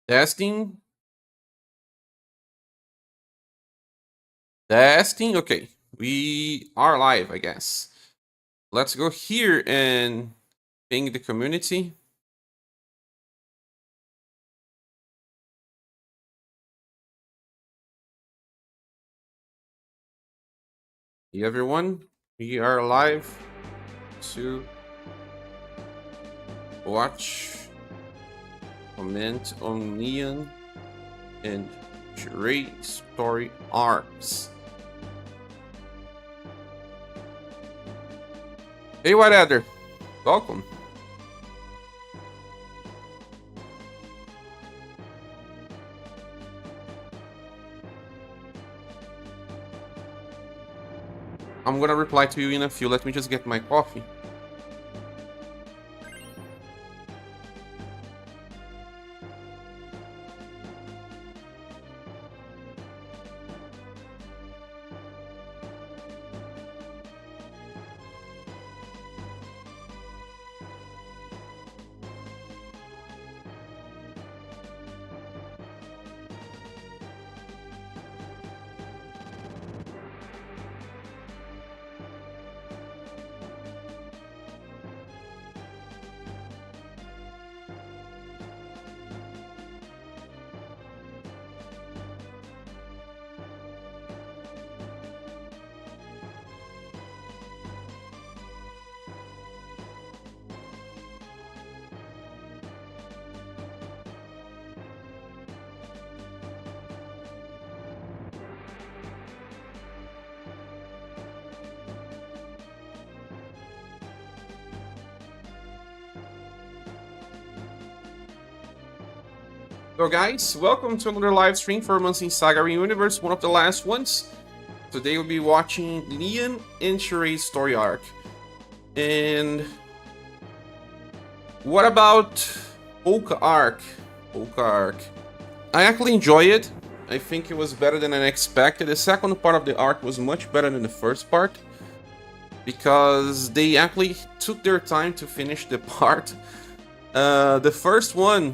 Testing. Testing. Okay. We are live, I guess. Let's go here and ping the community. Hey everyone, we are live to watch, comment on Neon and Shirel story arcs. Hey White Adder, welcome. I'm gonna reply to you in a few. Let me just get my coffee. So guys, welcome to another live stream for Monthly Saga Universe, one of the last ones. Today we'll be watching Leon and Shirel's story arc. And what about Polka arc? Polka arc. I actually enjoy it. I think it was better than I expected. The second part of the arc was much better than the first part, because they actually took their time to finish the part. The first one,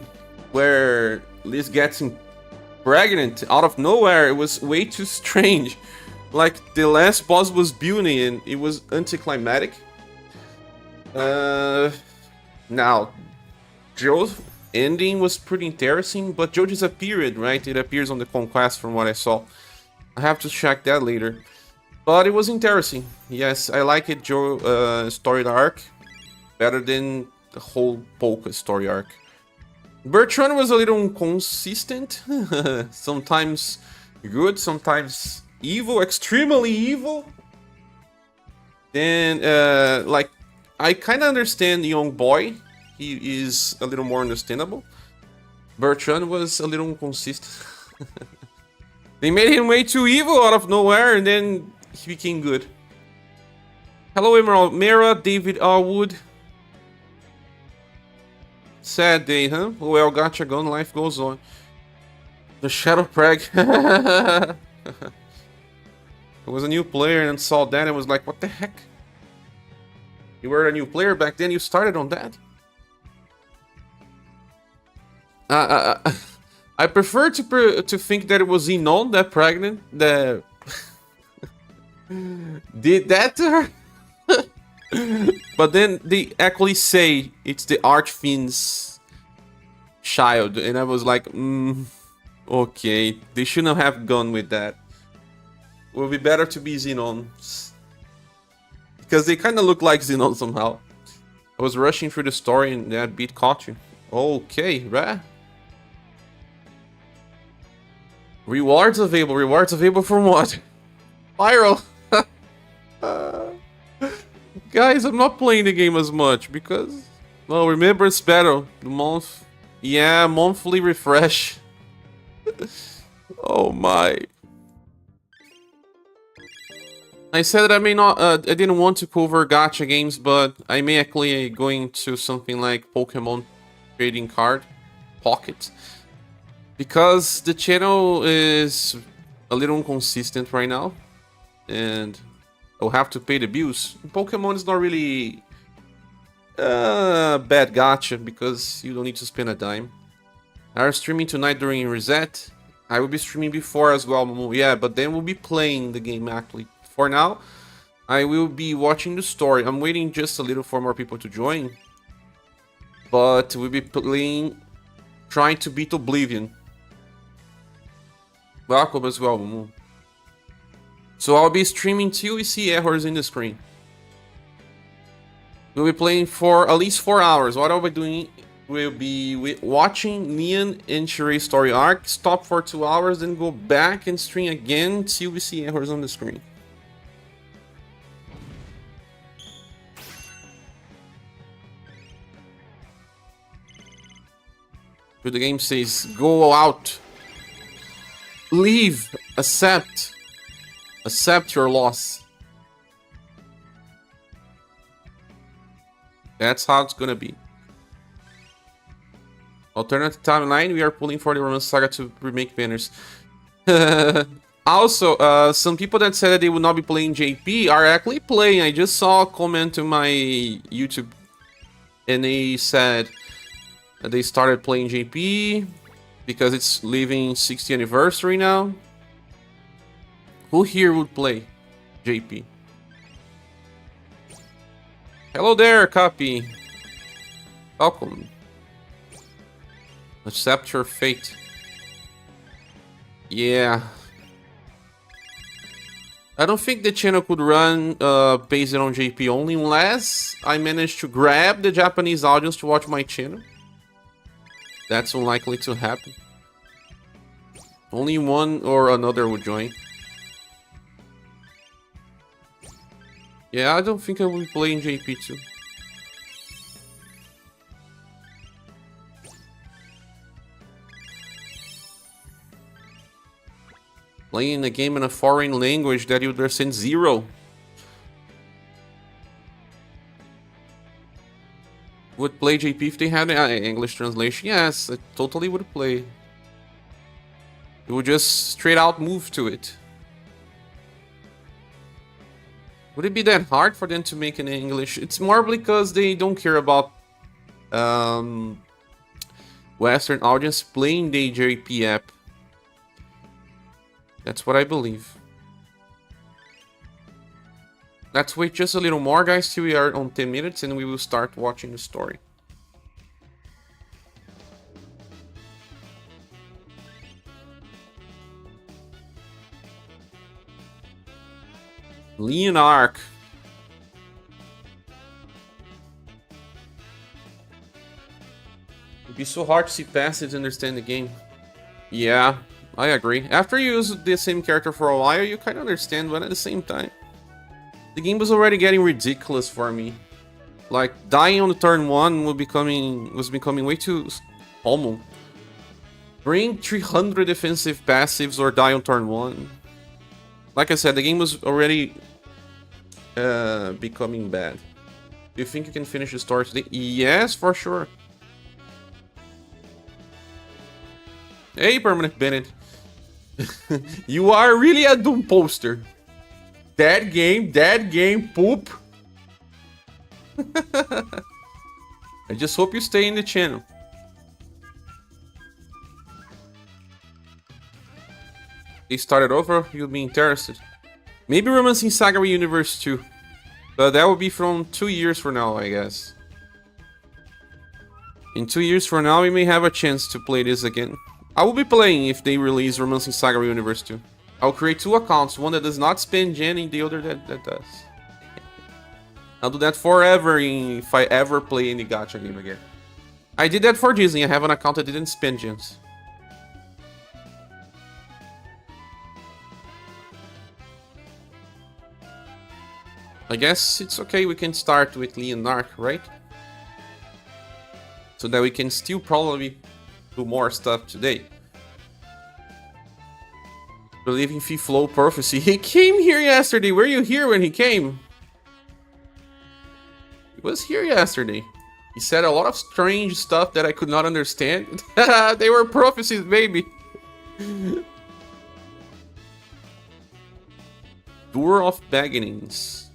where Liz gets pregnant out of nowhere, it was way too strange. Like, the last boss was beauty and it was anticlimactic. Now, Joe's ending was pretty interesting, but Joe disappeared, right? It appears on the Conquest from what I saw. I have to check that later. But it was interesting. Yes, I like it, Joe story arc better than the whole Polka story arc. Bertrand was a little inconsistent. Sometimes good, sometimes evil, extremely evil. Then, like, I kind of understand the young boy. He is a little more understandable. Bertrand was a little inconsistent. They made him way too evil out of nowhere, and then he became good. Hello, Emerald Mera, David Arwood. Sad day, huh? Well, gotcha gone, life goes on. The Shadow Preg. I was a new player and saw that and was like, what the heck? You were a new player back then, you started on that? I prefer to think that it was Inon that pregnant that did that to her. But then they actually say it's the Archfiend's child, and I was like, okay, they shouldn't have gone with that. It would be better to be Xenon, because they kind of look like Xenon somehow. I was rushing through the story and that beat caught you. Okay, right? Rewards available from what? Viral. Guys, I'm not playing the game as much because, well, remember it's battle the month. Yeah, monthly refresh. Oh my. I said that I may not, I didn't want to cover gacha games, but I may actually go into something like Pokemon trading card pocket, because the channel is a little inconsistent right now, and I'll have to pay the bills. Pokemon is not really bad gacha because you don't need to spend a dime. Are streaming tonight during reset? I will be streaming before as well, Momo. Yeah, but then we'll be playing the game actually. For now, I will be watching the story. I'm waiting just a little for more people to join. But we'll be playing, trying to beat Oblivion. Welcome as well, Momo. So I'll be streaming till we see errors in the screen. We'll be playing for at least 4 hours. What I'll be doing will be watching Leon and Shirel story arc, stop for 2 hours, then go back and stream again till we see errors on the screen. The game says, go out. Leave. Accept. Accept your loss. That's how it's gonna be. Alternative timeline, we are pulling for the Romance Saga to remake banners. Also, some people that said that they would not be playing JP are actually playing. I just saw a comment to my YouTube and they said that they started playing JP because it's leaving 60th anniversary now. Who here would play JP? Hello there, Copy. Welcome. Accept your fate. Yeah. I don't think the channel could run based on JP only unless I manage to grab the Japanese audience to watch my channel. That's unlikely to happen. Only one or another would join. Yeah, I don't think I will be playing JP too. Playing a game in a foreign language that you understand zero. Would play JP if they had an English translation. Yes, I totally would play. You would just straight out move to it. Would it be that hard for them to make it in English? It's more because they don't care about Western audience playing the JP app. That's what I believe. Let's wait just a little more, guys, till we are on 10 minutes and we will start watching the story. Leon arc. It'd be so hard to see passives and understand the game. Yeah, I agree. After you use the same character for a while, you kind of understand, but at the same time, the game was already getting ridiculous for me. Like, dying on the turn 1 was becoming way too common. Bring 300 defensive passives or die on turn 1. Like I said, the game was already becoming bad. Do you think you can finish the story today? Yes, for sure. Hey, Permanent Bennett. You are really a Doom poster. Dead game, poop. I just hope you stay in the channel. They started over, you'll be interested. Maybe Romancing Saga UniverSe 2. But that will be from 2 years from now, I guess. In 2 years from now, we may have a chance to play this again. I will be playing if they release Romancing Saga UniverSe 2. I'll create 2 accounts, one that does not spend gen and the other that does. I'll do that forever if I ever play any gacha game again. I did that for Disney, I have an account that didn't spend gens. I guess it's okay, we can start with Leon Arc, right? So that we can still probably do more stuff today. Believing Fee Flow Prophecy. He came here yesterday. Were you here when he came? He was here yesterday. He said a lot of strange stuff that I could not understand. They were prophecies, baby. Door of Beginnings.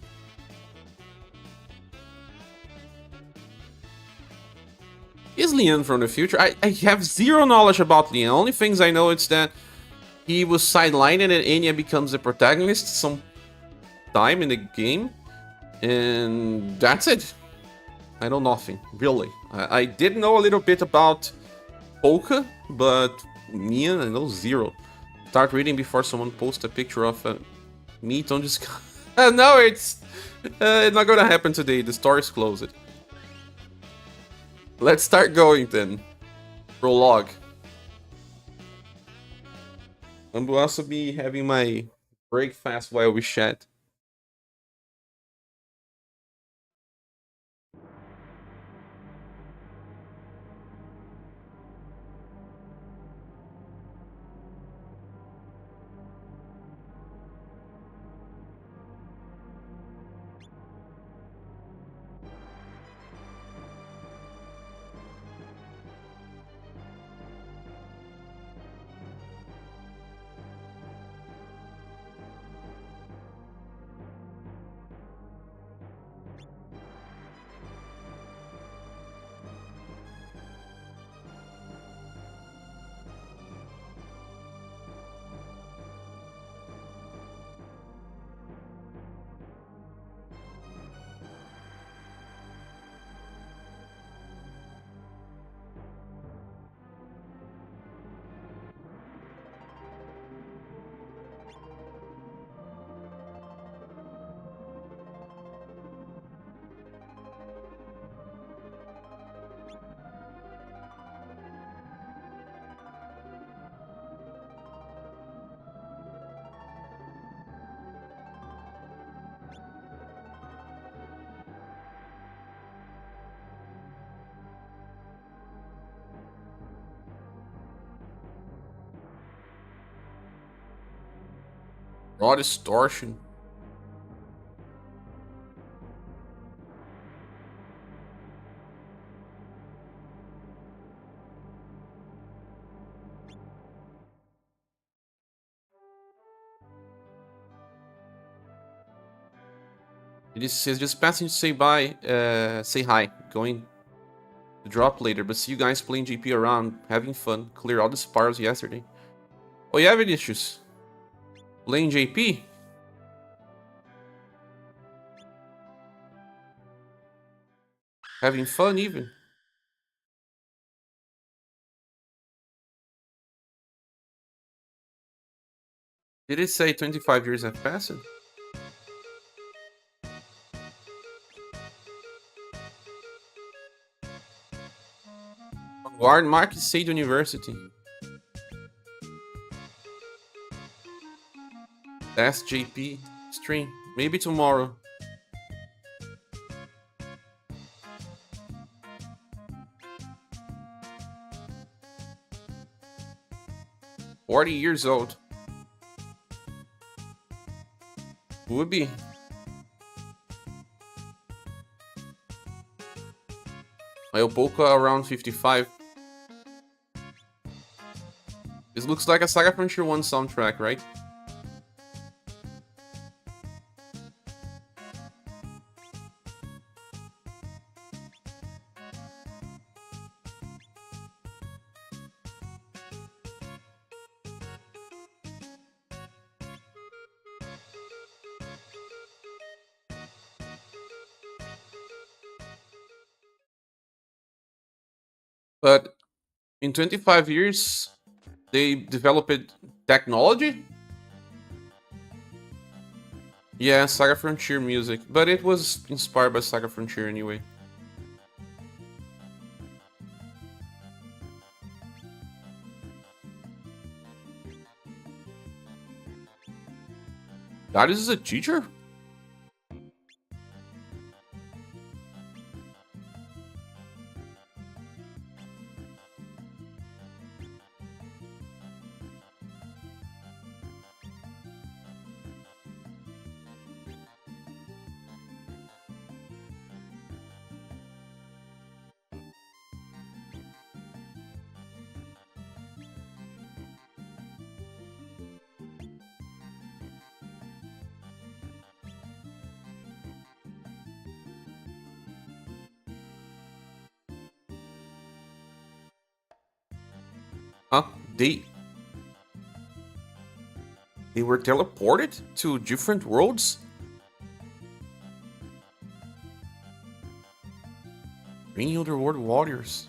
Is Leon from the future? I have zero knowledge about Leon. Only things I know is that he was sidelined and Enya becomes the protagonist some time in the game. And that's it. I know nothing, really. I did know a little bit about Polka, but Leon, I know zero. Start reading before someone posts a picture of meat on this. No, it's not gonna happen today. The store is closed. Let's start going then. Prologue. I'm will also be having my break fast while we chat. Raw distortion. It says just passing to say bye, say hi. Going to drop later, but see you guys playing GP around, having fun. Clear all the spirals yesterday. Oh, you have any issues? Playing JP? Having fun even? Did it say 25 years have passed? Guard Market State University. That's JP stream. Maybe tomorrow. $40 years old. Would be. Polka around 55. This looks like a Saga Frontier 1 soundtrack, right? But in 25 years, they developed technology? Yeah, Saga Frontier music, but it was inspired by Saga Frontier anyway. That is a teacher? They were teleported to different worlds? Bringing Underworld Warriors.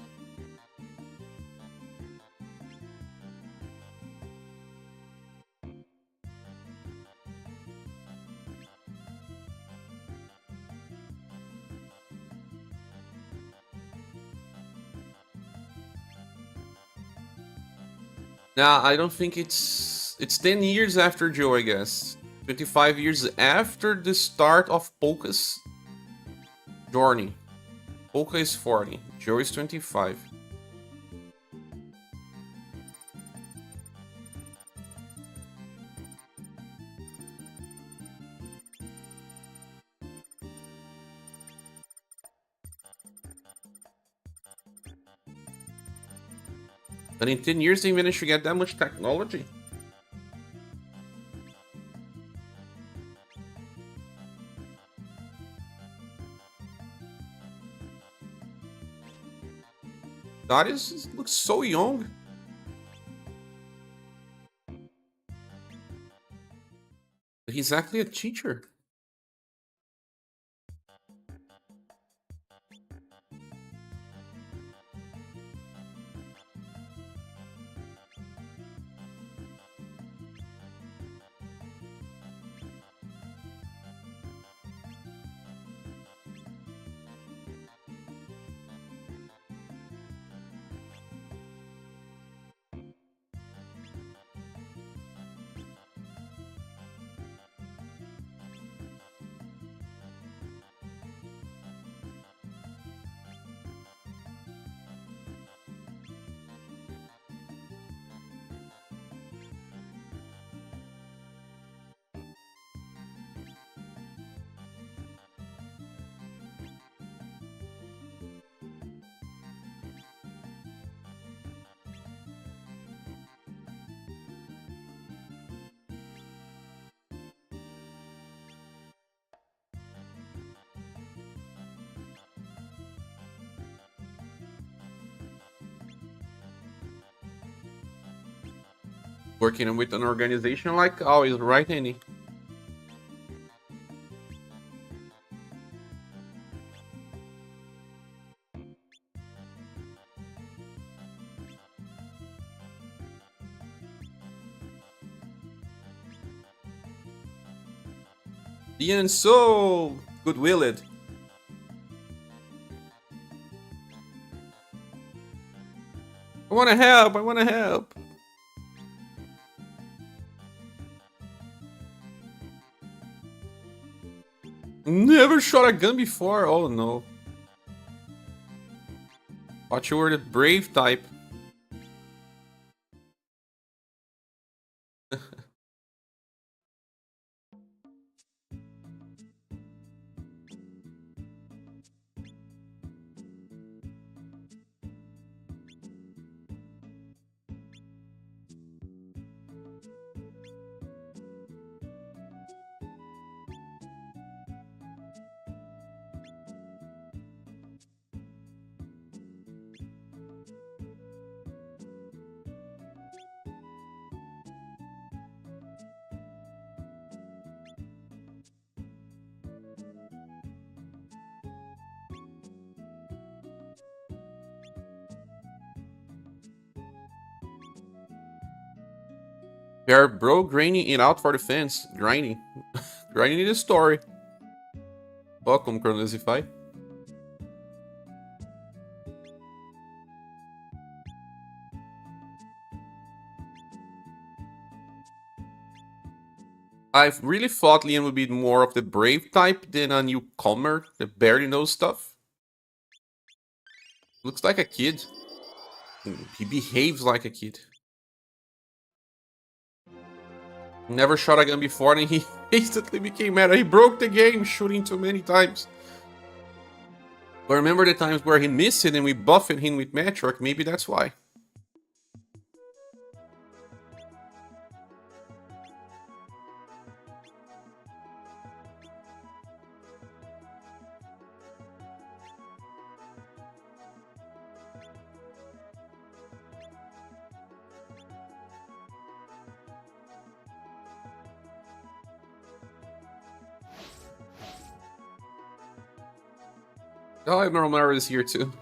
Nah, I don't think it's 10 years after Joe, I guess. 25 years after the start of Polka's journey. Polka is 40, Joe is 25. And in 10 years they managed to get that much technology. Darius looks so young. He's actually a teacher. Working with an organization like always, right, Andy? Being so good-willed. I wanna help, I wanna help. Never shot a gun before, oh no. Thought you were the brave type. They're bro grinding it out for the fans. Grinding. Grinding the story. Welcome, Chronosify. I really thought Liam would be more of the brave type than a newcomer that barely knows stuff. Looks like a kid. He behaves like a kid. Never shot a gun before and he instantly became mad. He broke the game shooting too many times. But remember the times where he missed it and we buffed him with Matrock? Maybe that's why. Oh, I have normal arrows here too.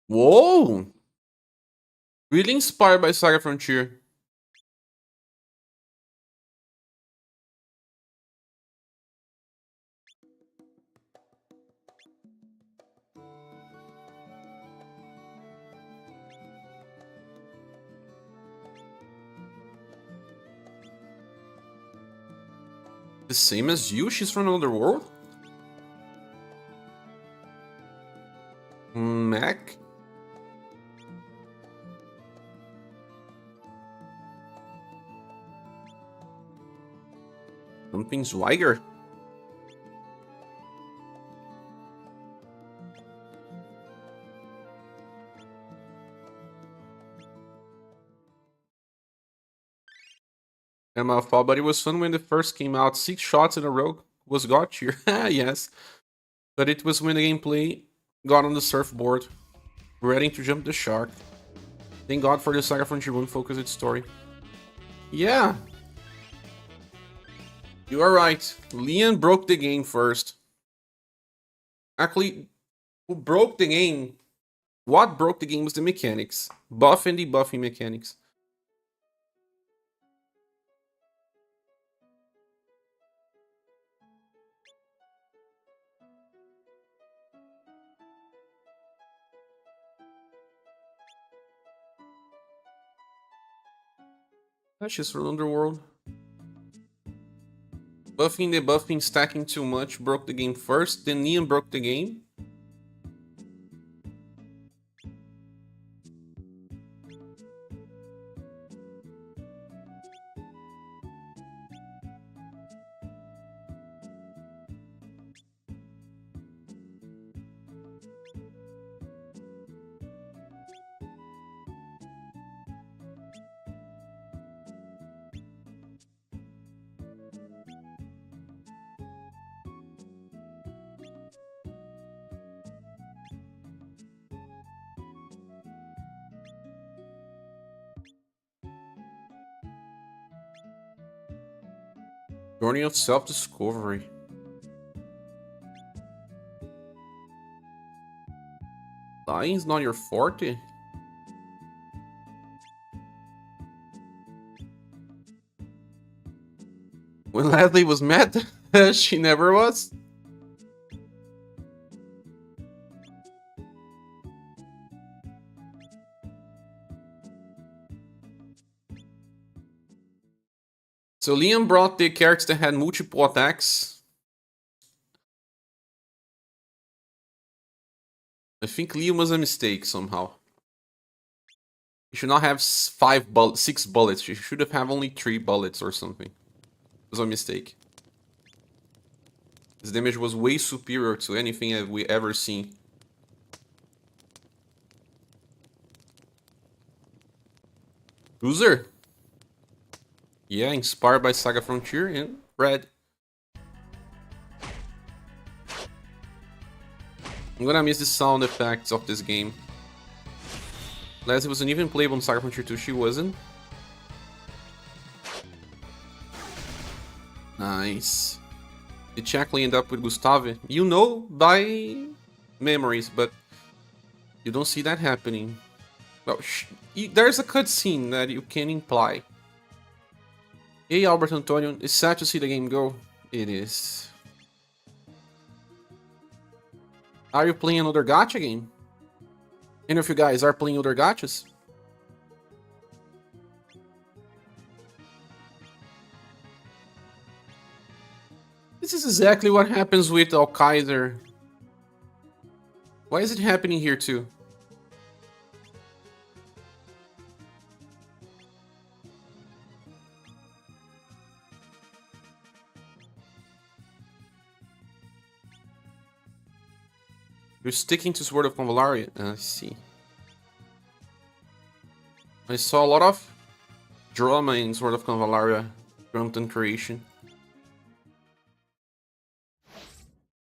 Whoa! Really inspired by Saga Frontier. The same as you? She's from another world? Mac? Something Zweiger. And my fault, but it was fun when it first came out. 6 shots in a row was got here. Yes. But it was when the gameplay got on the surfboard, ready to jump the shark. Thank God for the Saga Frontier 1 focused story. Yeah. You are right. Leon broke the game first. Actually, who broke the game? What broke the game was the mechanics. Buff and debuffing mechanics. That's just from Underworld. Buffing, debuffing, stacking too much broke the game first. Then Neon broke the game. Journey of self-discovery. Dying's not your forte? When Leslie was mad, she never was. So Liam brought the characters that had multiple attacks. I think Liam was a mistake somehow. He should not have 6 bullets. He should have only 3 bullets or something. It was a mistake. His damage was way superior to anything we ever seen. Loser. Yeah, inspired by Saga Frontier and red. I'm gonna miss the sound effects of this game. Leslie wasn't even playable on Saga Frontier 2, she wasn't. Nice. Did Shackley end up with Gustave? You know by memories, but you don't see that happening. Well, there's a cutscene that you can imply. Hey Albert Antonio, it's sad to see the game go. It is. Are you playing another gacha game? Any of you guys are playing other gachas? This is exactly what happens with Alkaiser. Why is it happening here too? You're sticking to Sword of Convalaria. I see. I saw a lot of drama in Sword of Convalaria. Content creation.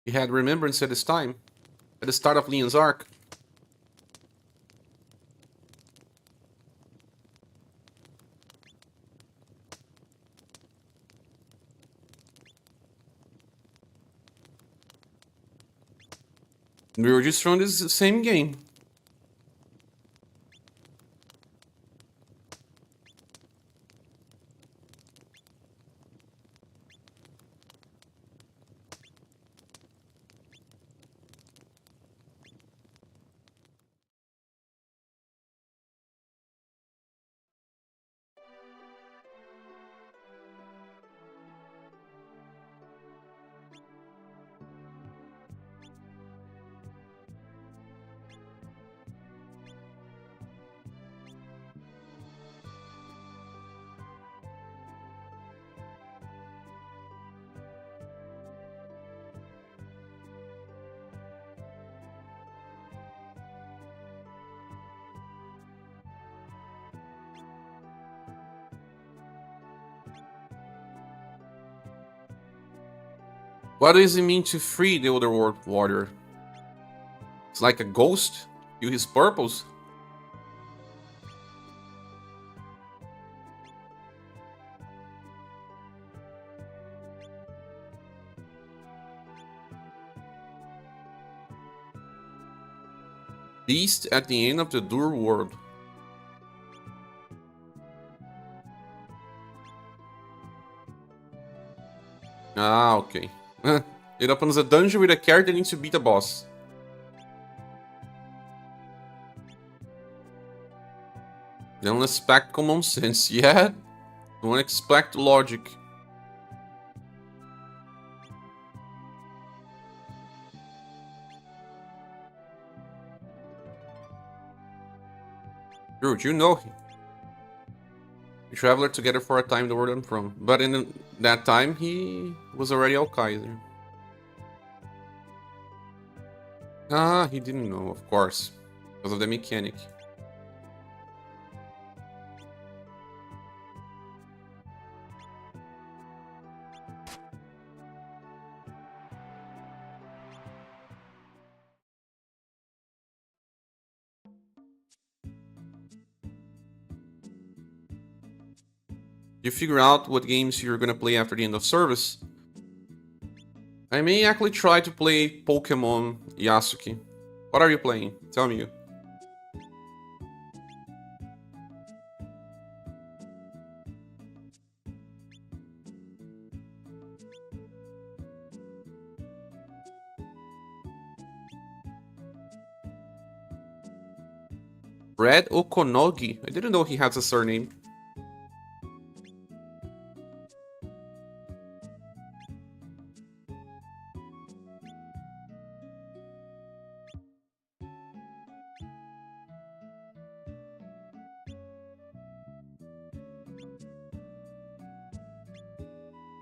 He had remembrance at his time. At the start of Leon's arc. We were just from this same game. What does it mean to free the other world warrior? It's like a ghost? Do his purpose? Beast at the end of the Dur world. Ah, okay. It opens a dungeon with a character that needs to beat a boss. Don't expect common sense, yeah? Don't expect logic. Dude, you know him. We traveled together for a time the world I'm from. But in that time, he was already Al Kaiser. Ah, he didn't know, of course. Because of the mechanic. You figure out what games you're gonna play after the end of service. I may actually try to play Pokemon Yasuke. What are you playing? Tell me. Red Okonogi. I didn't know he has a surname.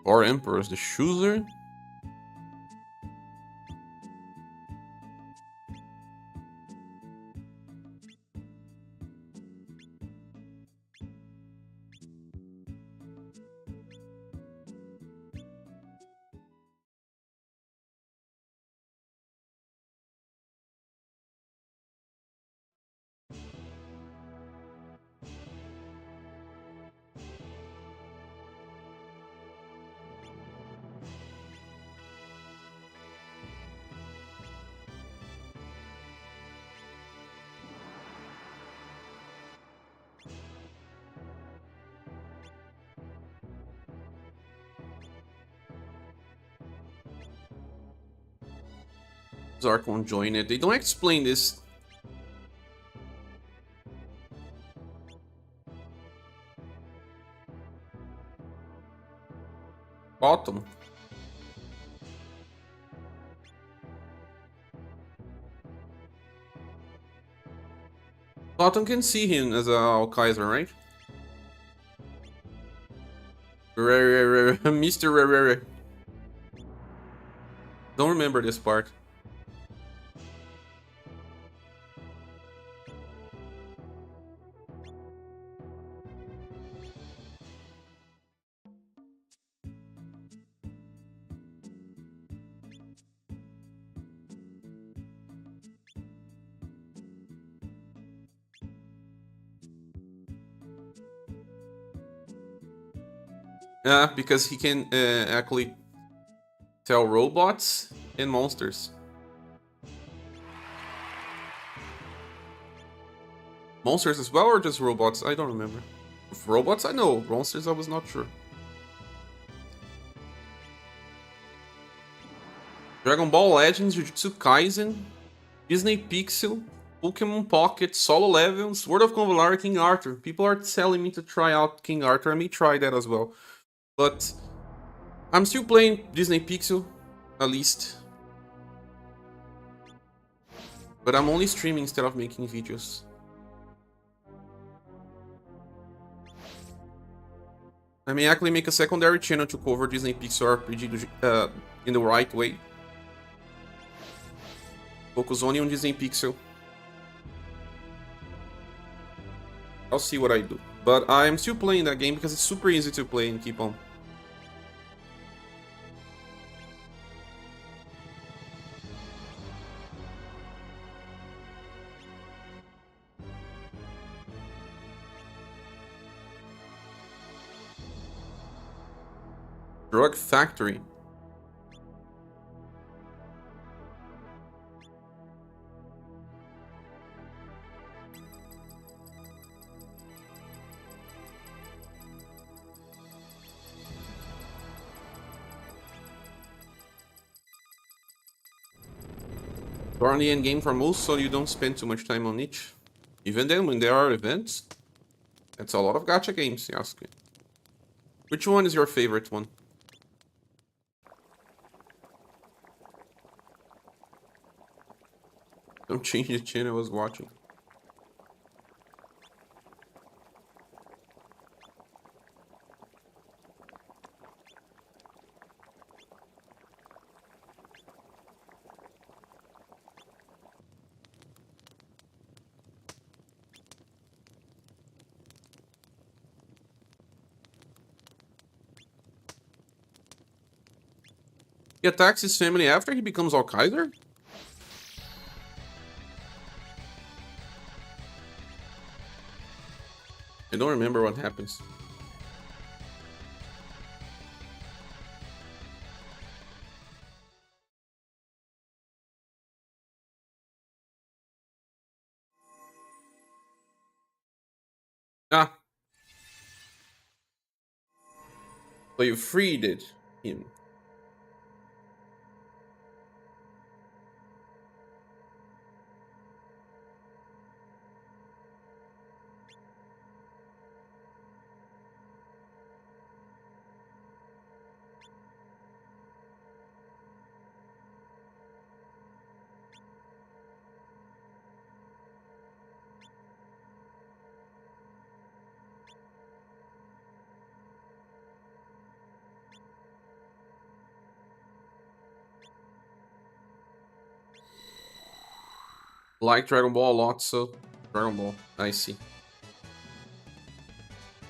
Or Emperors, the Chooser. Zark won't join it. They don't explain this. Autumn. Autumn can see him as a Kaiser, right? Mr. Rare. Don't remember this part. Because he can actually tell robots and monsters. Monsters as well, or just robots? I don't remember. With robots, I know. Monsters, I was not sure. Dragon Ball Legends, Jujutsu Kaisen, Disney Pixel, Pokémon Pocket, Solo Levels, World of Convolar, King Arthur. People are telling me to try out King Arthur. I may try that as well. But I'm still playing Disney Pixel, at least. But I'm only streaming instead of making videos. I may actually make a secondary channel to cover Disney Pixel RPG in the right way. Focus only on Disney Pixel. I'll see what I do. But I'm still playing that game because it's super easy to play and keep on. Drug Factory. You're on the end game for most, so you don't spend too much time on each. Even then, when there are events, that's a lot of gacha games, you ask me. Which one is your favorite one? Don't change the channel I was watching. He attacks his family after he becomes All Kaiser? I don't remember what happens. Ah. So you freed him. Like Dragon Ball a lot, so Dragon Ball. I see.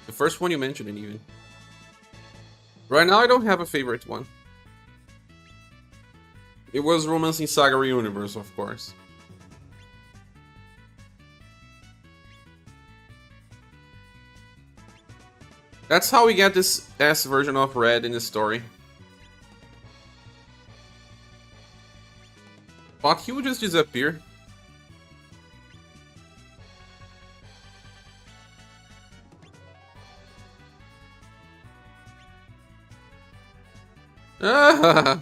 The first one you mentioned, even. Right now, I don't have a favorite one. It was Romancing Saga Reuniverse, of course. That's how we get this S version of Red in the story. But he would just disappear. Ah.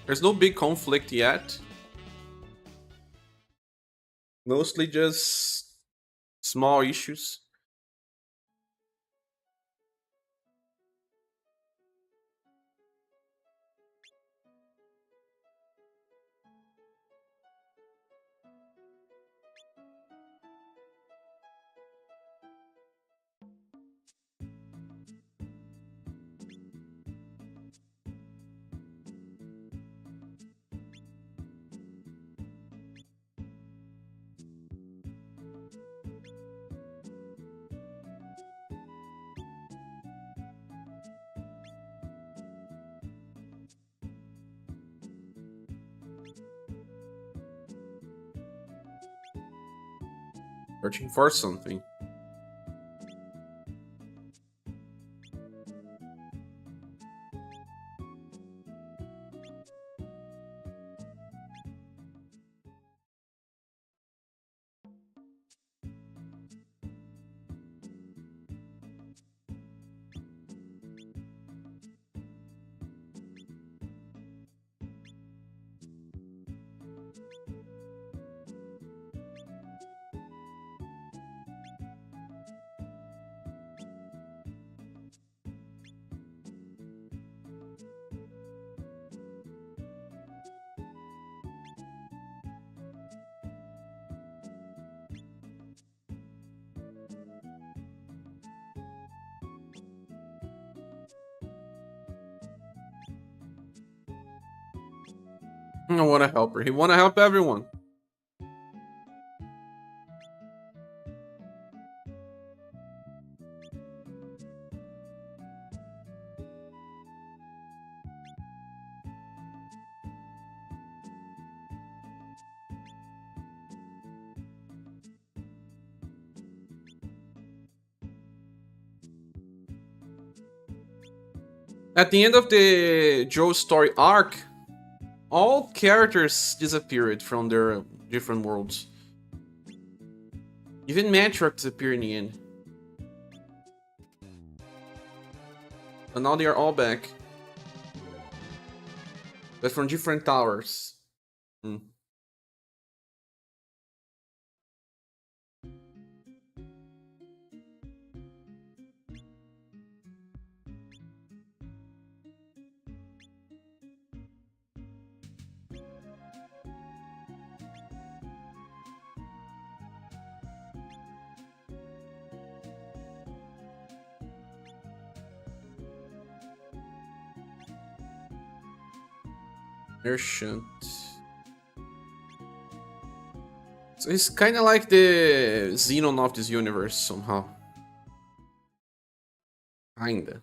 There's no big conflict yet. Mostly just small issues. Searching for something. I want to help her. He want to help everyone. At the end of the Joe story arc, all characters disappeared from their different worlds. Even Matriarch disappeared in the end. And now they are all back. But from different towers. Merchant. So he's kind of like the Xenon of this universe somehow. Kinda.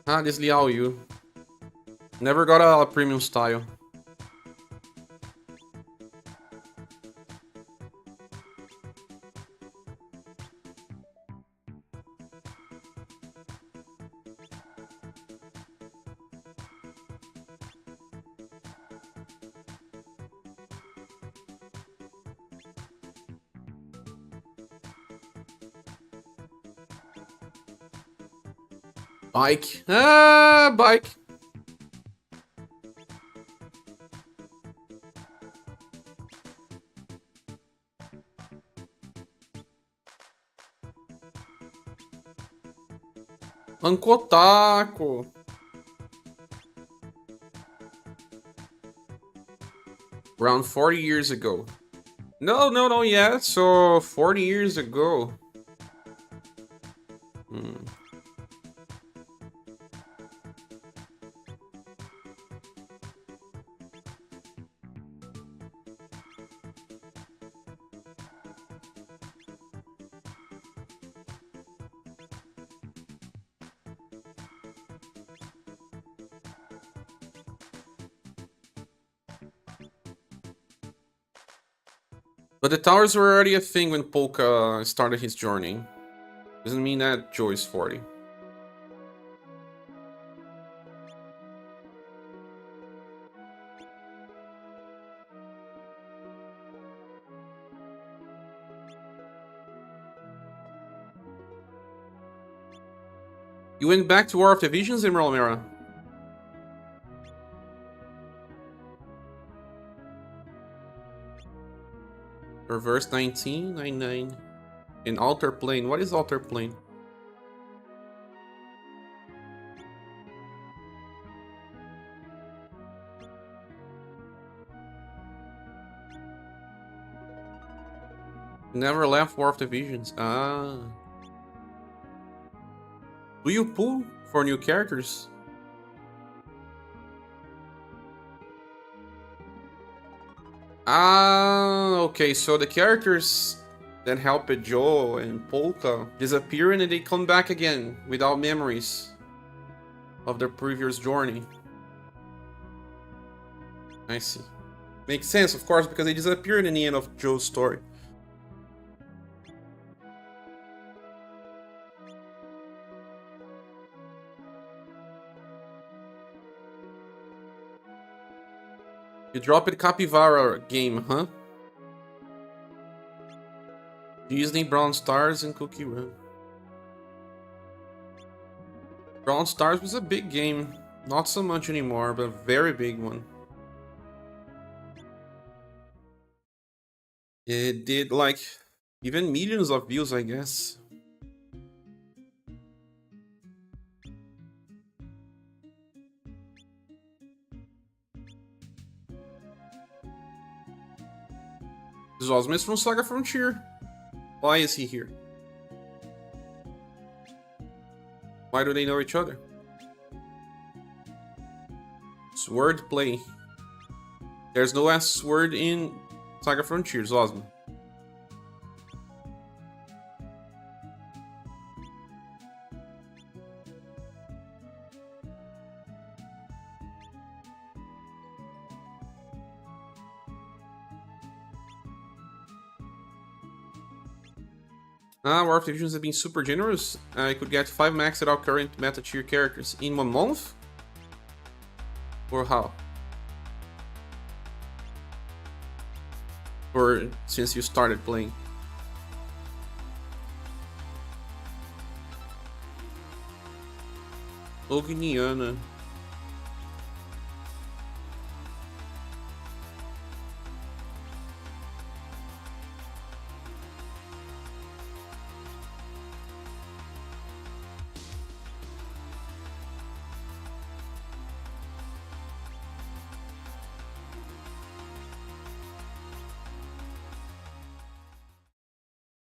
Ah, this Liao Yu. Never got a premium style. Bike. Ah, bike. Ankotaku. Around 40 years ago. No, yeah, so 40 years ago. But the towers were already a thing when Polka started his journey. Doesn't mean that Joe is 40. You went back to War of the Visions, Emerald Mira? Reverse 1999. In Alter Plane. What is Alter Plane? Never left War of the Visions. Ah. Do you pull for new characters? Ah, okay, so the characters that helped Joe and Polka disappear and then they come back again without memories of their previous journey. I see. Makes sense, of course, because they disappeared in the end of Joe's story. You dropped Capybara game, huh? Disney, Brown Stars, and Cookie Run. Brown Stars was a big game. Not so much anymore, but a very big one. It did like even millions of views, I guess. This Osmo from Saga Frontier. Why is he here? Why do they know each other? Sword play. There's no S word in Saga Frontiers, Osmo. War of Divisions have been super generous. I could get 5 maxed out current meta tier characters in 1 month? Or how? Or since you started playing? Ogniana.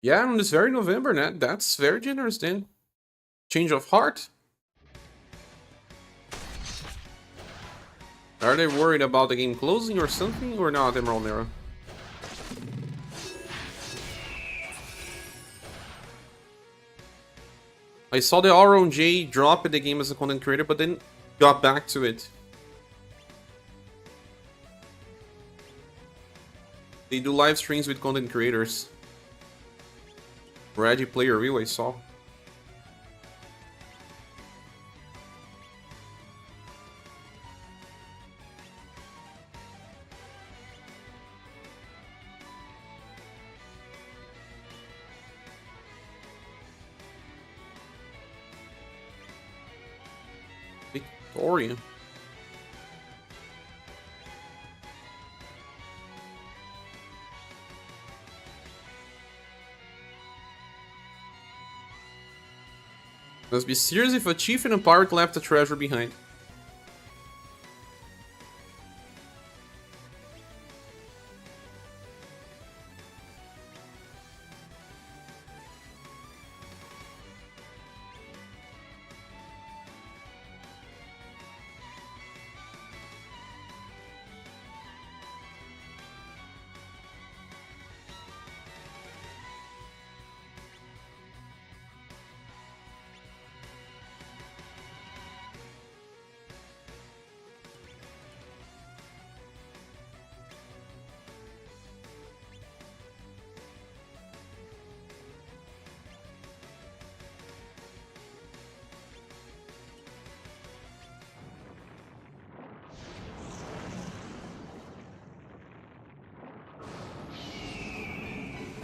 Yeah, on this very November, that's very generous then. Change of heart? Are they worried about the game closing or something, or not, Emerald Nero? I saw the Auron J drop in the game as a content creator, but then got back to it. They do live streams with content creators. Ready Player View, I saw. Victoria. Must be serious if a chief and a pirate left a treasure behind.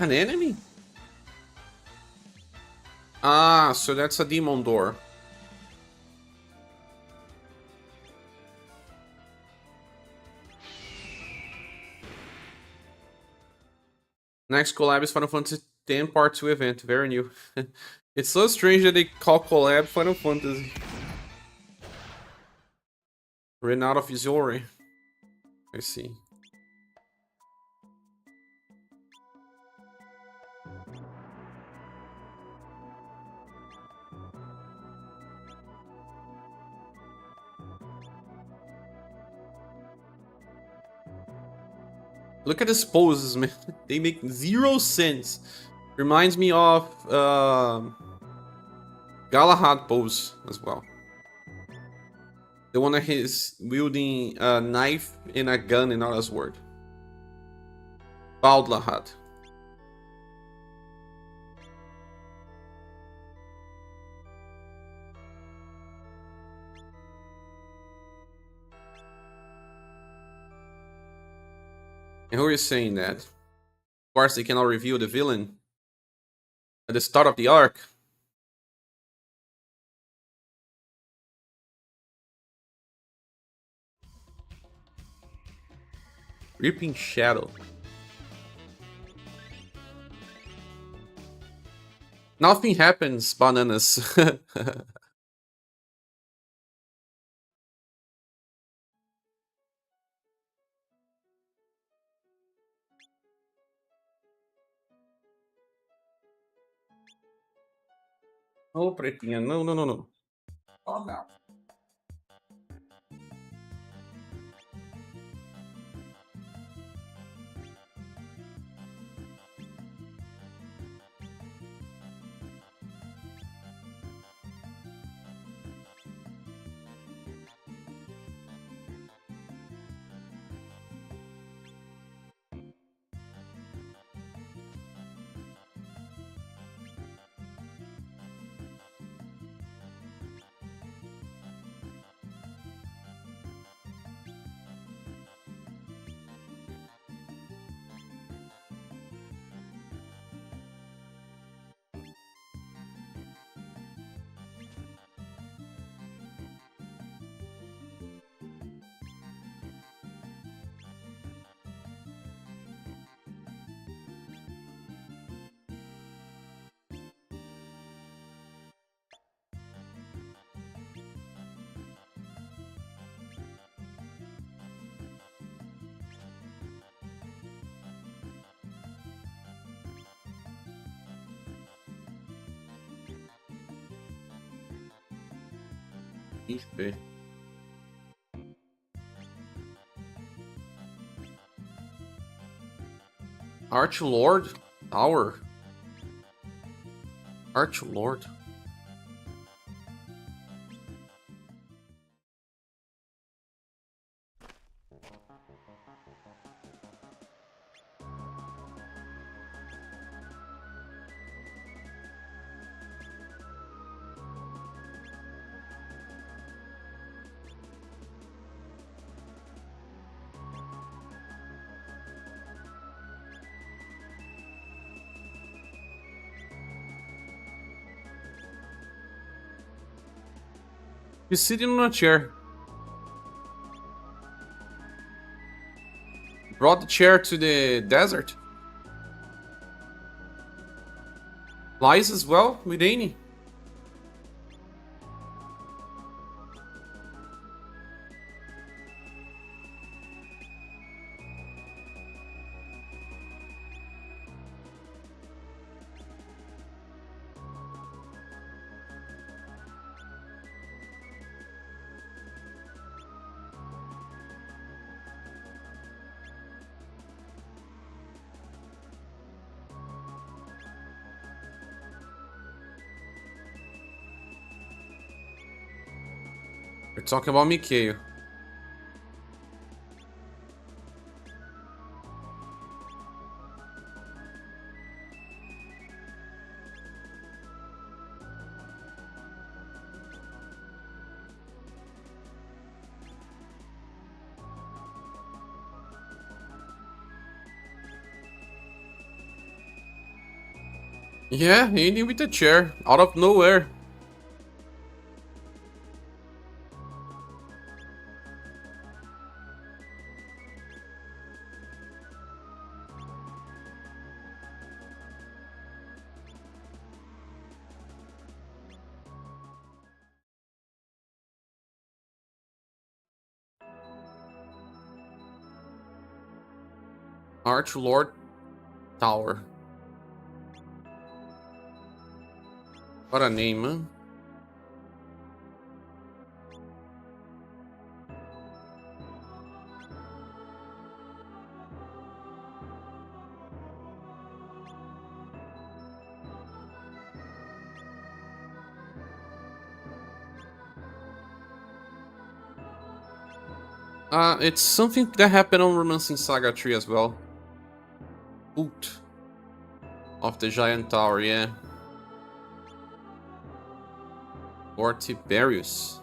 An enemy? Ah, so that's a demon door. Next collab is Final Fantasy X Part 2 event. Very new. It's so strange that they call collab Final Fantasy. Renato Fiore. I see. Look at his poses, man. They make 0 sense. Reminds me of Galahad pose as well. The one that he's wielding a knife and a gun and not a sword. Baldlahad. And who is saying that? Of course, they cannot reveal the villain at the start of the arc. Reaping Shadow. Nothing happens, bananas. Oh, pretinha. Não, não, não, não. Oh, não. Ixi. Archlord Tower. Archlord. He's sitting on a chair. Brought the chair to the desert. Flies as well with Annie. We're talking about Mikhail. Yeah, Annie with the chair. Out of nowhere. Archlord Tower. What a name, man. It's something that happened on Romancing Saga 3 as well. Boot of the Giant Tower, yeah. Or Tiberius.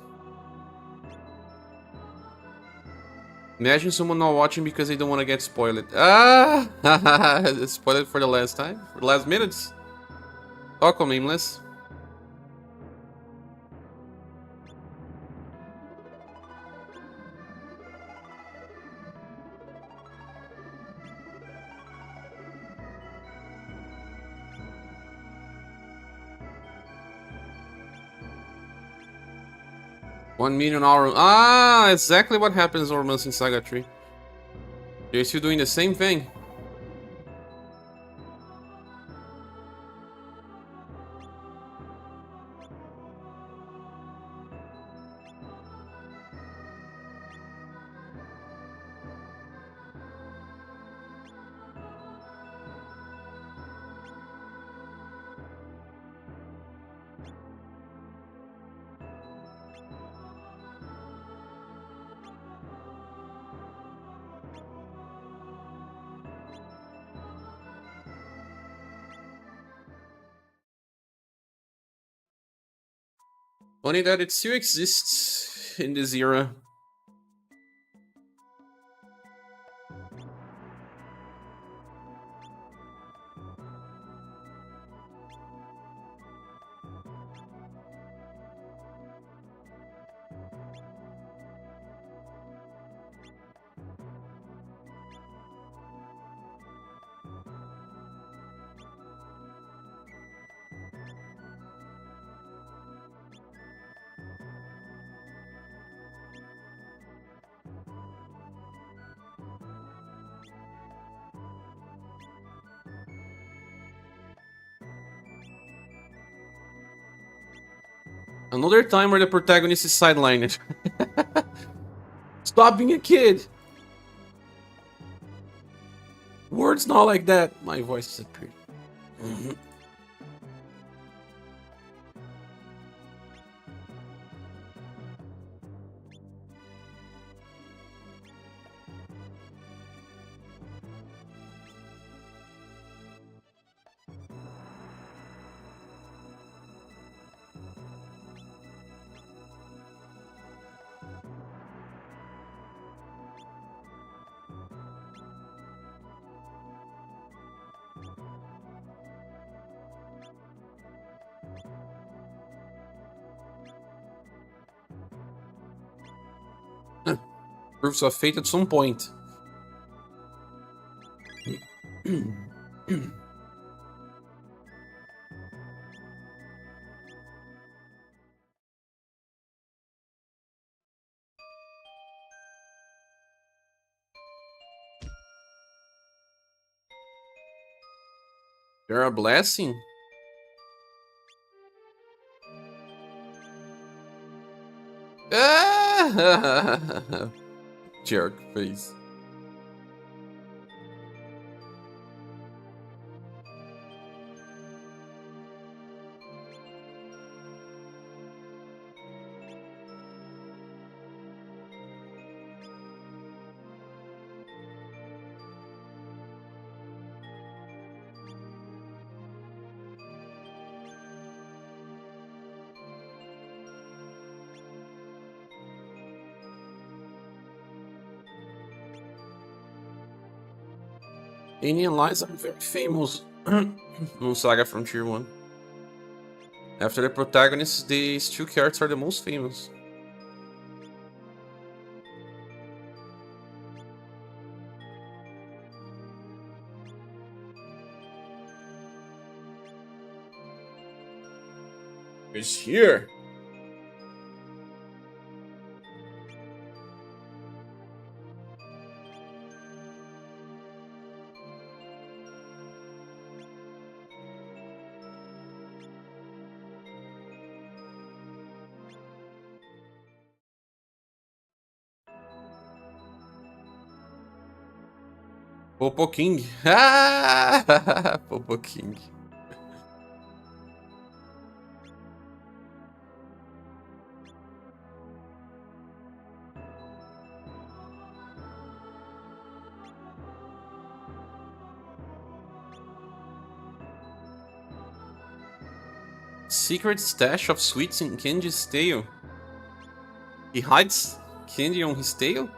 Imagine someone not watching because they don't want to get spoiled. Ah! Spoiled for the last time? For the last minutes? Welcome, Nameless. $1 million. Ah, exactly what happens in Romancing Saga 3. They're still doing the same thing. Funny that it still exists in this era. Another time where the protagonist is sidelined. Stop being a kid! Words not like that. My voice is pretty. Proofs of fate at some point. You're a blessing? Ah! Jerk face. Indian lines are very famous on Saga from Tier 1. After the protagonists, these two characters are the most famous. It's here! Popo King. Ah! Popo King. Secret stash of sweets in Kenji's tail. He hides candy on his tail?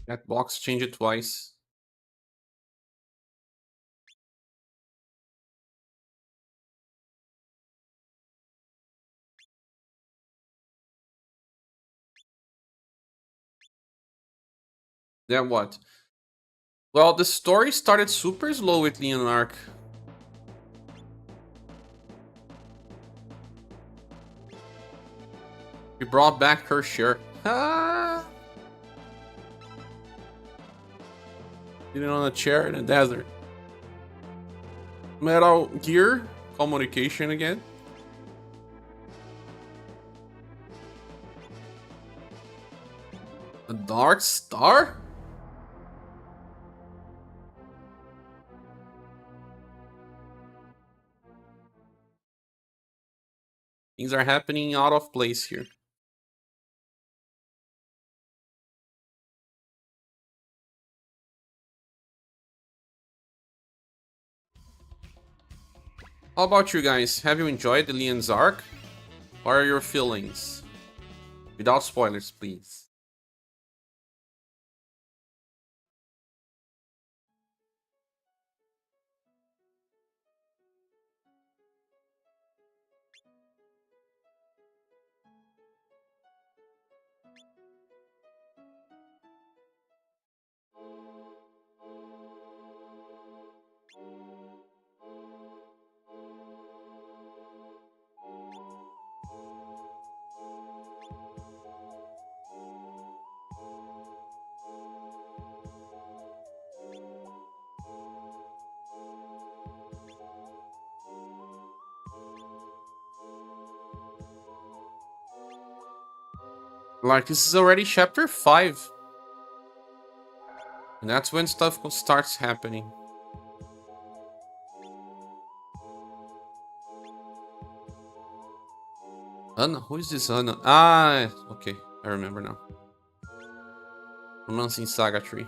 That box changed it twice. Then what? Well, the story started super slow with Leon Arc. We brought back her shirt. Ah! Sitting on a chair in the desert. Metal Gear communication again. A dark star? Things are happening out of place here. How about you guys? Have you enjoyed the Leon's arc? What are your feelings? Without spoilers, please. Like, this is already chapter 5. And that's when stuff starts happening. Anna? Who is this Anna? Ah, okay. I remember now. Romancing Saga Tree.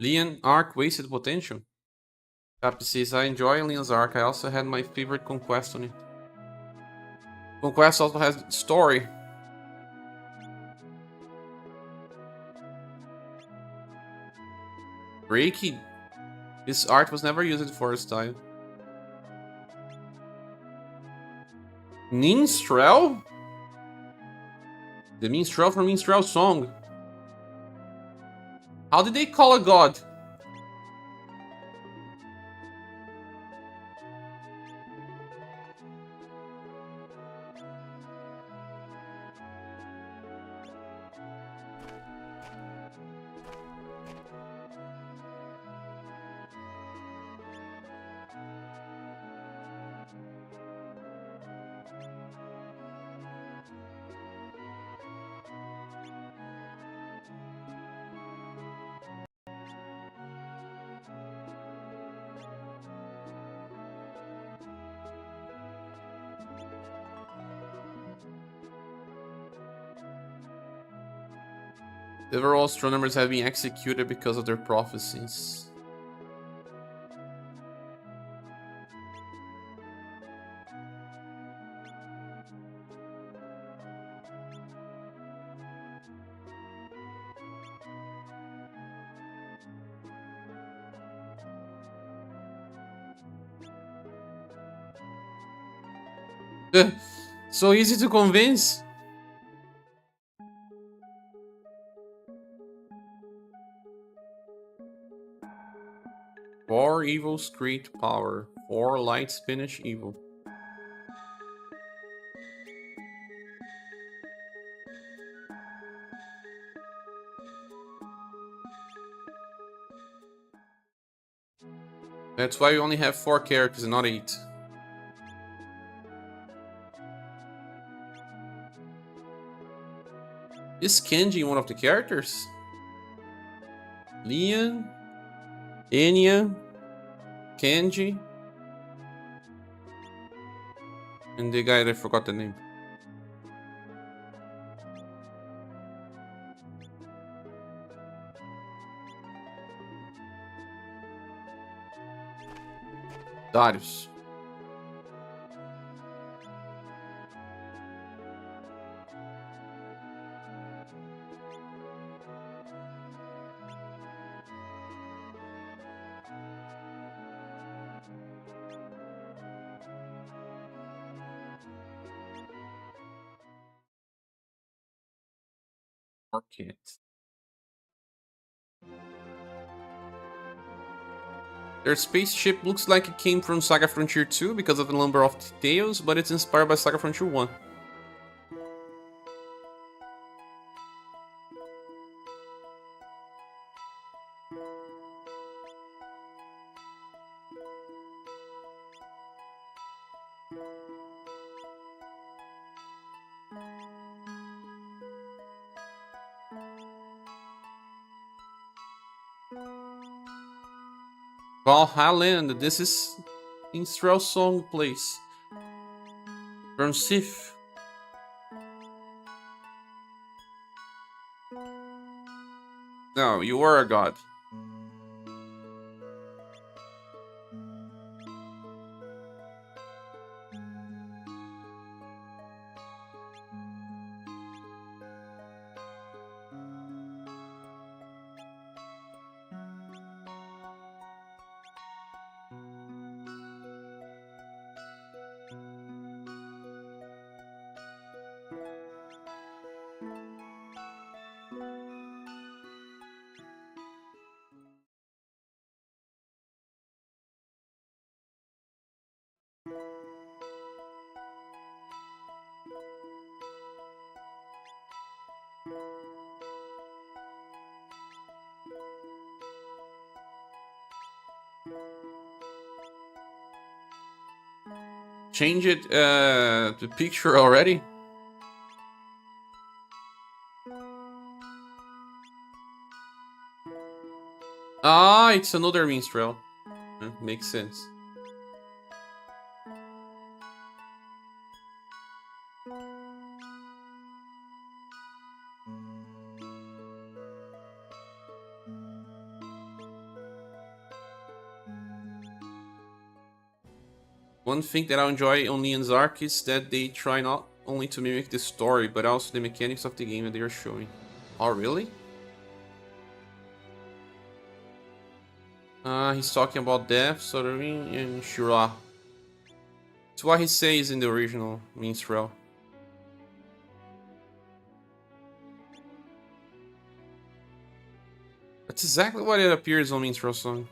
Leon arc wasted potential. Cappy says, I enjoy Leon's arc. I also had my favorite conquest on it. Conquest also has story. Reiki. This art was never used for a style. Minstrel? The minstrel from Minstrel Song. How did they call a god? Several astronomers have been executed because of their prophecies. So easy to convince. Four evils create power. Four lights finish evil. That's why we only have 4 characters and not 8. Is Kenji one of the characters? Leon? Enya? Kenji? And the guy that I forgot the name. Darius. Market. Their spaceship looks like it came from Saga Frontier 2 because of the number of details, but it's inspired by Saga Frontier 1. Valhalla, this is Minstrel Song place. From Sif. No, you are a god. Change it to picture already. Ah, it's another minstrel. Makes sense. One thing that I enjoy on Leon's arc is that they try not only to mimic the story, but also the mechanics of the game that they are showing. Oh, really? He's talking about death, suffering, and Shirel. It's what he says in the original minstrel. That's exactly what it appears on Minstrel Song.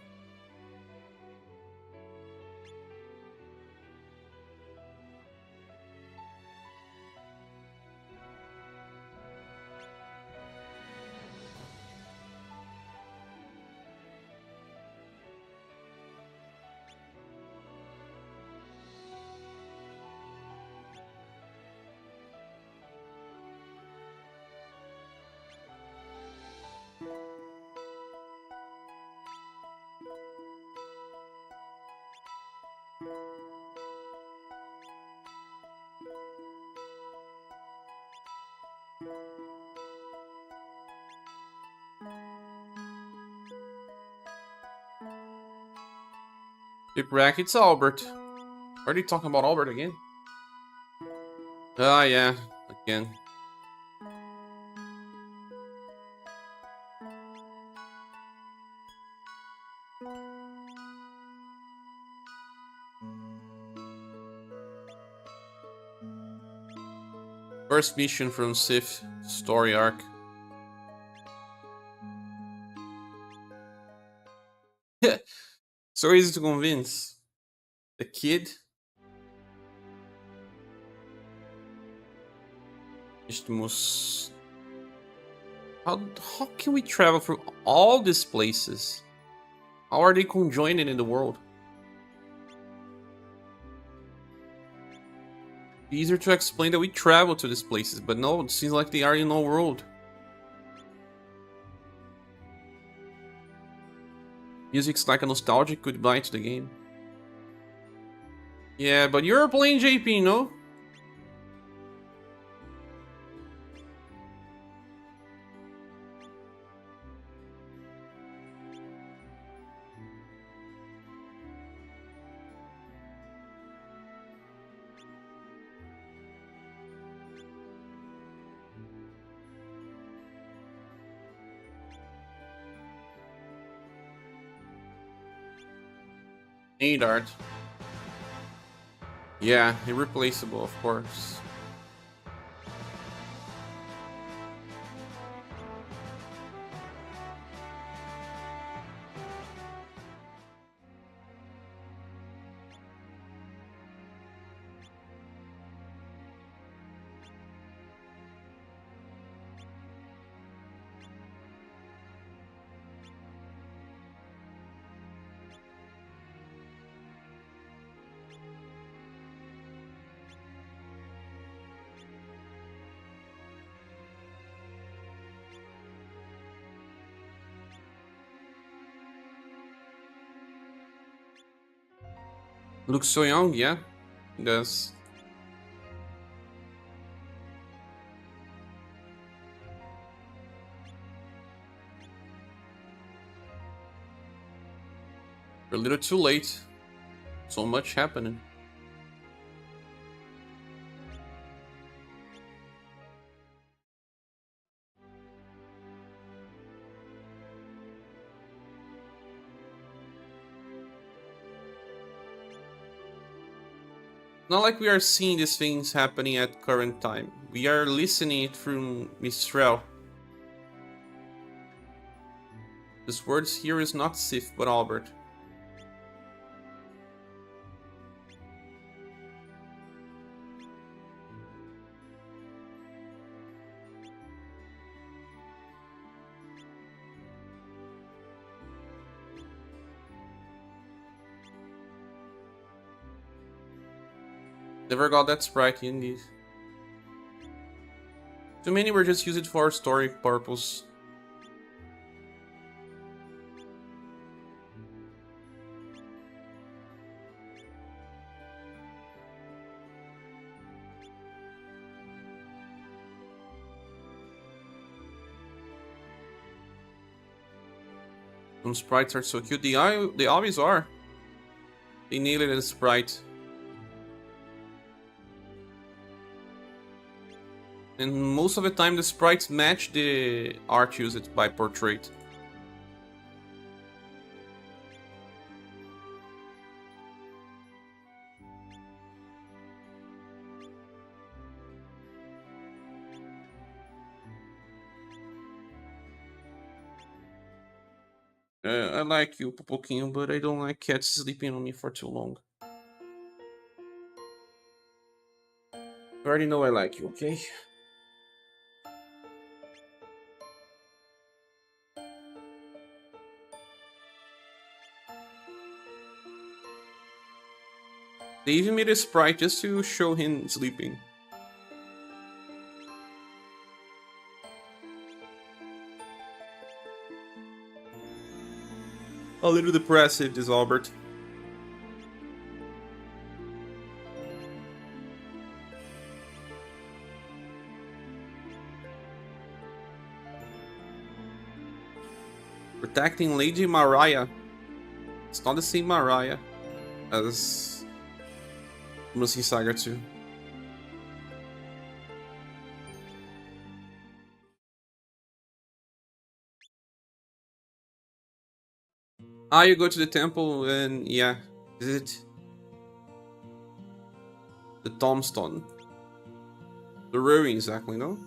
Shipwreck, it's Albert. Are they talking about Albert again? Ah, yeah, again. First mission from Sif story arc. So easy to convince. The kid. How can we travel through all these places? How are they conjoined in the world? Easier to explain that we travel to these places, but no, it seems like they are in our world. Music's like a nostalgic goodbye to the game. Yeah, but you're playing JP, no? Need art. Yeah, irreplaceable, of course. Looks so young, yeah. It does. We're a little too late. So much happening. Not like we are seeing these things happening at current time. We are listening it through Shirel. This words here is not Sif, but Albert. Never got that sprite indeed. Too many were just used for story purpose. Some sprites are so cute. They always are. They nailed it in sprite. And most of the time the sprites match the art used by portrait. I like you, Popoquinho, but I don't like cats sleeping on me for too long. You already know I like you, okay? They even made a sprite just to show him sleeping. A little depressive, this Albert. Protecting Lady Mariah. It's not the same Mariah as UniverSe Saga 2. Ah, you go to the temple and yeah, visit the tombstone. The ruin, exactly, no?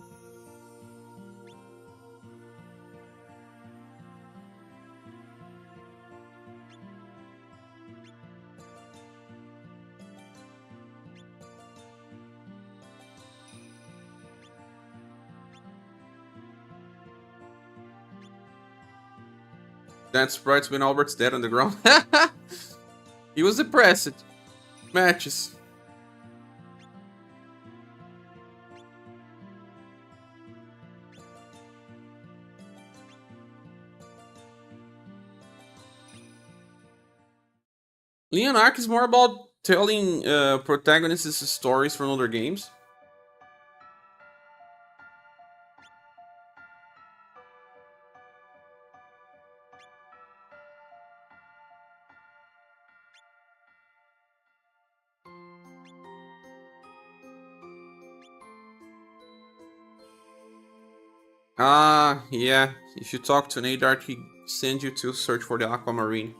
That sprite's when Albert's dead on the ground. He was depressed. Matches. Leon Arc is more about telling protagonists' stories from other games. Ah, yeah. If you talk to Nadart, he sends you to search for the Aquamarine.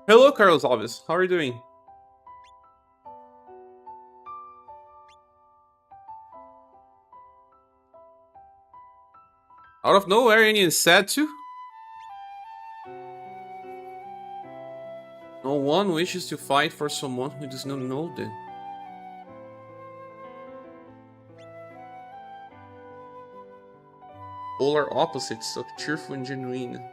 Hello, Carlos Alves. How are you doing? Out of nowhere, any is sad too? No one wishes to fight for someone who does not know them. Polar opposites of cheerful and genuine.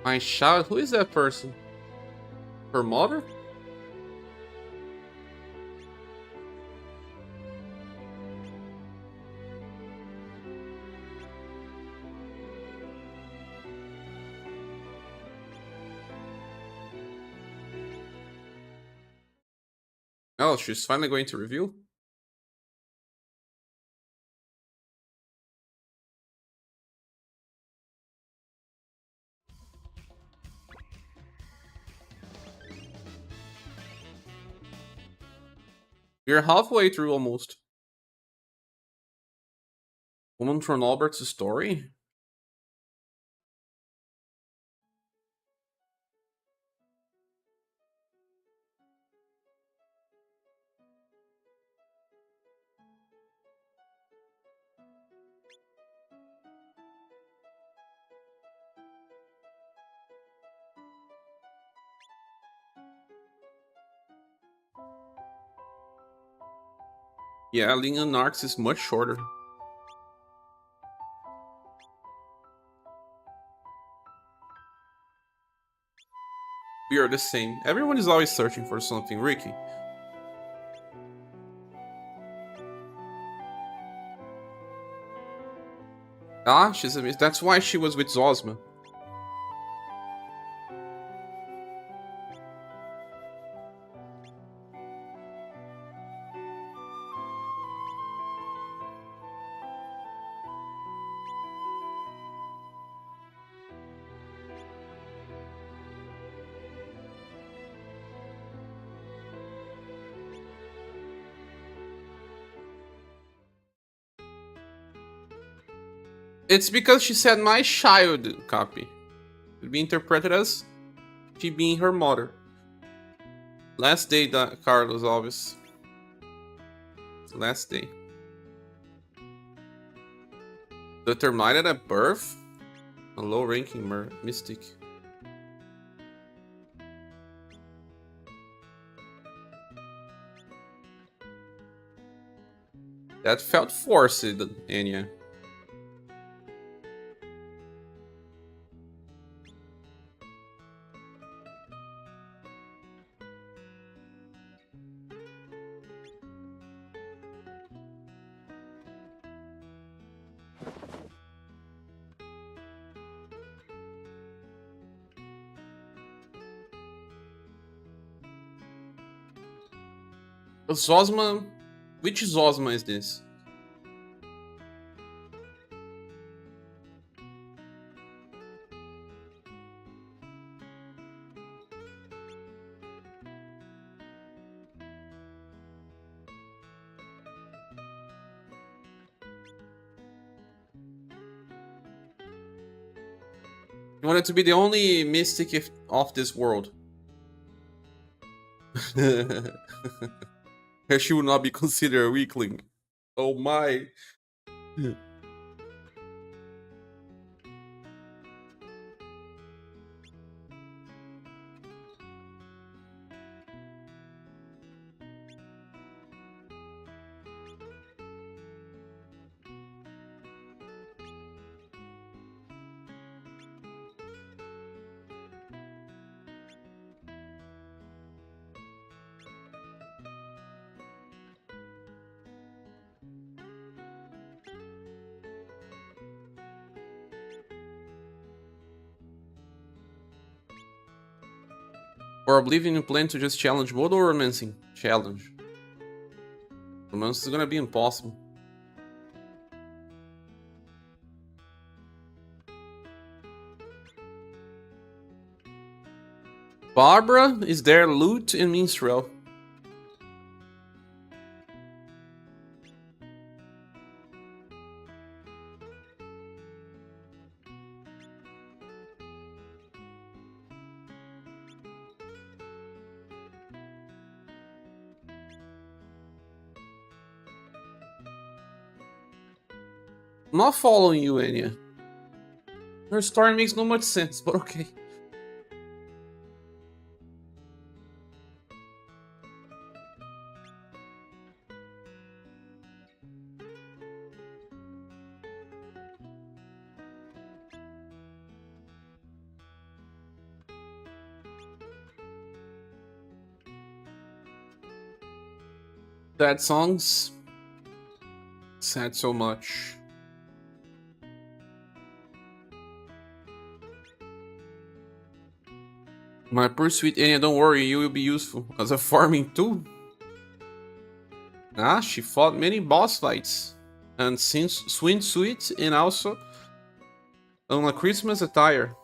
My child, who is that person? Her mother? Oh, she's finally going to reveal? We're halfway through almost. Woman from Albert's story? Yeah, Leon Arcs is much shorter. We are the same. Everyone is always searching for something, Ricky. Ah, she's a miss. That's why she was with Zosma. It's because she said my child copy. It would be interpreted as she being her mother. Last day, Carlos Alves. Last day. Determined at birth? A low-ranking mystic. That felt forced, Anya. Zosma... Which Zosma is this? You wanted to be the only mystic of this world. She will not be considered a weakling. Oh my. For Oblivion, you plan to just challenge mode or romancing? Challenge. Romance is gonna be impossible. Barbara is there loot in Minstrel. I'm not following you, Anya. Her story makes no much sense, but okay. Sad songs. Sad so much. My pursuit, Anya, don't worry, you will be useful. As a farming tool. Ah, she fought many boss fights. And since swimsuit and also on a Christmas attire.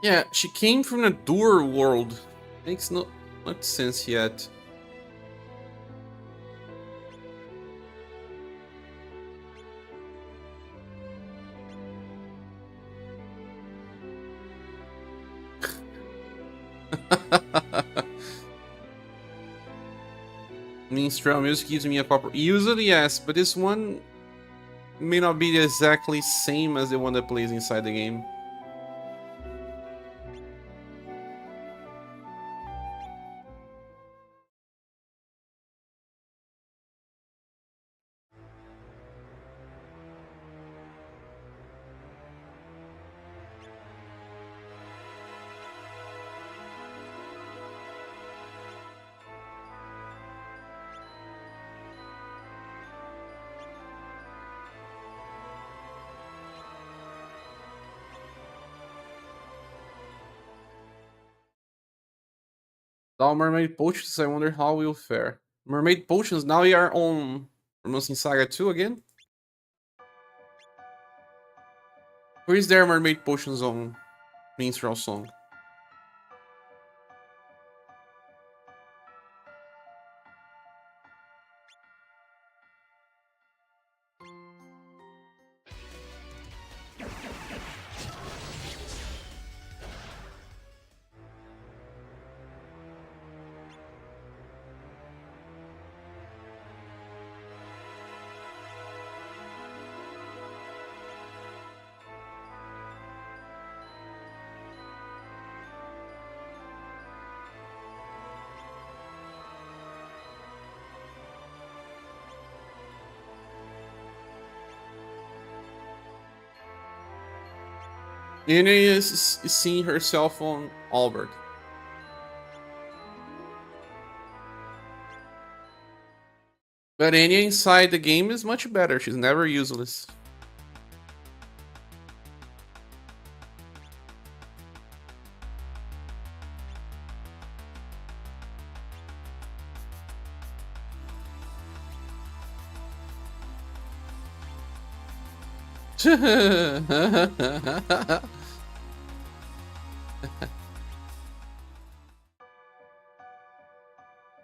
Yeah, she came from the Dur world. Makes no much sense yet. Minstrel music gives me a proper. Usually yes, but this one may not be exactly same as the one that plays inside the game. Now mermaid potions, I wonder how we'll fare. Mermaid potions, now we are on Romancing Saga 2 again? Or is there mermaid potions on Minstrel Song? Anya is seeing herself on Albert. But Anya inside the game is much better. She's never useless.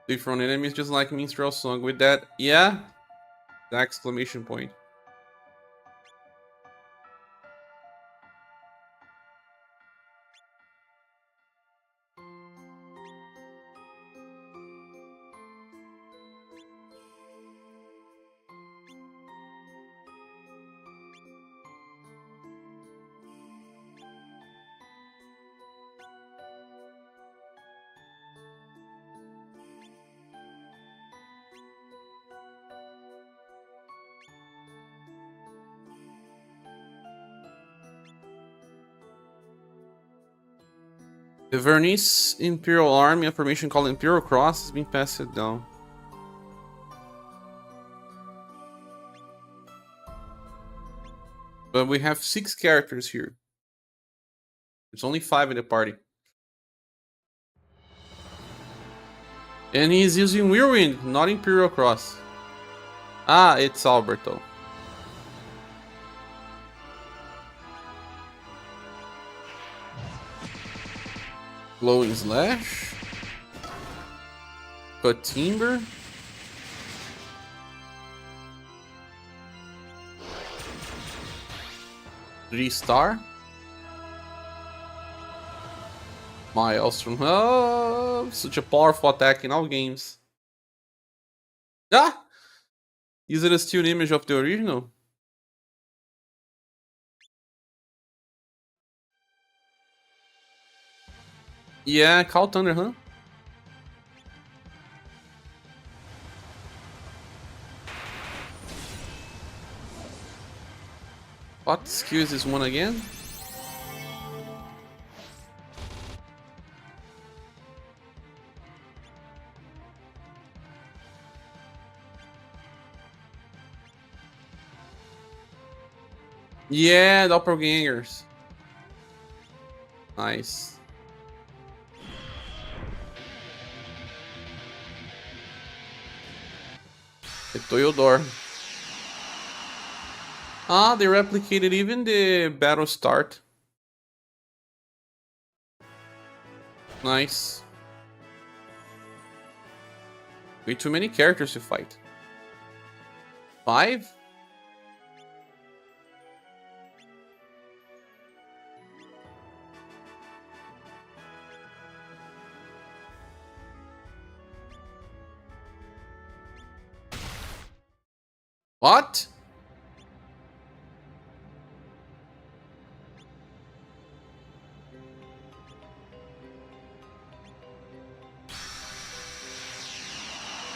Different enemies just like minstrel song with that. Yeah, the exclamation point. The Vernese Imperial Army, a formation called Imperial Cross, has been passed down. But we have 6 characters here. There's only 5 in the party. And he's using Whirlwind, not Imperial Cross. Ah, it's Alberto. Glowing Slash. Cut Timber. Three-star. Maelstrom. Oh, such a powerful attack in all games. Ah! Is it still an image of the original? Yeah, Call Thunder, huh? What skill is this one again? Yeah, doppelgangers. Nice. The Toyodor. Ah, they replicated even the battle start. Nice. Way too many characters to fight. 5? What?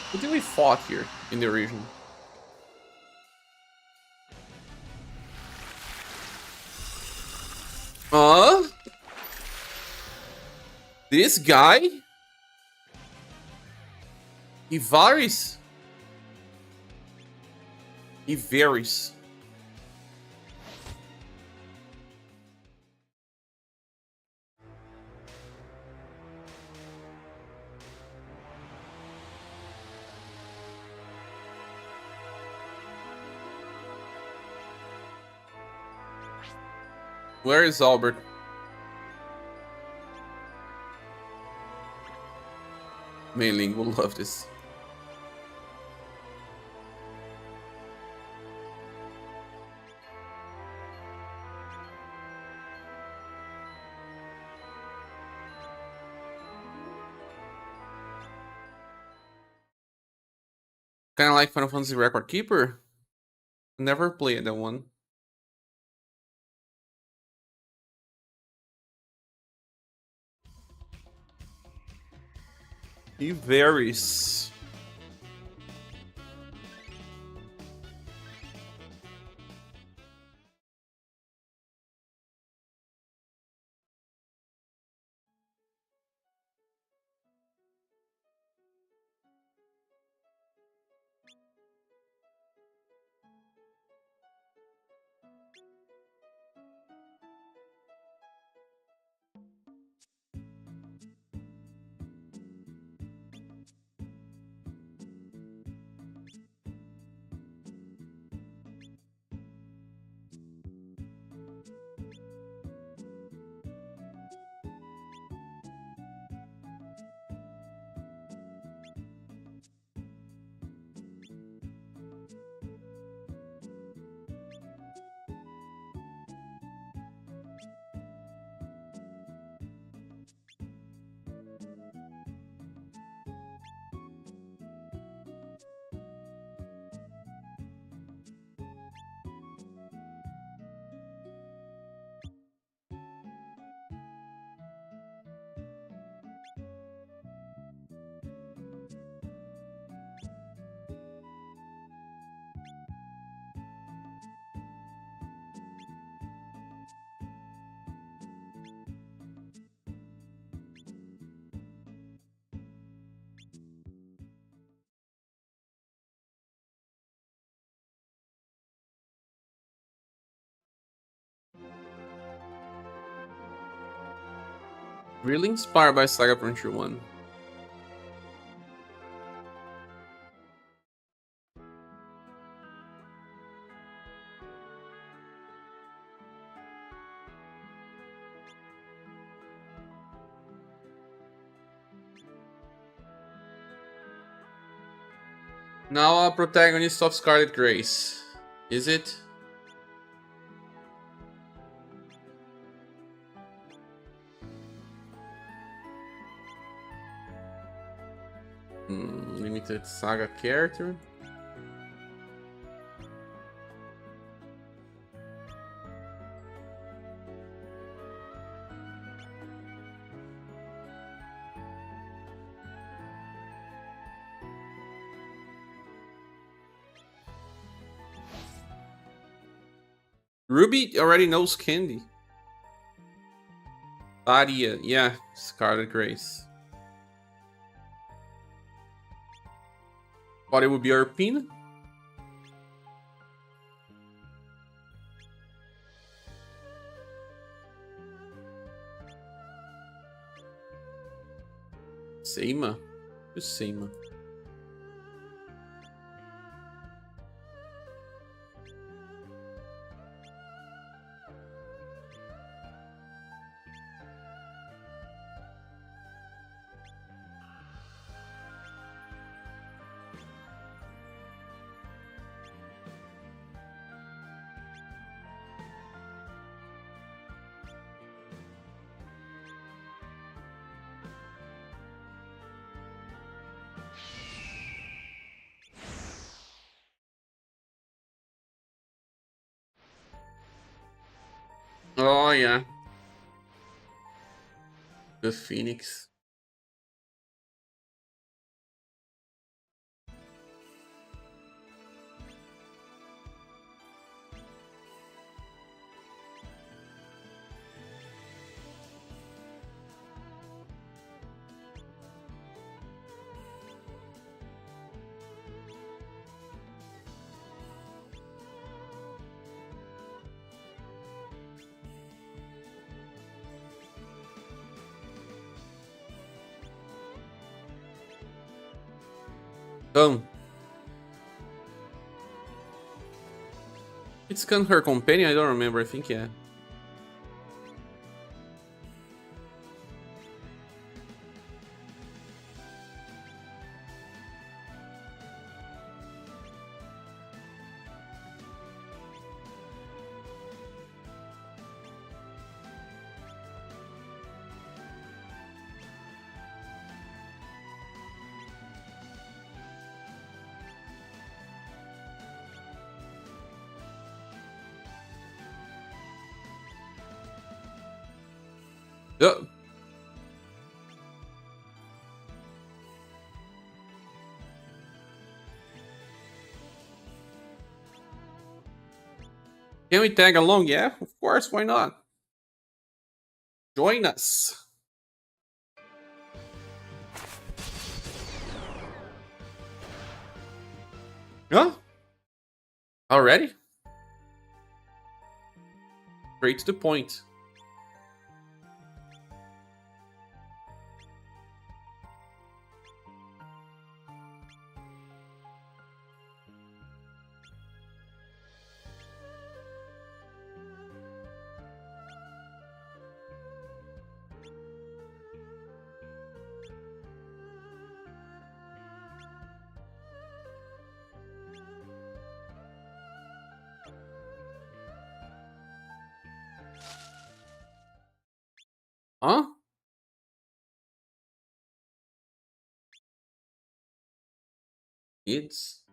What did we fought here in the region? This guy? Ivaris? Ivaris. Where is Albert? Mailing will love this. Kind of like Final Fantasy Record Keeper. Never played that one. He varies. Really inspired by Saga Frontier 1. Now a protagonist of Scarlet Grace. Is it? Limited Saga character? Ruby already knows Candy. Aria, yeah, Scarlet Grace. Thought it would be Arpina. Seima? Who's Seima? Oh, yeah. The Phoenix. It's her companion? I don't remember. I think, yeah. Oh. Can we tag along? Yeah, of course. Why not? Join us. Huh? Already? Straight to the point. Huh? It's...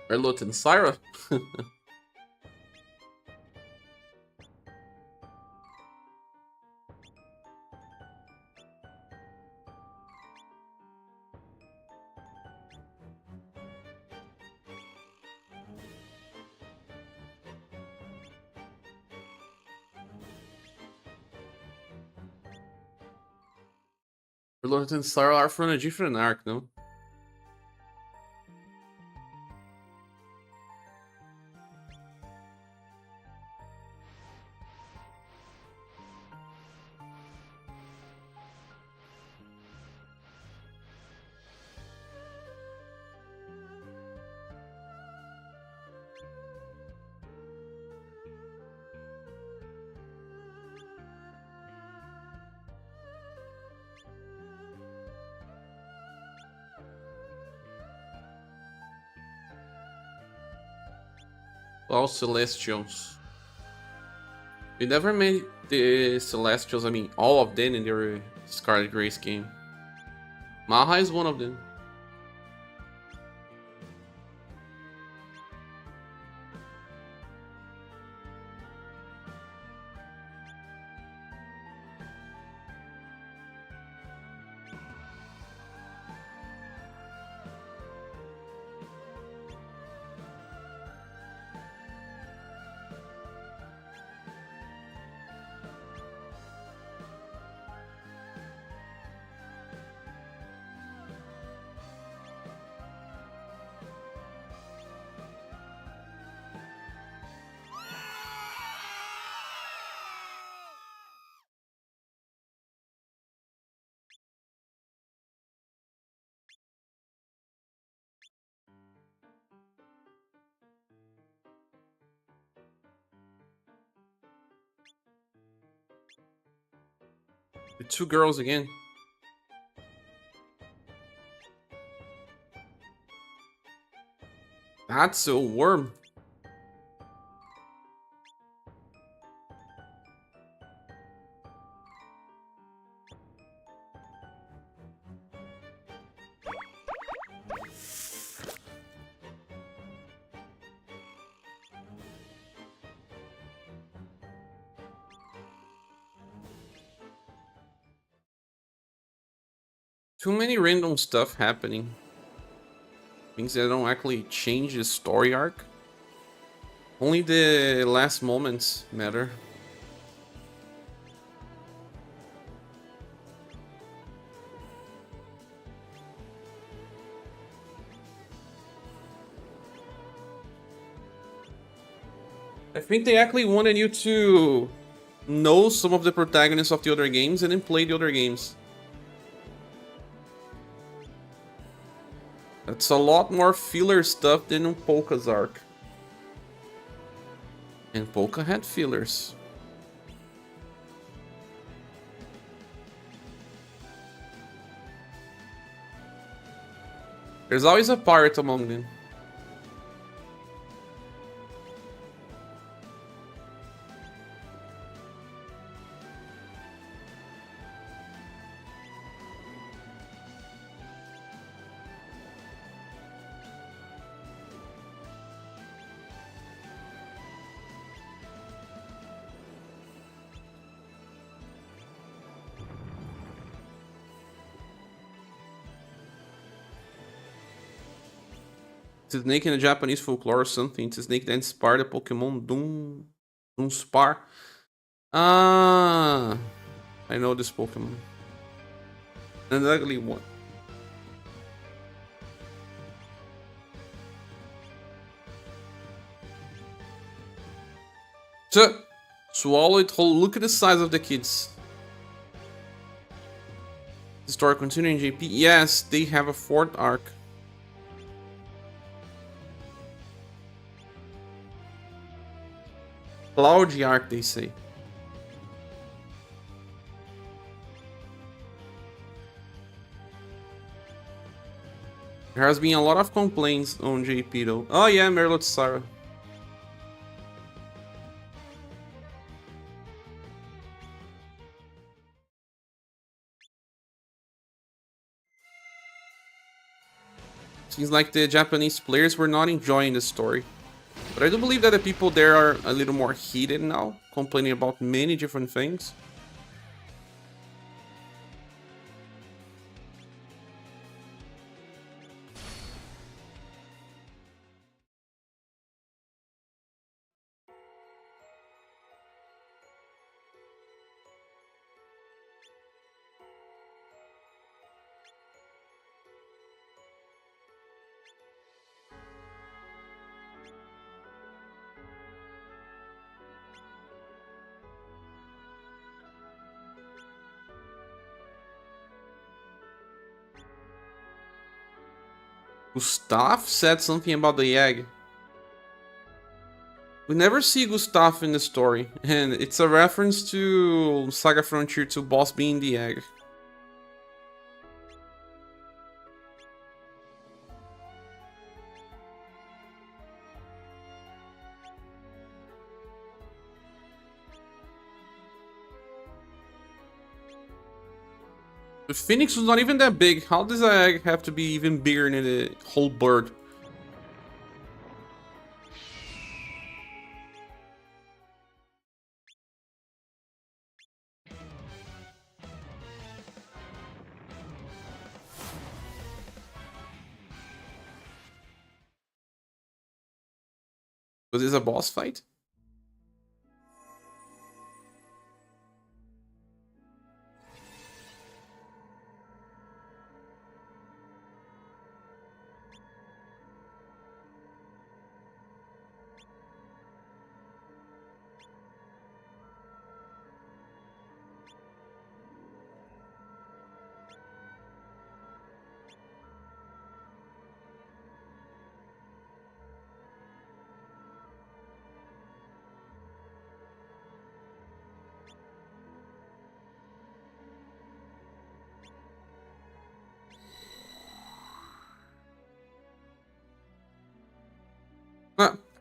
Erlot and Syra. Reloaded and Star are from a different arc, no? All Celestials. We never made the Celestials, I mean, all of them in the Scarlet Grace game. Maha is one of them. The two girls again. That's a worm. Too many random stuff happening. Things that don't actually change the story arc. Only the last moments matter. I think they actually wanted you to know some of the protagonists of the other games and then play the other games. That's a lot more filler stuff than in Polka's arc. And Polka had fillers. There's always a pirate among them. It's a snake in the Japanese folklore or something. It's a snake that inspired the Pokemon Doomspar. Ah, I know this Pokemon. An ugly one. So, swallow it whole. Look at the size of the kids. The story continuing, JP. Yes, they have a fourth arc. Cloudy arc, they say. There has been a lot of complaints on JP though. Oh yeah, Merlot Sarah. Seems like the Japanese players were not enjoying the story. But I do believe that the people there are a little more heated now, complaining about many different things. Gustav said something about the egg. We never see Gustav in the story, and it's a reference to Saga Frontier 2 boss being the egg. The Phoenix was not even that big. How does the egg have to be even bigger than the whole bird? Was this a boss fight?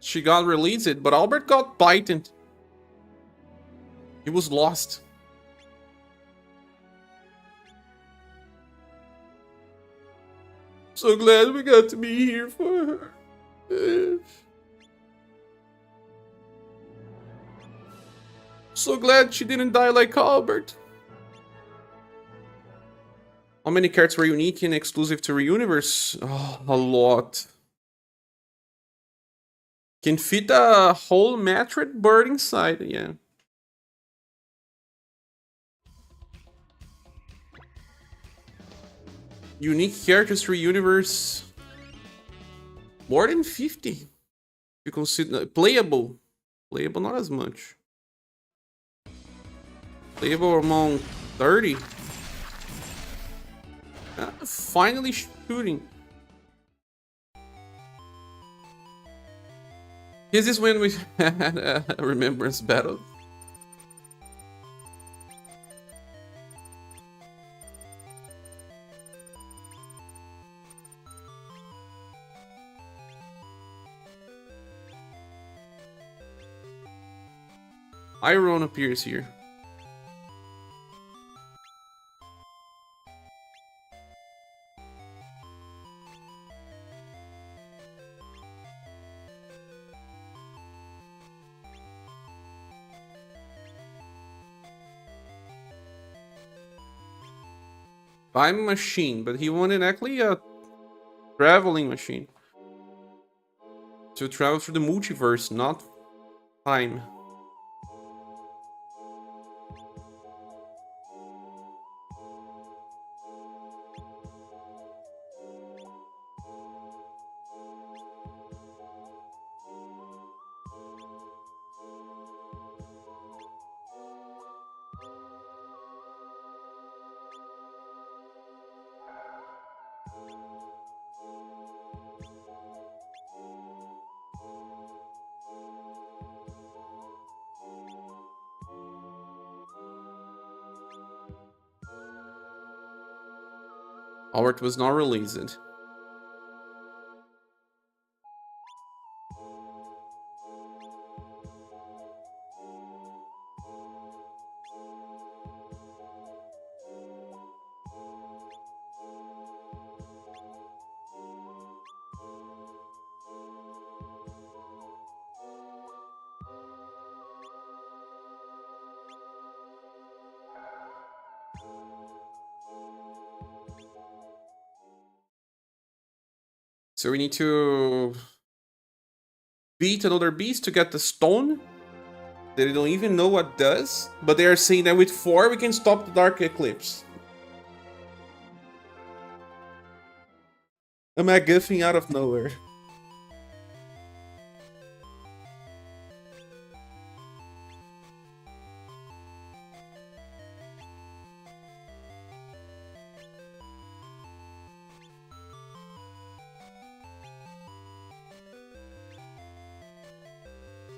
She got released, but Albert got bitten. He was lost. So glad we got to be here for her. So glad she didn't die like Albert. How many cards were unique and exclusive to UniverSe? Oh, a lot. Can fit a whole Matred bird inside, yeah. Unique characters for UniverSe. More than 50. You consider playable. Playable not as much. Playable among 30. Finally shooting. Is this when we had a remembrance battle? Iron appears here. Time machine, but he wanted actually a traveling machine. To travel through the multiverse, not time. Albert was not released. So we need to beat another beast to get the stone. They don't even know what does, but they are saying that with 4 we can stop the Dark Eclipse. A MacGuffin out of nowhere.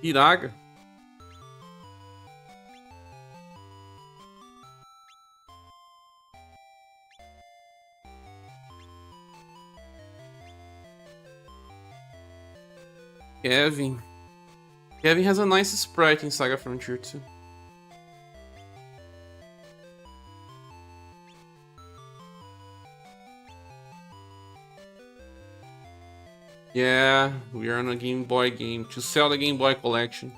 Iraga. Kevin. Kevin has a nice sprite in Saga Frontier 2. Yeah, we are on a Game Boy game to sell the Game Boy collection.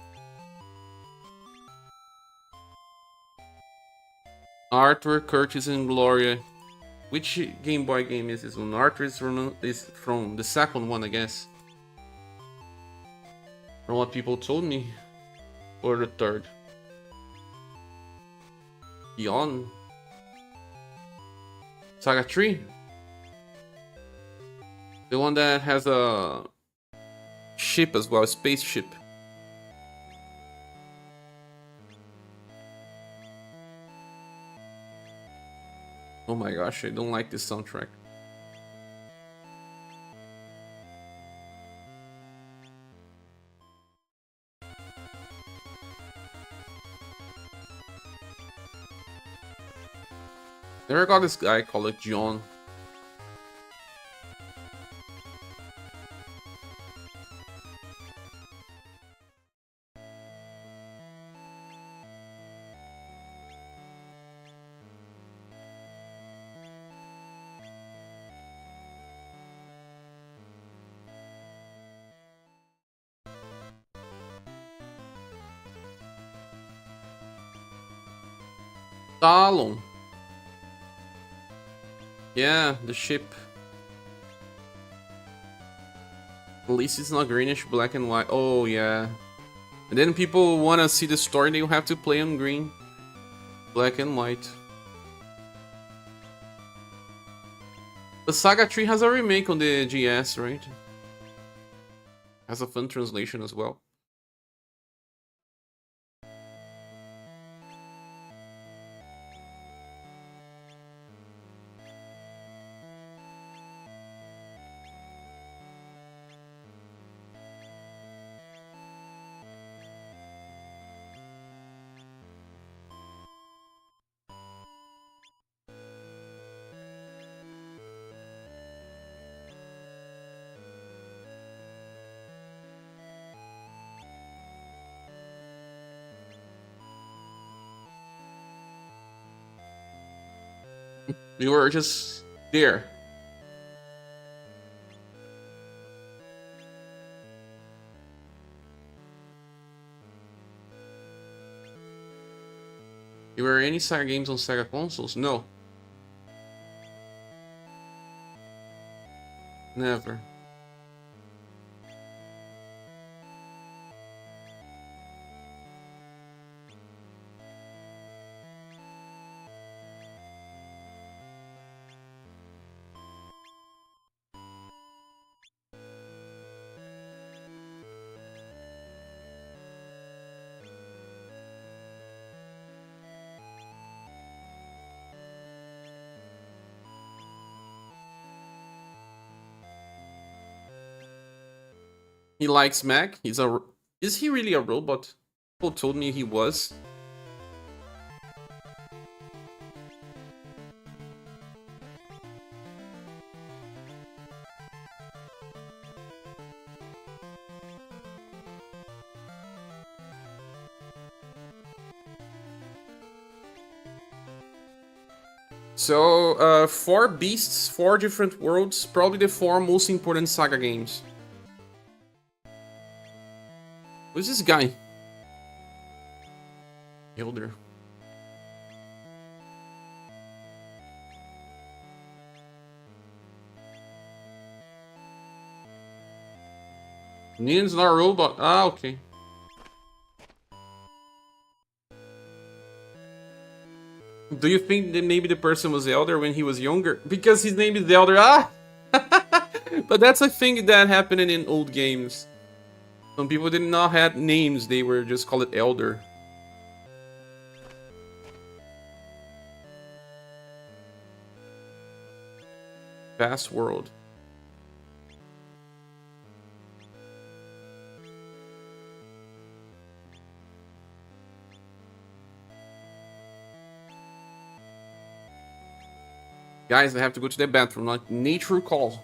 Arthur, Curtis, and Gloria. Which Game Boy game is this one? Arthur is from the second one, I guess. From what people told me. Or the third. Beyond. Saga 3? The one that has a ship as well, a spaceship. Oh my gosh, I don't like this soundtrack. Never got this guy called John. Talon. Yeah, the ship. At least it's not greenish, black and white. Oh yeah. And then people want to see the story, they have to play on green. Black and white. The Saga 3 has a remake on the GS, right? Has a fun translation as well. We were just there. You were any Saga games on Sega consoles? No. Never. He likes Mac. Is he really a robot? People told me he was. So, 4 beasts, 4 different worlds, probably the 4 most important Saga games. Who's this guy? Elder. Nin's not a robot. Ah, okay. Do you think that maybe the person was Elder when he was younger? Because his name is Elder. Ah! But that's a thing that happened in old games. Some people did not have names, they were just called it Elder. Vast world. Guys, I have to go to the bathroom, like nature call.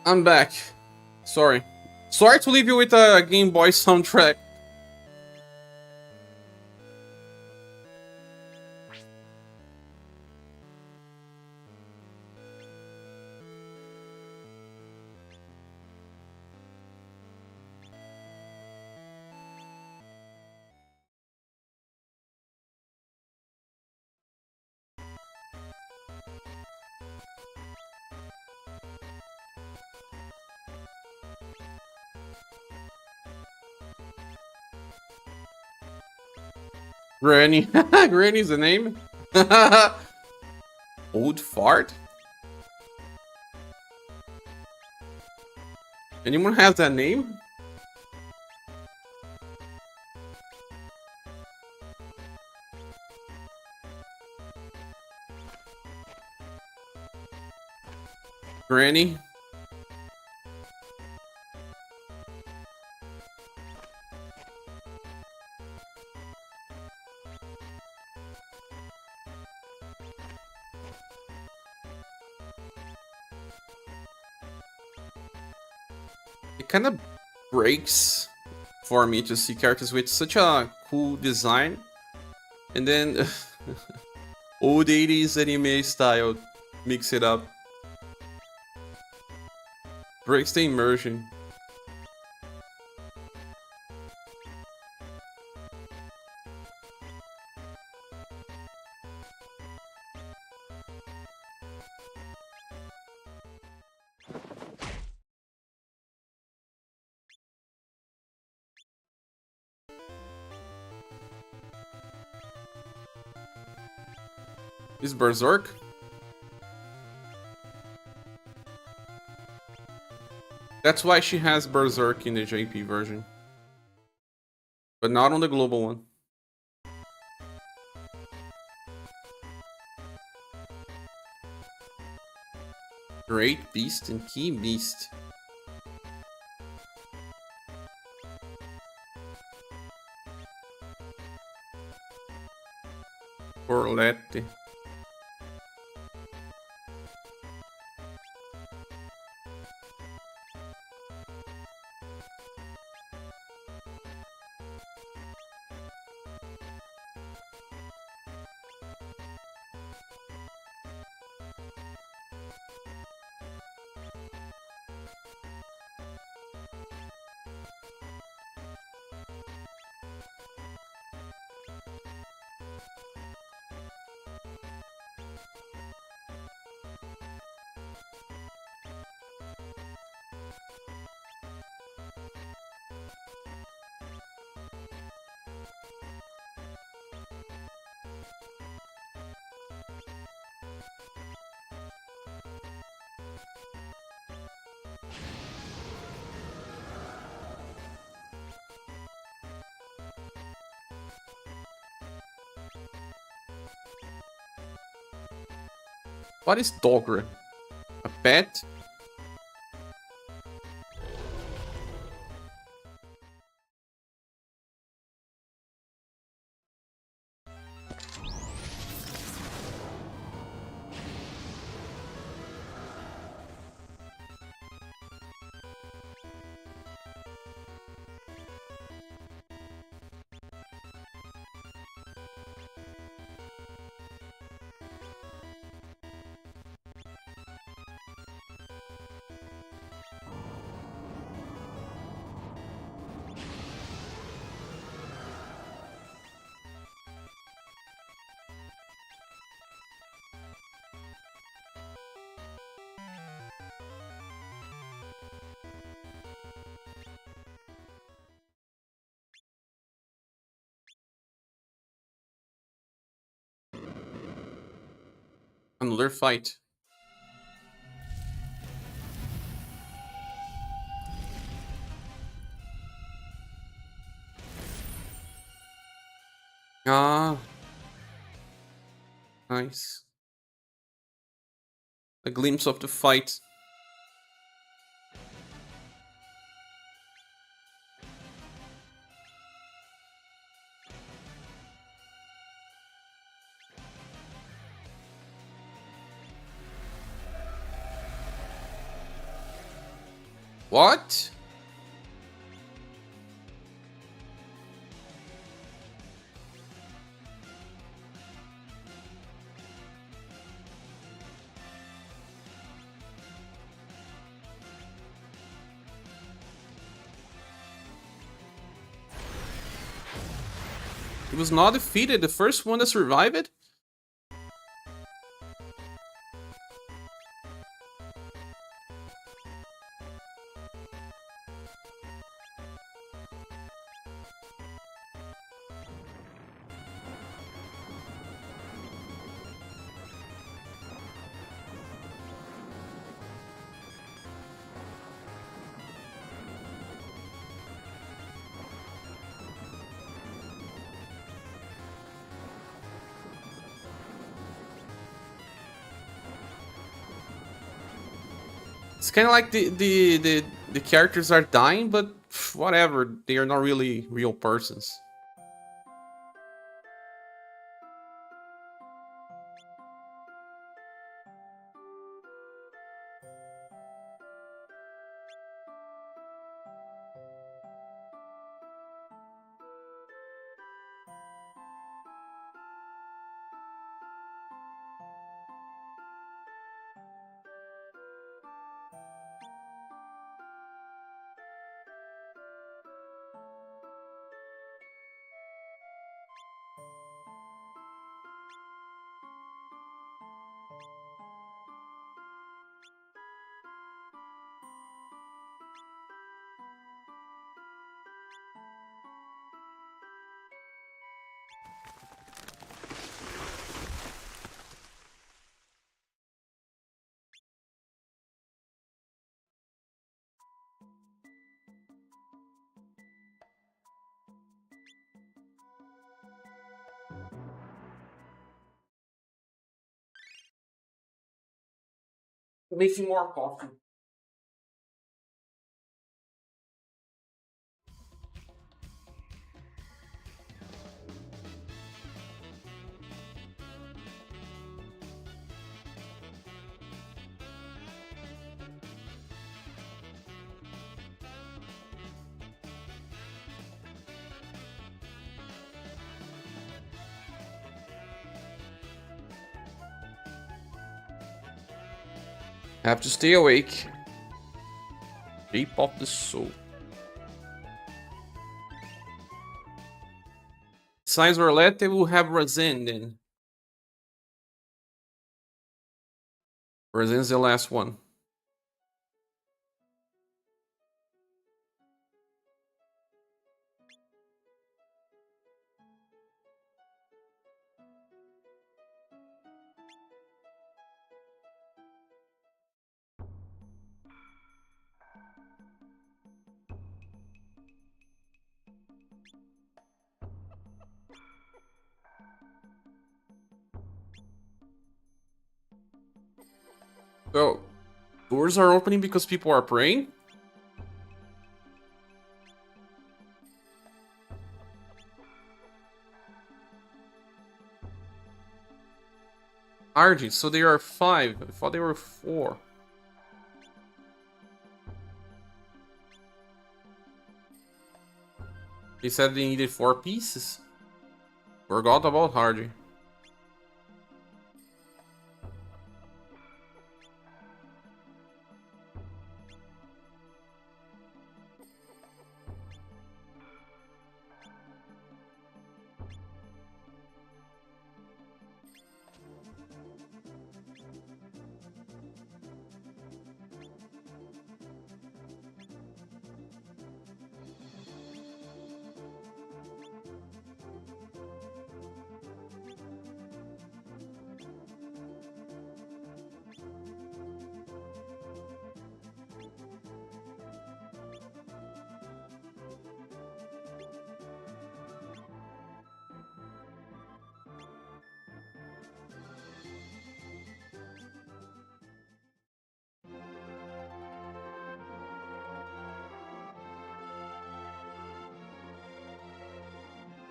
I'm back. Sorry. Sorry to leave you with a Game Boy soundtrack. Granny. Granny's the name? Old fart? Anyone has that name? Granny? It kind of breaks for me to see characters with such a cool design and then old 80s anime style mix it up. Breaks the immersion. Is Berserk? That's why she has Berserk in the JP version. But not on the global one. Great Beast and Key Beast. Orlette. What is Dogre? A pet? Another fight. Ah. Nice. A glimpse of the fight. What? He was not defeated. The first one to survive it? It's kind of like the characters are dying, but whatever. They are not really real persons. Making more coffee. Have to stay awake. Shape of the soul. Besides Roulette, will have Razin then. Razin's the last one. So, doors are opening because people are praying? RG, so there are 5. I thought there were 4. They said they needed 4 pieces. Forgot about Hardy.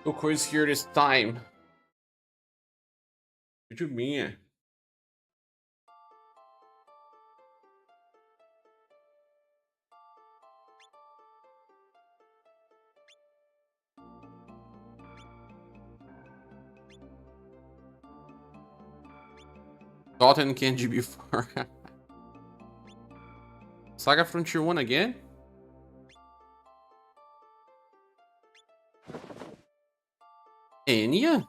Look who's here this time. What do you mean? Thought and Kenji before. Saga Frontier 1 again? Enya?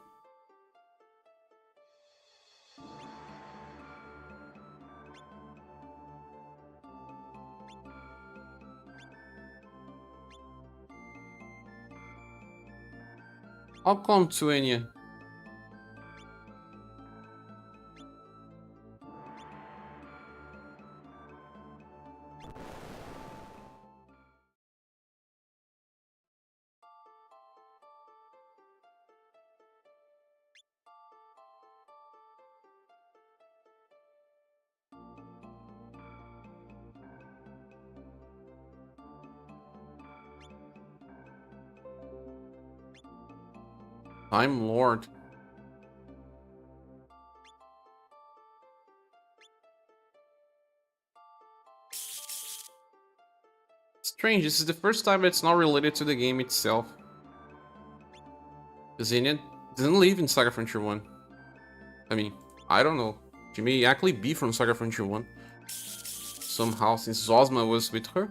I'll come to Enya. Time Lord. Strange, this is the first time it's not related to the game itself. Because Enya didn't live in Saga Frontier 1. I mean, I don't know. She may actually be from Saga Frontier 1. Somehow, since Zosma was with her.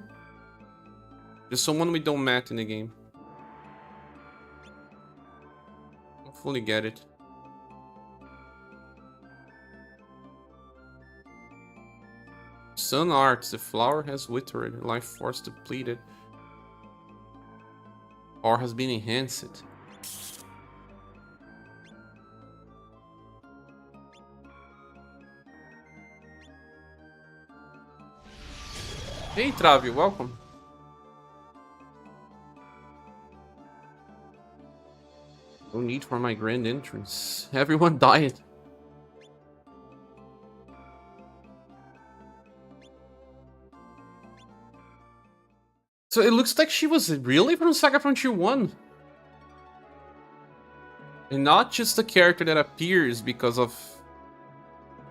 There's someone we don't met in the game. Don't fully get it. Sun Art, the flower has withered, life force depleted. Or has been enhanced. Hey Travi, welcome. No need for my grand entrance. Everyone died. So it looks like she was really from Saga Frontier 1. And not just a character that appears because of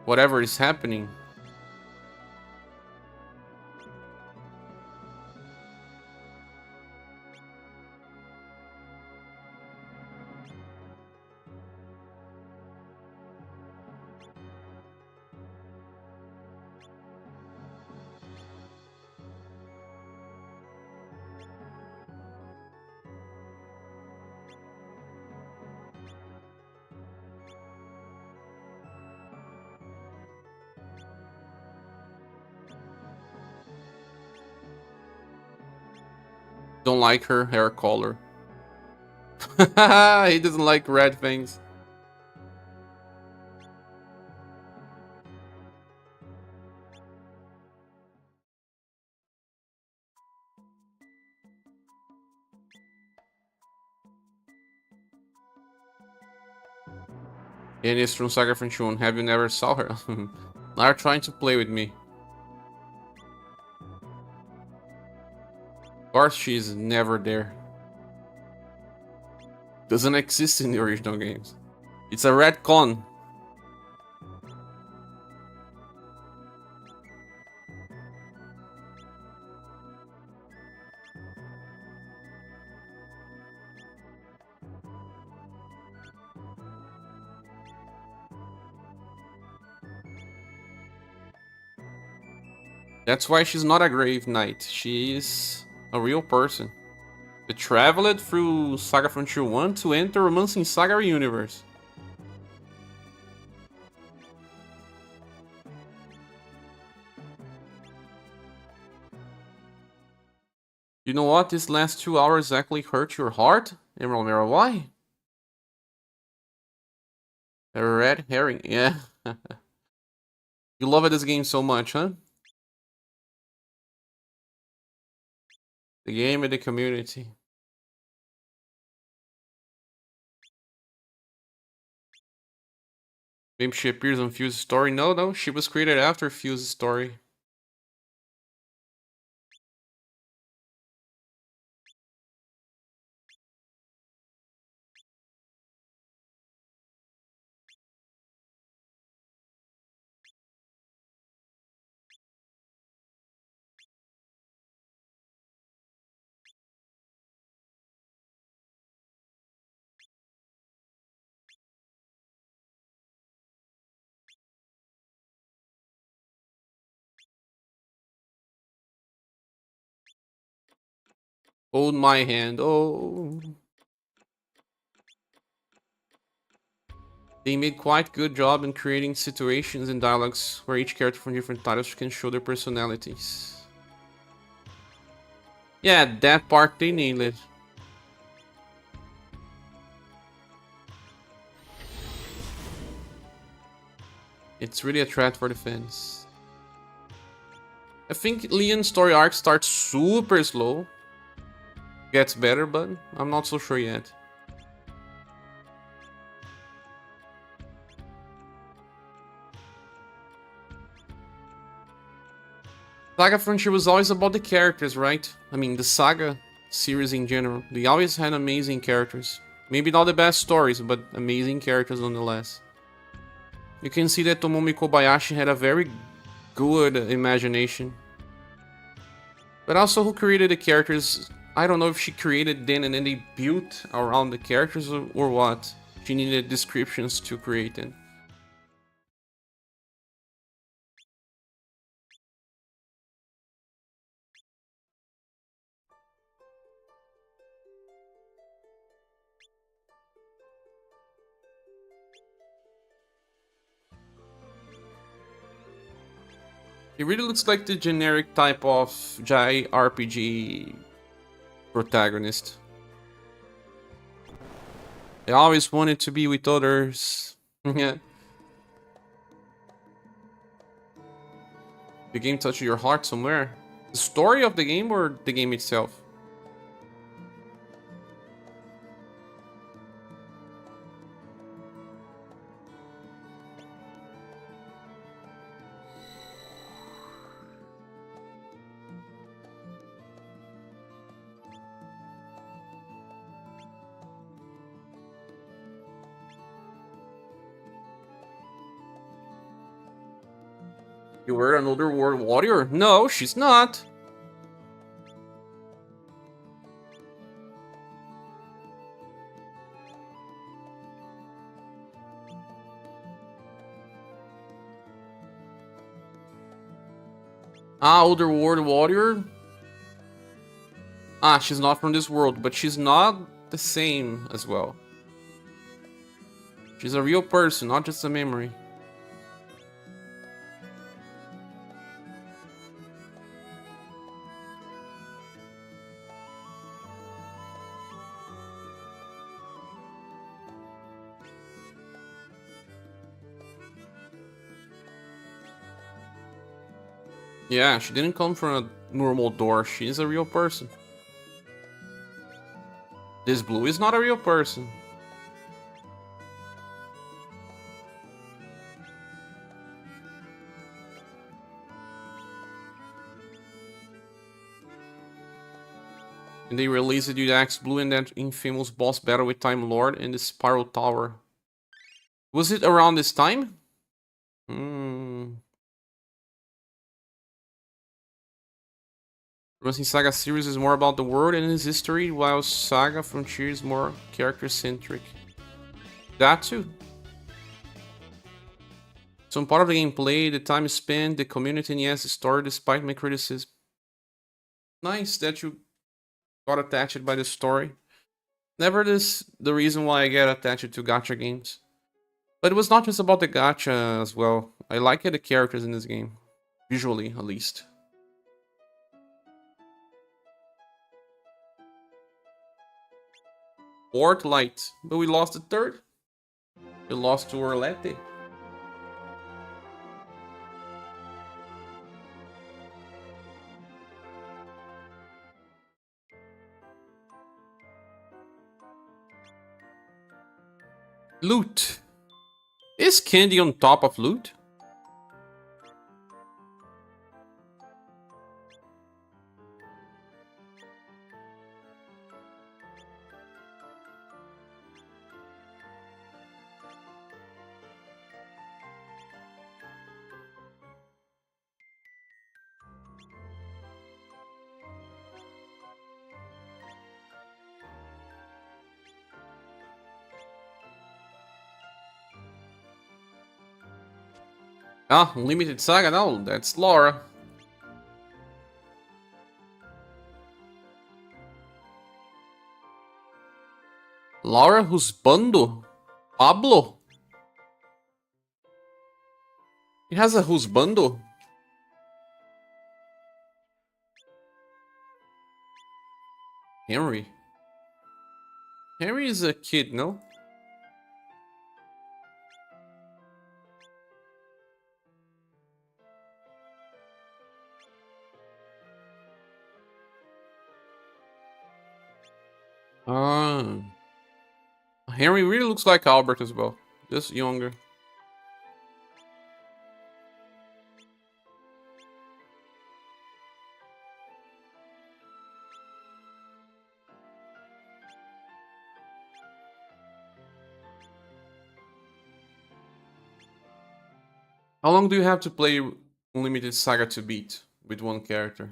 whatever is happening. Don't like her hair color. He doesn't like red things. And it's from Saga Frontier 1. Have you never saw her? Now you're trying to play with me. Of course she's never there. Doesn't exist in the original games. It's a retcon. That's why she's not a grave knight. She is a real person. They traveled through Saga Frontier 1 to enter Romancing Saga universe. You know what? These last 2 hours actually hurt your heart? Emerald Mirror, why? A red herring, yeah. You love this game so much, huh? The game and the community. Maybe she appears on Fuse's story. No, she was created after Fuse's story. Hold my hand. Oh. They made quite good job in creating situations and dialogues where each character from different titles can show their personalities. Yeah, that part they nailed it. It's really a threat for the fans. I think Leon's story arc starts super slow. Gets better, but I'm not so sure yet. Saga Frontier was always about the characters, right? I mean, the Saga series in general. They always had amazing characters. Maybe not the best stories, but amazing characters nonetheless. You can see that Tomomi Kobayashi had a very good imagination. But also, who created the characters? I don't know if she created them and then they built around the characters or what. She needed descriptions to create them. It really looks like the generic type of JRPG protagonist. I always wanted to be with others. Yeah. The game touched your heart somewhere. The story of the game or the game itself? You were an Underworld warrior? No, she's not. Ah, Underworld warrior? Ah, she's not from this world, but she's not the same as well. She's a real person, not just a memory. Yeah, she didn't come from a normal door. She's a real person. This blue is not a real person. And they released the Axe Blue in that infamous boss battle with Time Lord in the Spiral Tower. Was it around this time? Promising Saga series is more about the world and its history, while Saga Frontier is more character-centric. That too. Some part of the gameplay, the time spent, the community, and yes, the story despite my criticism. Nice that you got attached by the story. Never this the reason why I get attached to gacha games. But it was not just about the gacha as well. I like the characters in this game. Visually, at least. Fourth light. But we lost the third. We lost to Orlette. Loot. Is candy on top of loot? Ah, Unlimited Saga? No, that's Laura. Laura Husbando? Pablo? He has a Husbando? Henry? Henry is a kid, no? Ah. Henry really looks like Albert as well. Just younger. How long do you have to play Unlimited Saga to beat with one character?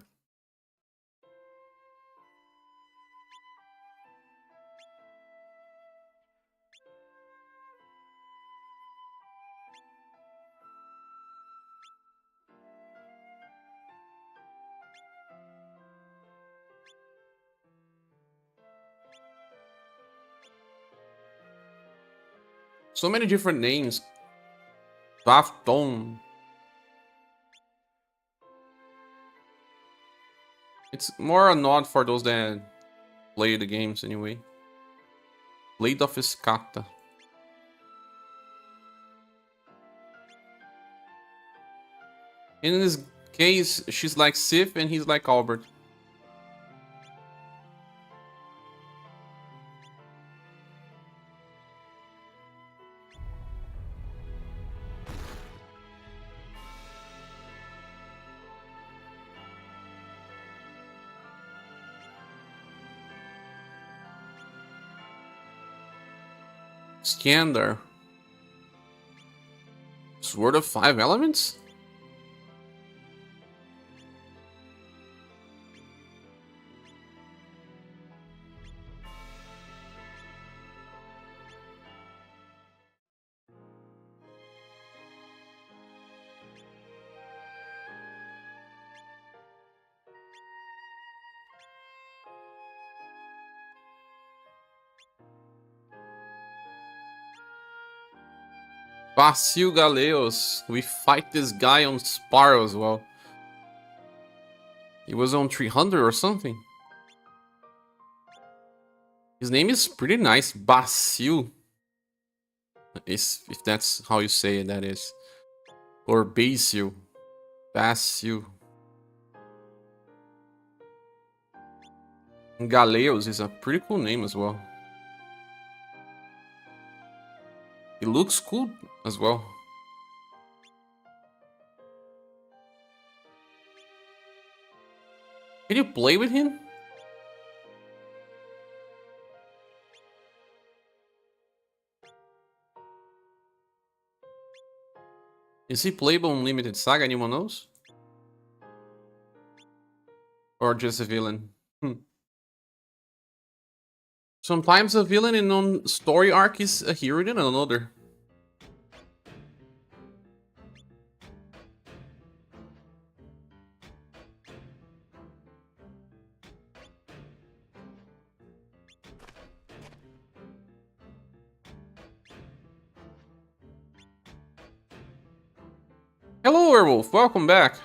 So many different names. Vafton. It's more a nod for those that play the games anyway. Blade of Escata. In this case, she's like Sif and he's like Albert. Skander. Sword of 5 Elements? Basil Galeos. We fight this guy on Sparrow as well. He was on 300 or something. His name is pretty nice. Basil. If that's how you say it, that is. Or Basil. Basil. Galeos is a pretty cool name as well. He looks cool as well. Can you play with him? Is he playable in Limited Saga? Anyone knows? Or just a villain? Sometimes a villain in one story arc is a hero than another. Hello, Werewolf. Welcome back.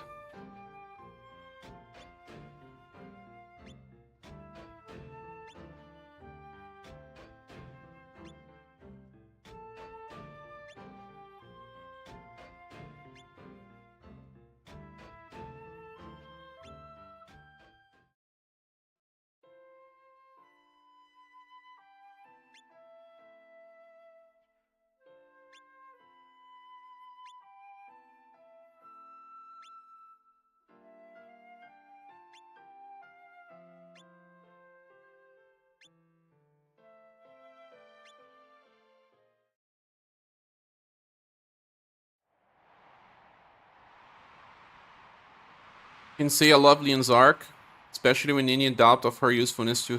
Can say a Lovelian's arc, especially when any doubt of her usefulness to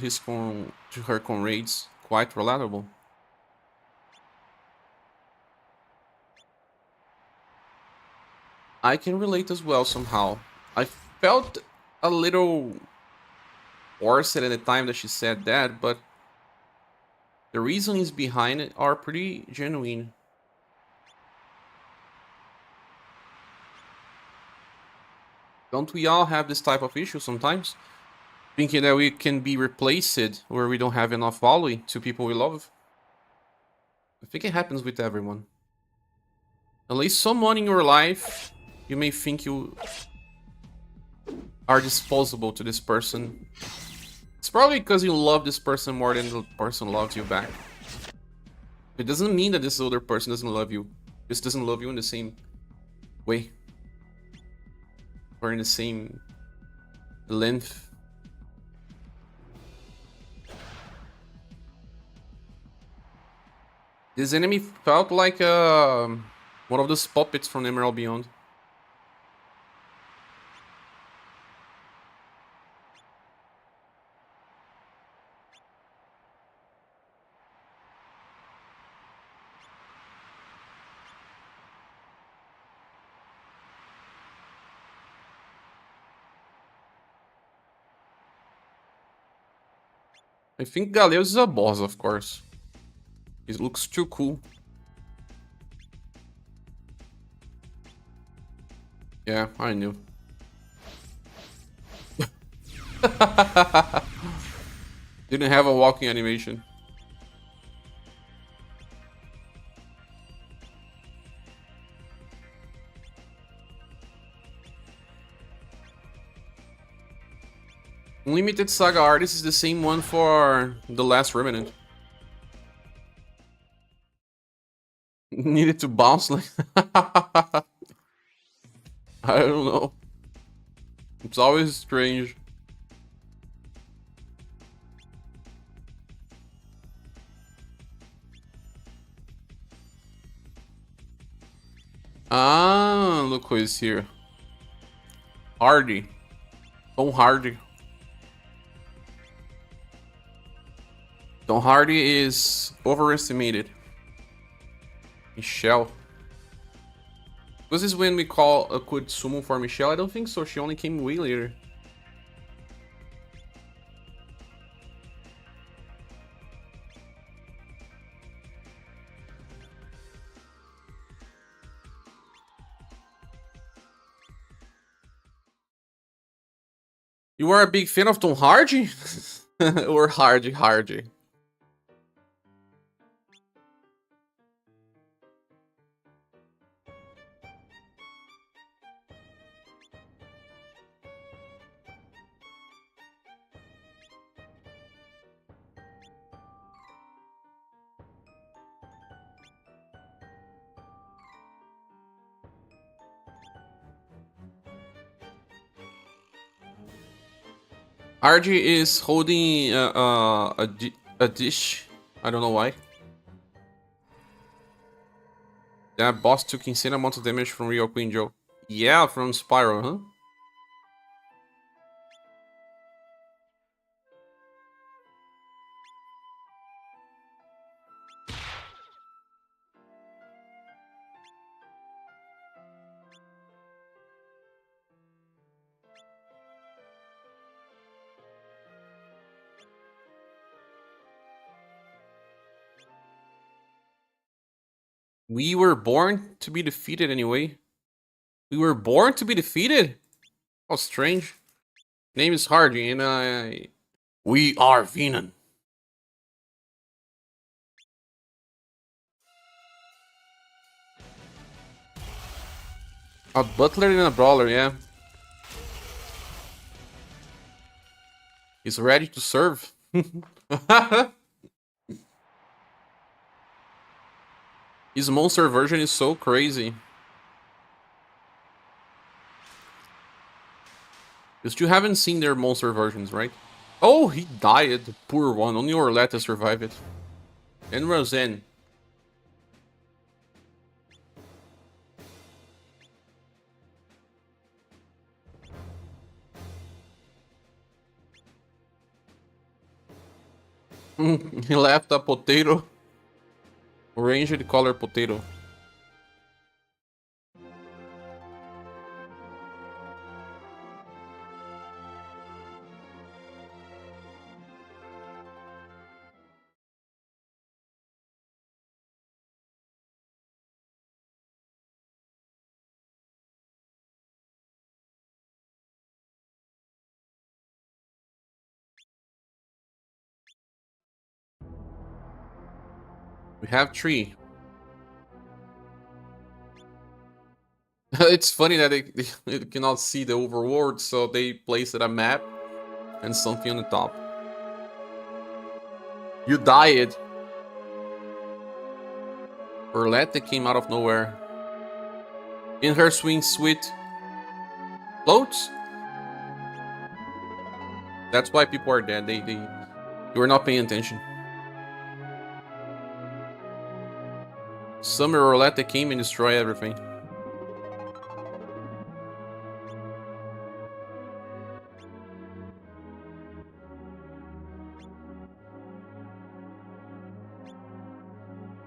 her comrades, quite relatable. I can relate as well somehow. I felt a little forced at the time that she said that, but The reasonings behind it are pretty genuine. Don't we all have this type of issue sometimes? Thinking that we can be replaced where we don't have enough value to people we love? I think it happens with everyone. At least someone in your life, you may think you are disposable to this person. It's probably because you love this person more than the person loves you back. It doesn't mean that this other person doesn't love you. Just doesn't love you in the same way. Or in the same length. This enemy felt like one of those puppets from Emerald Beyond. I think Galeos is a boss, of course. It looks too cool. Yeah, I knew. Didn't have a walking animation. Unlimited Saga Artist is the same one for the last Remnant. Needed to bounce like... I don't know. It's always strange. Ah, look who is here. Hardy. Tom Hardy. Tom Hardy is overestimated. Michelle. Was this when we call a good summon for Michelle? I don't think so. She only came way later. You are a big fan of Tom Hardy? Or Hardy? RG is holding a dish. I don't know why. That boss took insane amount of damage from Real Queen Joe. Yeah, from Spiral, huh? We were born to be defeated anyway. We were born to be defeated? How strange. Name is Hardy and we are Venom. A butler and a brawler, yeah. He's ready to serve. His monster version is so crazy. You still haven't seen their monster versions, right? Oh, he died, the poor one. Only Orletta survived it. And Roseanne. He left a potato. Ranged color potato. We have 3. It's funny that they cannot see the overworld, so they placed a map and something on the top. You died. Roulette that came out of nowhere. In her swing sweet floats. That's why people are dead. They were not paying attention. Summer roulette that came and destroyed everything.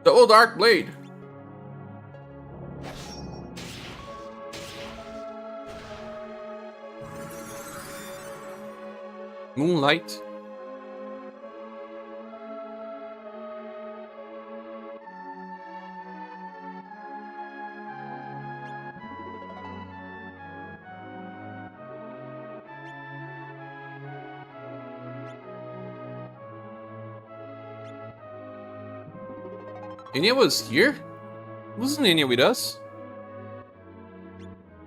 The old Dark Blade. Moonlight. Enya was here? Wasn't Enya with us?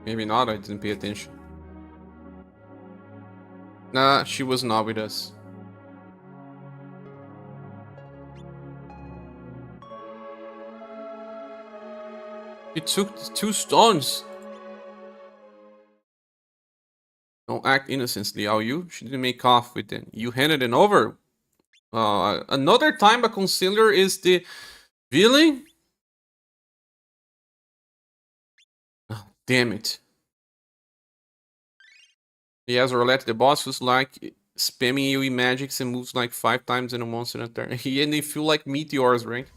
Maybe not, I didn't pay attention. Nah, she was not with us. You took 2 stones. Don't act innocently, are you? She didn't make off with it. You handed it over. Another time a concealer is the villain? Oh, damn it. Yes, Roulette, the boss was like spamming you with magics and moves like 5 times in a monster turn. And they feel like meteors, right?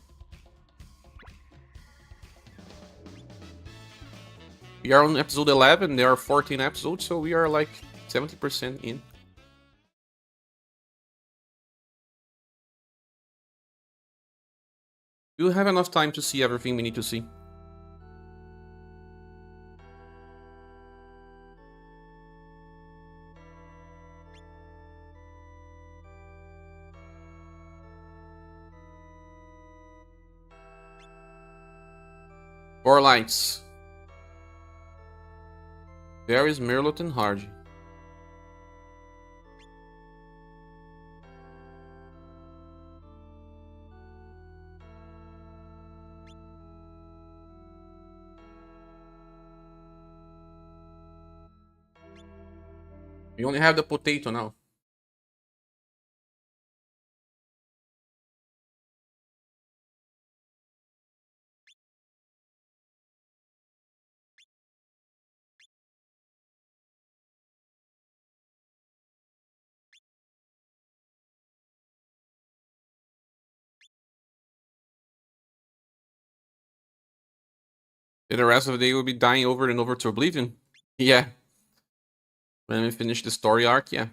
We are on episode 11, there are 14 episodes, so we are like 70% in. We'll have enough time to see everything we need to see. Four lights. There is Merlot and Hardy. We only have the potato now. The rest of the day will be dying over and over to oblivion. Yeah. When we finish the story arc, yeah.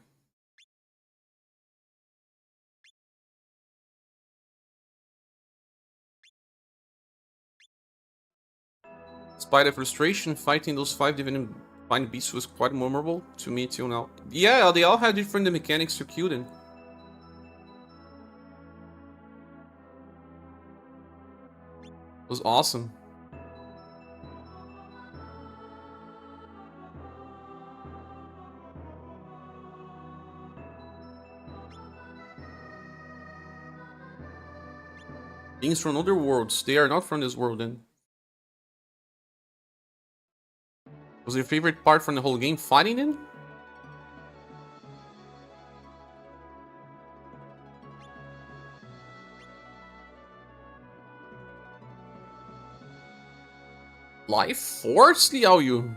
Despite the frustration, fighting those 5 divine beasts was quite memorable to me till now. Yeah, they all had different mechanics to kill them. It was awesome. Beings from other worlds, they are not from this world then. Was your favorite part from the whole game fighting them? Life Force, Liao Yu.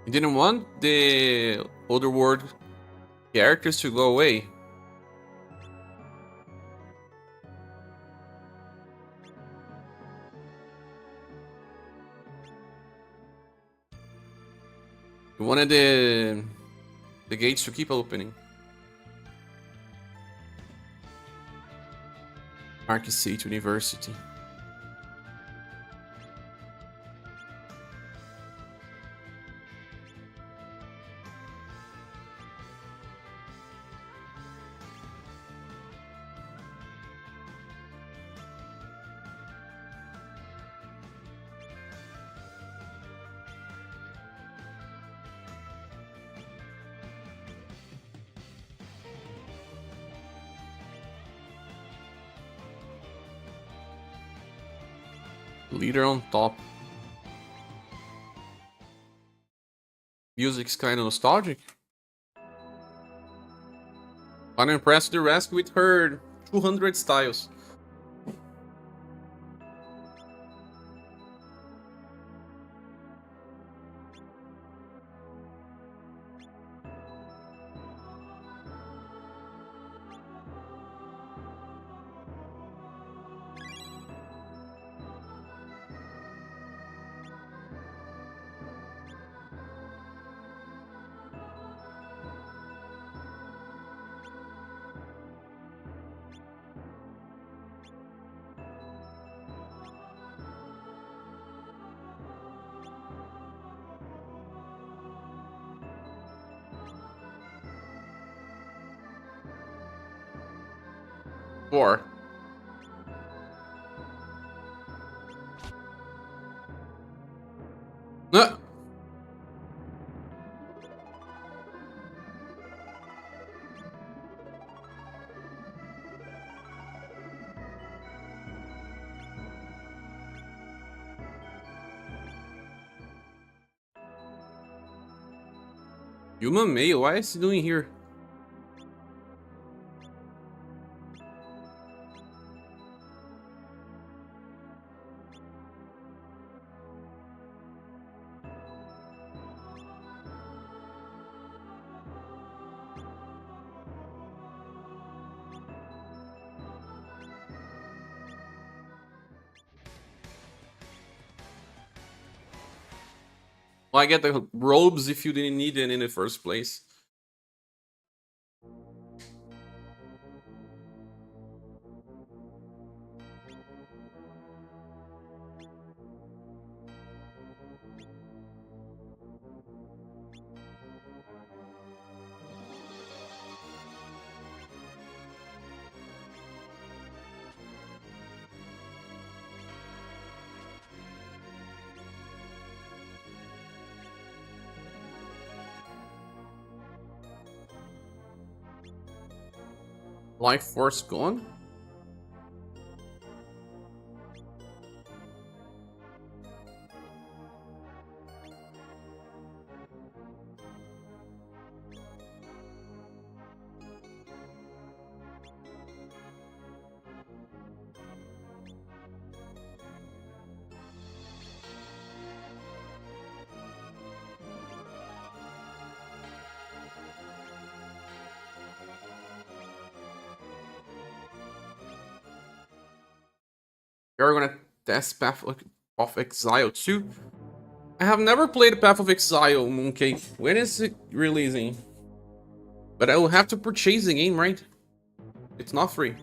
You didn't want the other world characters to go away. You wanted the gates to keep opening. Arcseat University. Leader on top. Music's kind of nostalgic. Unimpressed the rest with her 200 styles. Four. No. Human male, why is he doing here? Why get the robes if you didn't need it in the first place? Life force gone? You're gonna test Path of Exile 2? I have never played Path of Exile, Mooncake. When is it releasing? But I will have to purchase the game, right? It's not free.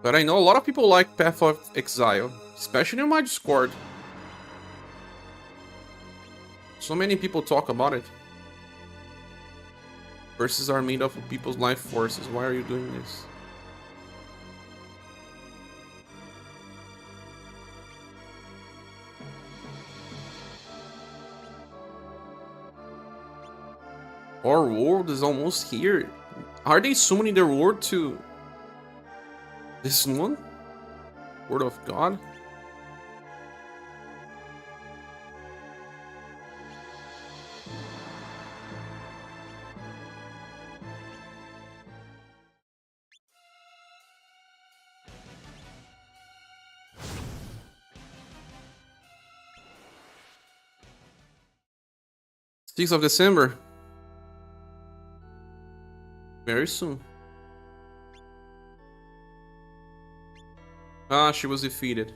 But I know a lot of people like Path of Exile, especially in my Discord. So many people talk about it. Verses are made up of people's life forces. Why are you doing this? Our world is almost here. Are they summoning their world to this one? Word of God? 6th of December. Very soon. Ah, she was defeated.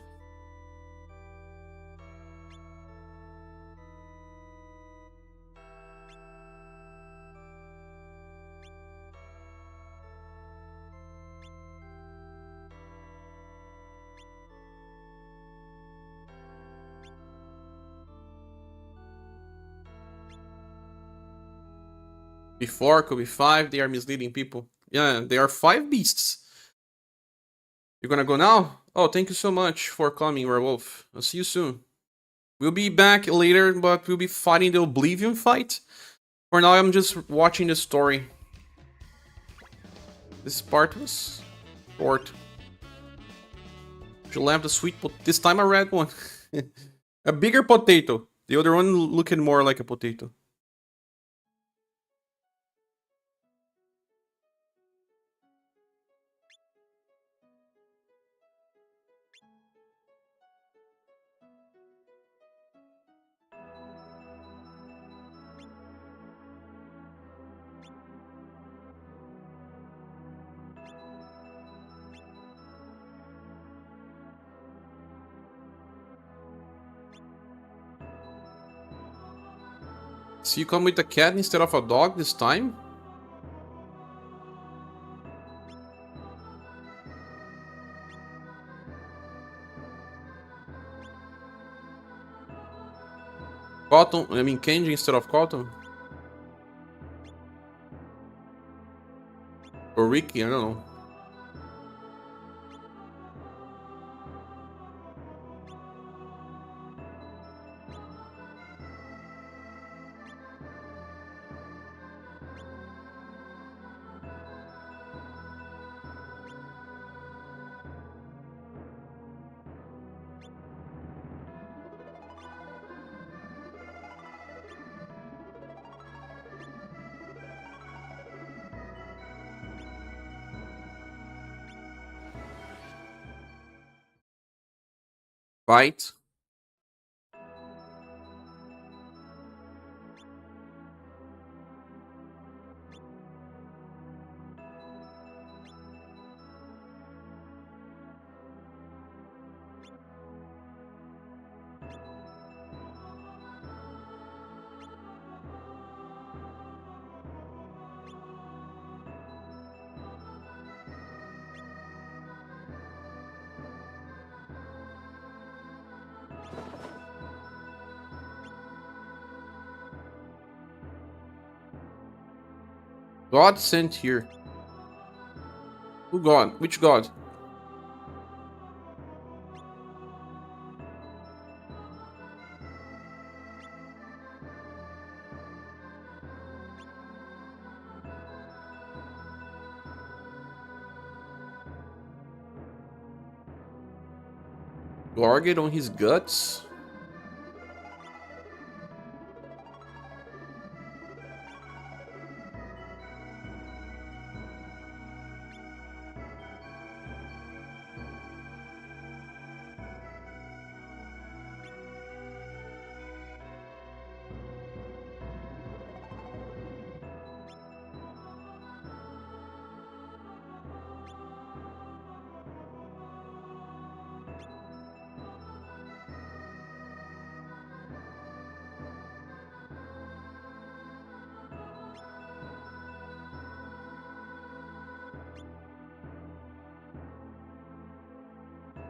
Before could be 5, they are misleading people. Yeah, they are 5 beasts. You're gonna go now? Oh, thank you so much for coming, Werewolf. I'll see you soon. We'll be back later, but we'll be fighting the Oblivion fight. For now, I'm just watching the story. This part was short. She left the sweet this time a red one. A bigger potato. The other one looking more like a potato. So you come with a cat instead of a dog this time? Cotton, I mean Kenji instead of Cotton? Or Ricky, I don't know. Fight. God sent here. Who God? Which God? Gorget on his guts?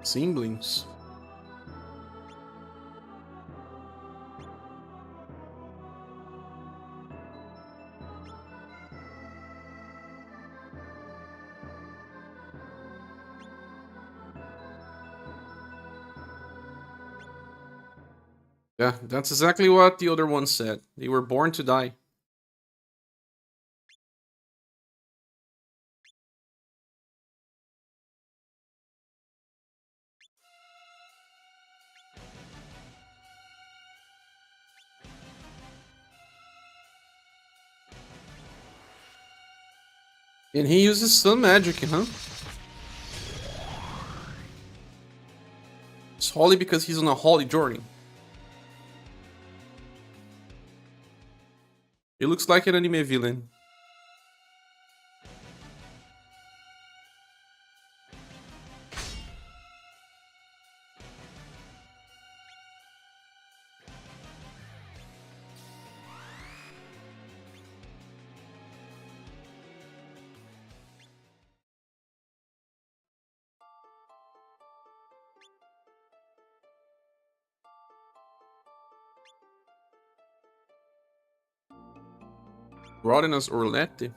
Siblings. Yeah, that's exactly what the other one said. They were born to die. And he uses some magic, huh? It's holy because he's on a holy journey. It looks like an anime villain. Rodinas Orletti?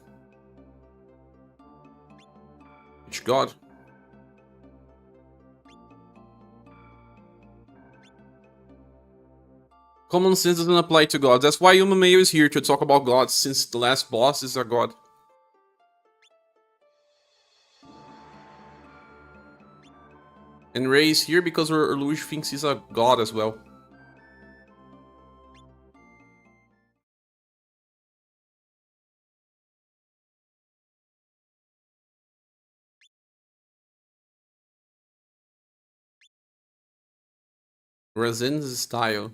Which god? Common sense doesn't apply to gods. That's why Yumameo is here, to talk about gods, since the last boss is a god. And Ray is here because Urluge thinks he's a god as well. Razen's style.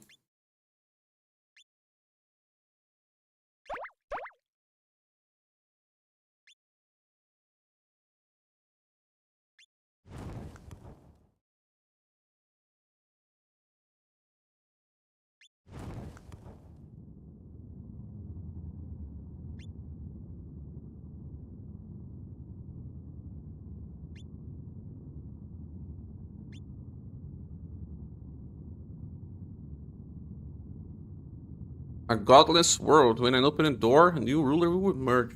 A godless world. When I open a door, a new ruler will emerge.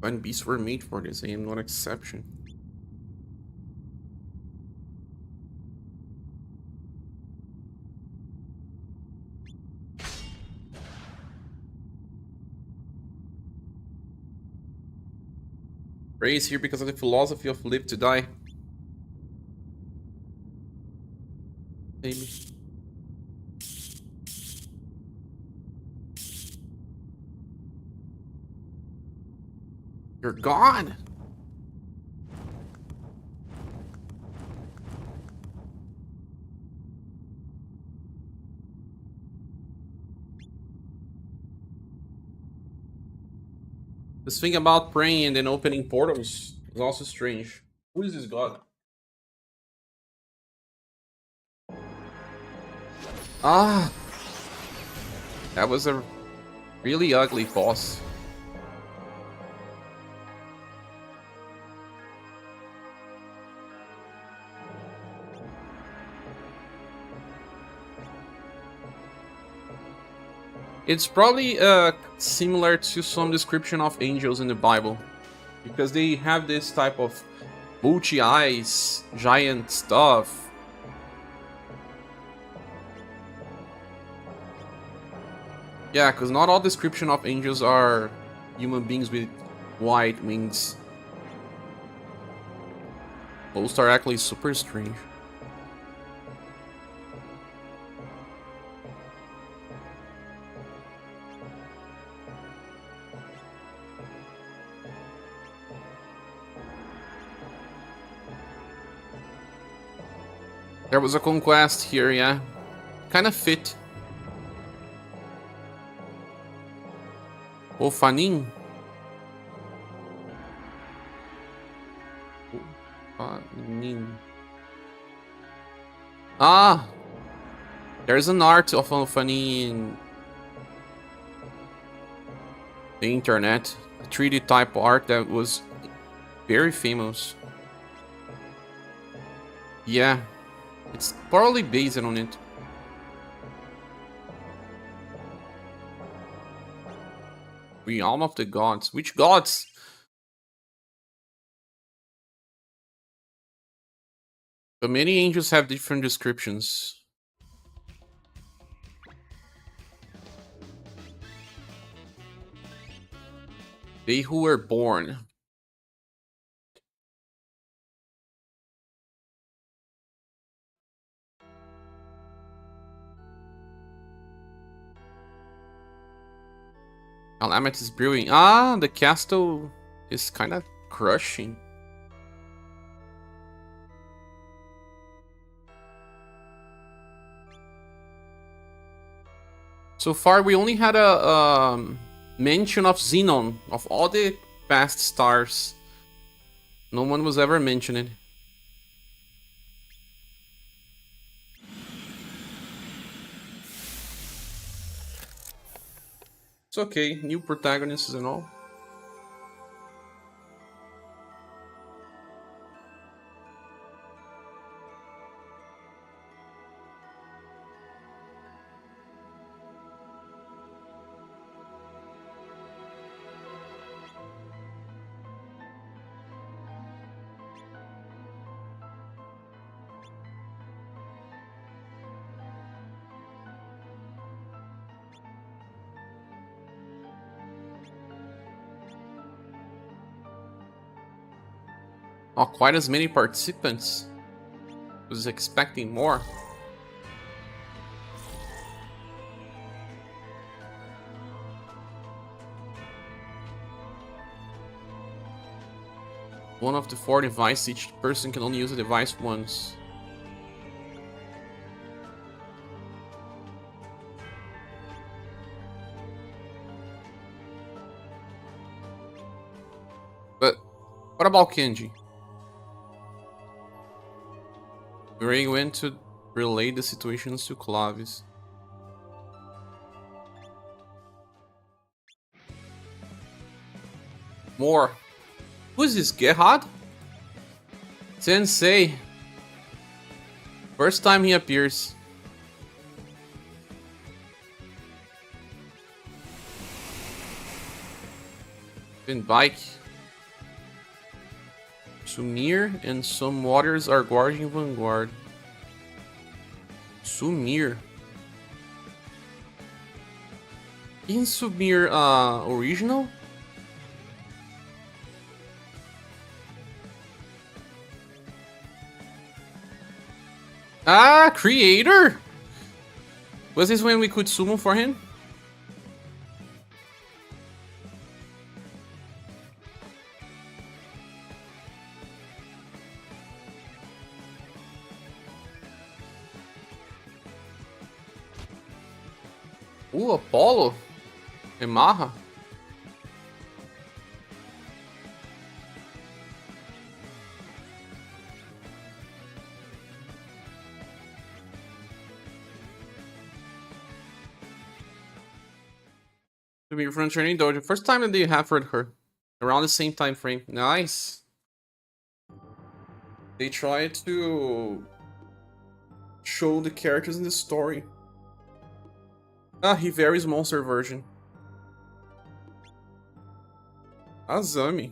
When beasts were made for this, I am no exception. Ray is here because of the philosophy of live to die. Maybe. You're gone! This thing about praying and then opening portals is also strange. Who is this god? Ah! That was a really ugly boss. It's probably similar to some description of angels in the Bible, because they have this type of bulgy eyes, giant stuff. Yeah, because not all description of angels are human beings with white wings. Most are actually super strange. There was a conquest here, yeah. Kind of fit. Ofanin? Ofanin. Ah! There's an art of Ofanin in the internet. A 3D type art that was very famous. Yeah. It's probably based on it. Realm of the gods. Which gods? But many angels have different descriptions. They who were born. Alamet is brewing. Ah, the castle is kind of crushing. So far, we only had a mention of Xenon. Of all the past stars, no one was ever mentioned. It's okay, new protagonists and all. Oh, quite as many participants. Was expecting more. One of the 4 devices, each person can only use a device once. But what about Kenji? Ray went to relay the situations to Clavis. More. Who is this? Gerhard? Sensei. First time he appears. Been bike. Sumir and some waters are guarding Vanguard. Sumir. Isn't Sumir original? Ah, creator! Was this when we could summon for him? Apollo? Emaha? To be from training dojo. First time that they have heard her. Around the same time frame. Nice. They try to show the characters in the story. Ah, he varies monster version. Azami.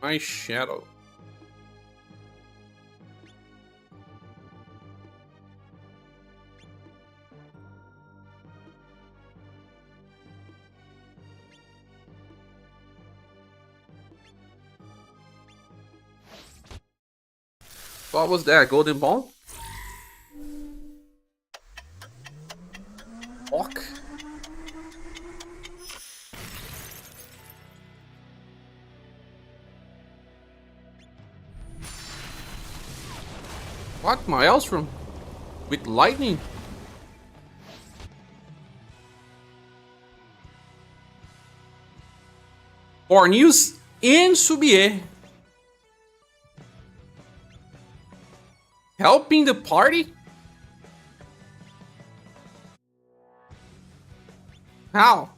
My shadow. What was that? Golden ball? Fuck. What? Maelstrom? With lightning? For news in ScherBR. Helping the party? How?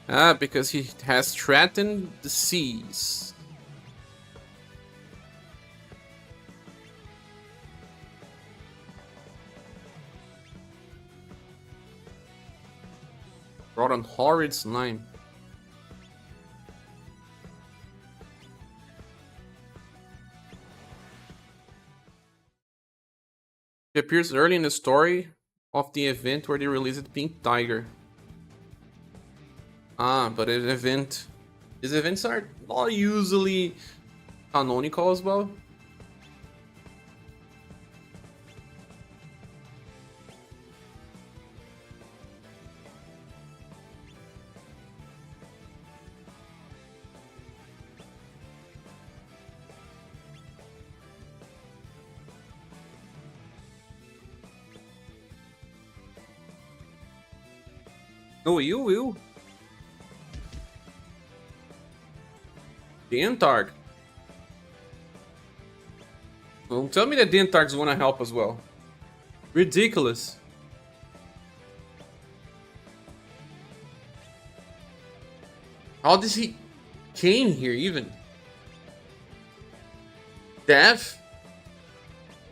Ah, because he has threatened the seas. Brought on horrid slime. He appears early in the story, of the event where they released Pink Tiger. Ah, but an event. These events are not usually canonical as well. Oh, you will. Dentard. Well, tell me that Dentards want to help as well. Ridiculous. How does he came here even? Death?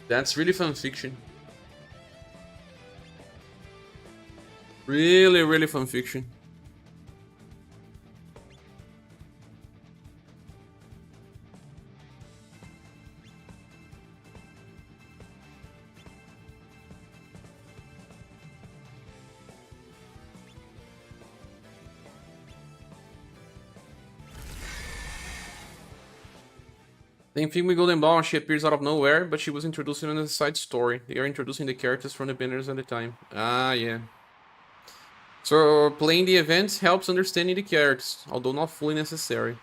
That's really fanfiction. Really, really fanfiction. Same thing with Golden Ball, she appears out of nowhere, but she was introduced in a side story. They are introducing the characters from the banners at the time. Ah, yeah. So, playing the events helps understanding the characters, although not fully necessary.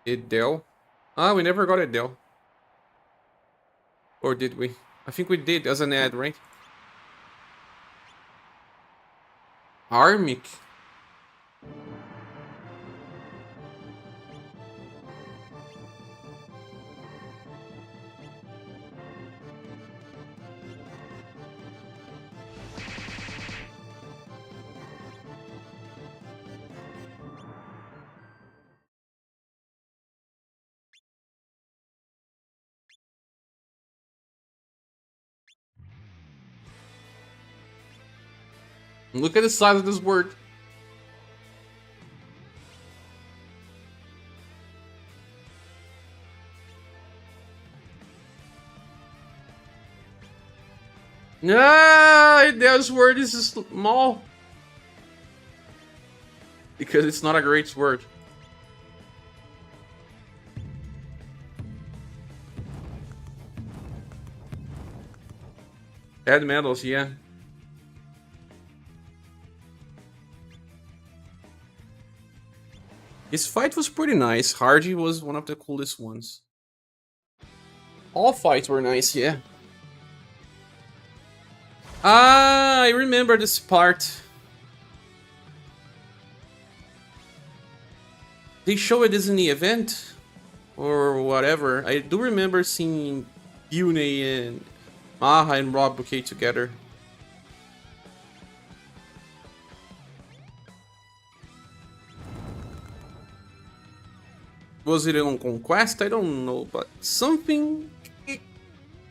Edel? Ah, we never got Edel. Or did we? I think we did as an ad, right? Armic? Look at the size of this word. Ah, this word is small. Because it's not a great word. Add medals, yeah. His fight was pretty nice. Hardy was one of the coolest ones. All fights were nice, yeah. Ah, I remember this part. They show it in the event? Or whatever. I do remember seeing Yune and Maha and Rob Bouquet together. Was it on Conquest? I don't know, but something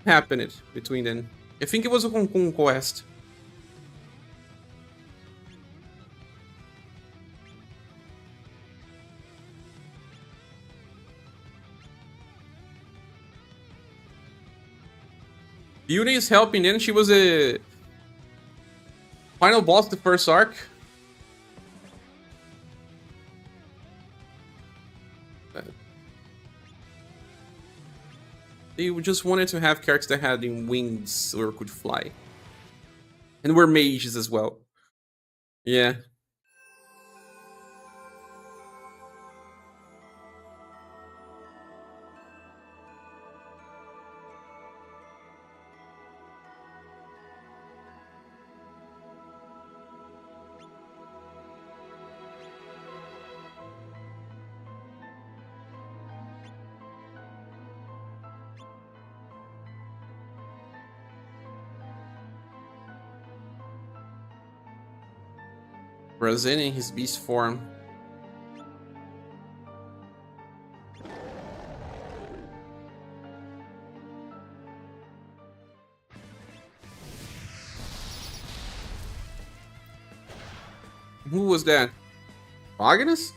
happened between them. I think it was on Conquest. Beauty is helping, and she was a final boss of the first arc. They just wanted to have characters that had wings or could fly. And were mages as well. Yeah. Razin in his beast form. Who was that? Agnes?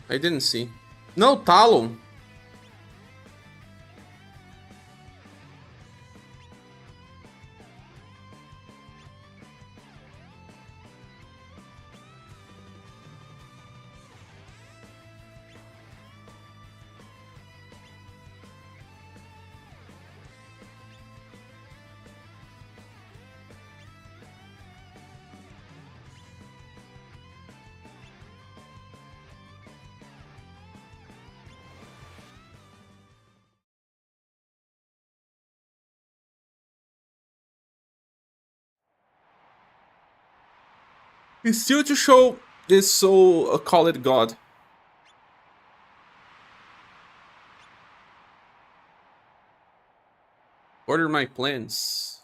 I didn't see. No, Talon. It's still to show this so-called god. What are my plans?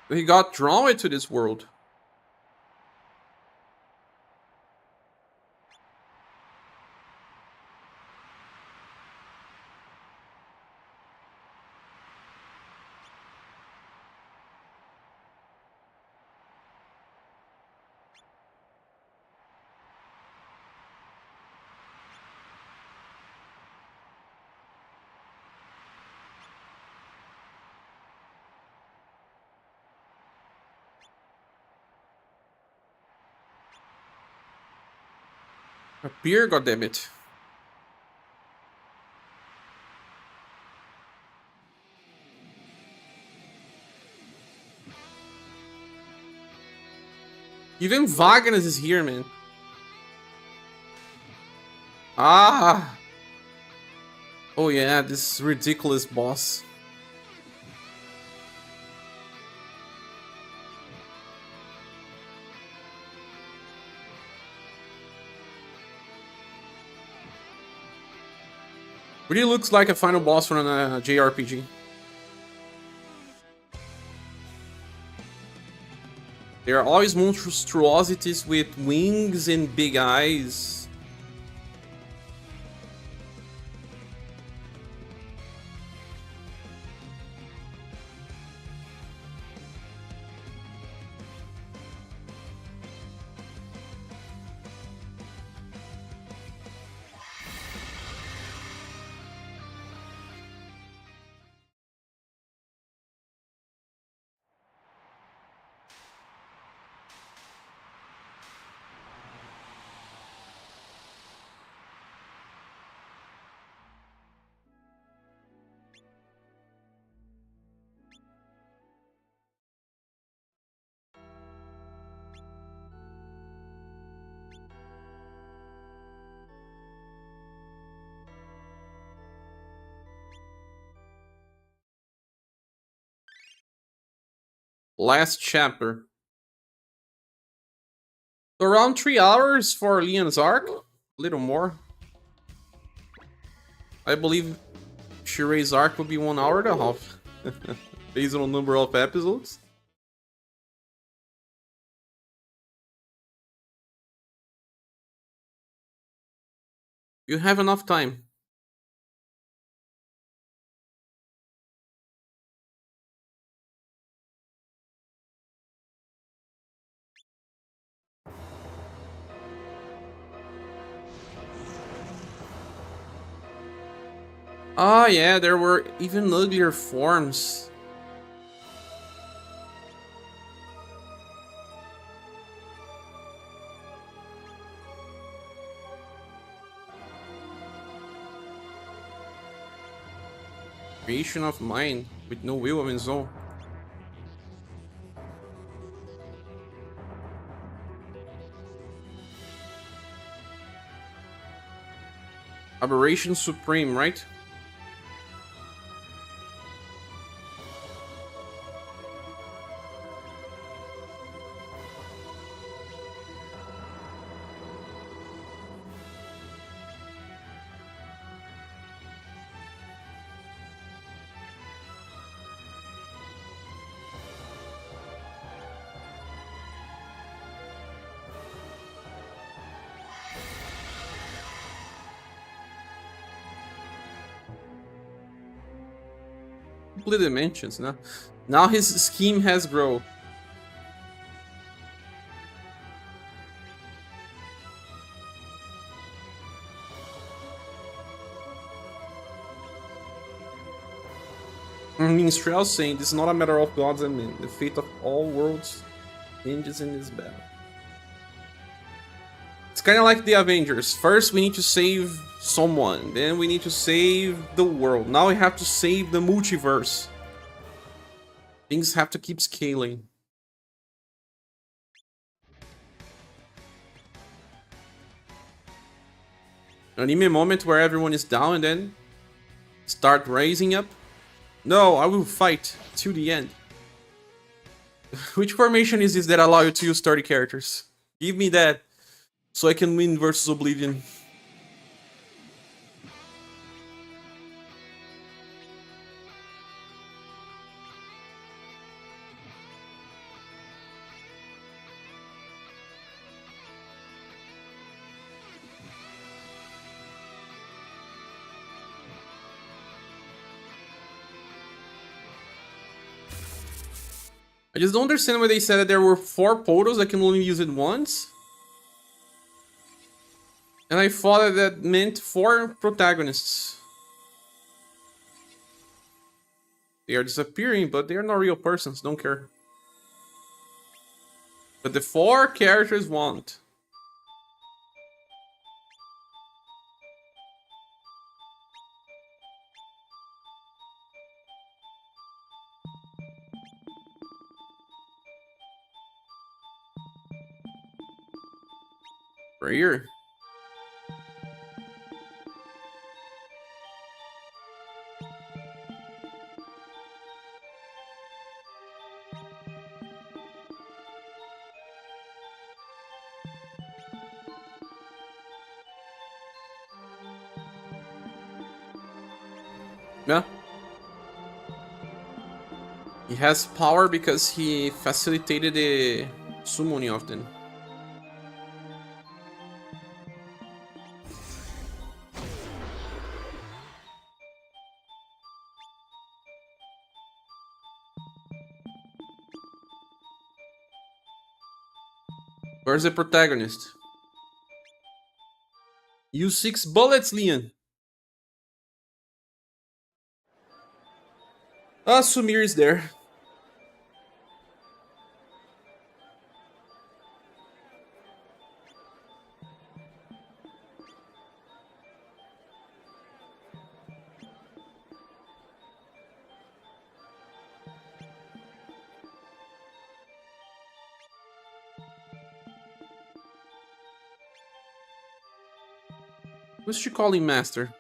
We got drawn to this world. A beer, goddammit. Even Wagner is here, man. Ah! Oh yeah, this ridiculous boss. Really looks like a final boss from a JRPG. There are always monstrosities with wings and big eyes. Last chapter. So around 3 hours for Leon's arc. A little more. I believe Shirel's arc would be 1 hour and a half. Based on the number of episodes. You have enough time. Ah, yeah, there were even uglier forms. Creation of mind with no will of his own. Aberration Supreme, right? Complete dimensions, now. Now his scheme has grown. I mean, Shirel saying this is not a matter of gods and men. The fate of all worlds hinges in this battle. It's kind of like the Avengers. First, we need to save someone. Then we need to save the world. Now we have to save the multiverse. Things have to keep scaling. An anime moment where everyone is down and then Start raising up. No, I will fight to the end. Which formation is this that allow you to use 30 characters? Give me that, so I can win versus Oblivion. I just don't understand why they said that there were 4 portals. I can only use it once. And I thought that meant 4 protagonists. They are disappearing, but they are not real persons. Don't care. But the 4 characters won't. Right here. Yeah. He has power because he facilitated the summoning of them. Where's the protagonist? Use 6 bullets, Leon. Ah, Sumir is there. Who's she calling master?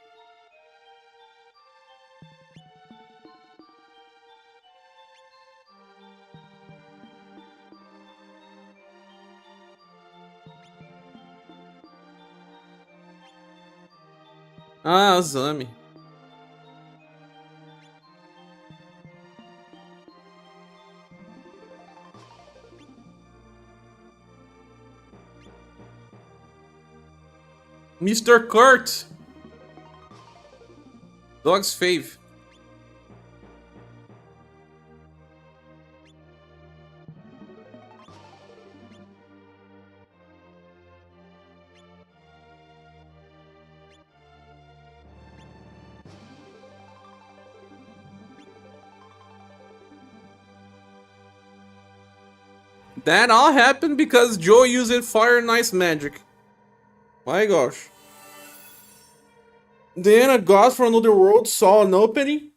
Ah, Zami. Mr. Kurt! Dog's fave. That all happened because Joe used Fire and Ice magic. My gosh. Then a god from another world saw an opening.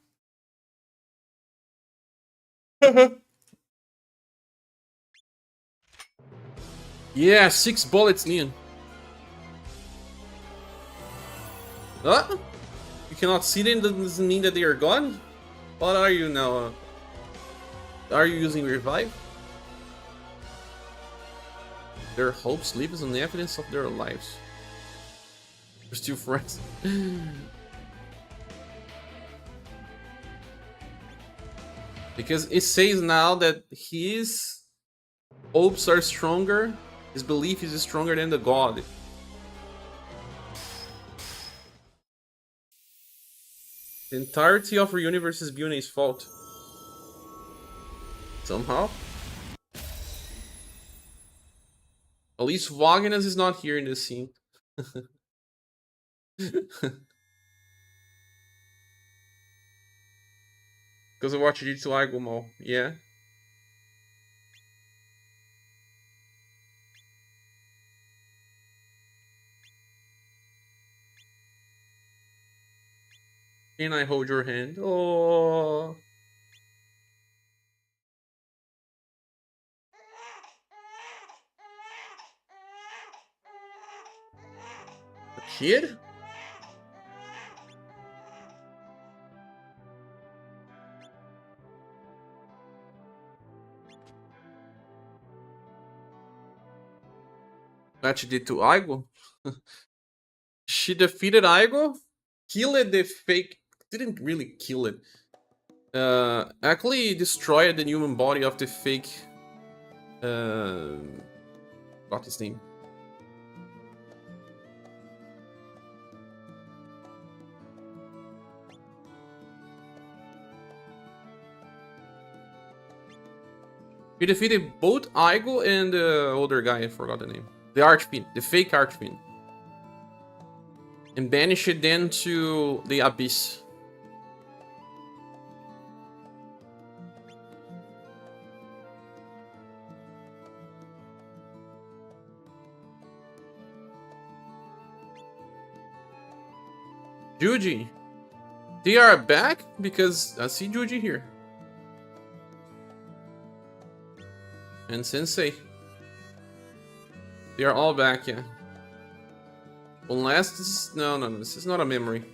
Yeah, 6 bullets, Leon. Huh? You cannot see them, doesn't mean that they are gone? What are you now? Are you using revive? Their hopes lives on the evidence of their lives. We're still friends. Because it says now that his hopes are stronger, his belief is stronger than the god. The entirety of our universe is Bune's fault. Somehow. At least Wagner's is not here in this scene. Because I watched Jitsu Aigumo, yeah. Can I hold your hand? Oh. A kid? What she did to Aigo? She defeated Aigo, killed the fake. Didn't really kill it. Actually destroyed the human body of the fake. What's his name? We defeated both Aigo and the older guy, I forgot the name. The Archfiend, the fake Archfiend. And banished it then to the Abyss. Juji. They are back because I see Juji here. And Sensei. They are all back, yeah. Unless this is... No, this is not a memory.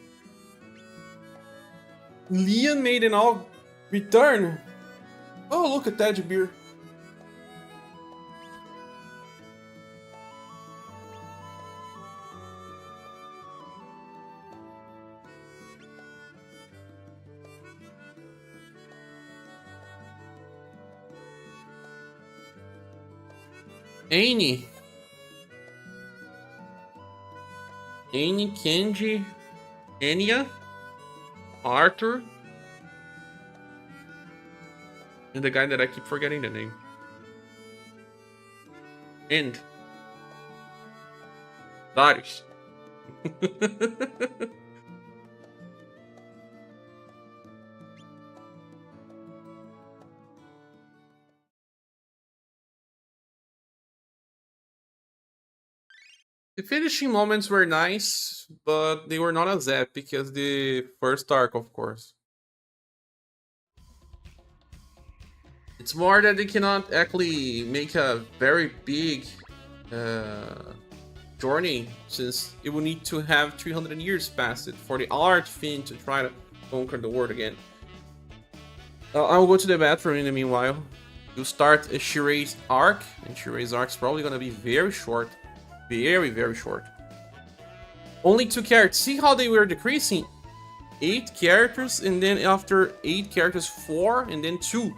Leon made an all return. Oh, look at that, Jabir. Annie, Kenji, Enya, Arthur, and the guy that I keep forgetting the name. And Darius. The finishing moments were nice, but they were not as epic because the first arc, of course. It's more that they cannot actually make a very big journey, since it will need to have 300 years past it for the Archfiend to try to conquer the world again. I'll go to the bathroom in the meanwhile. You start a Shirei's arc, and Shirei's arc is probably gonna be very short. Very short. Only 2 characters. See how they were decreasing? 8 characters, and then after 8 characters, 4, and then 2.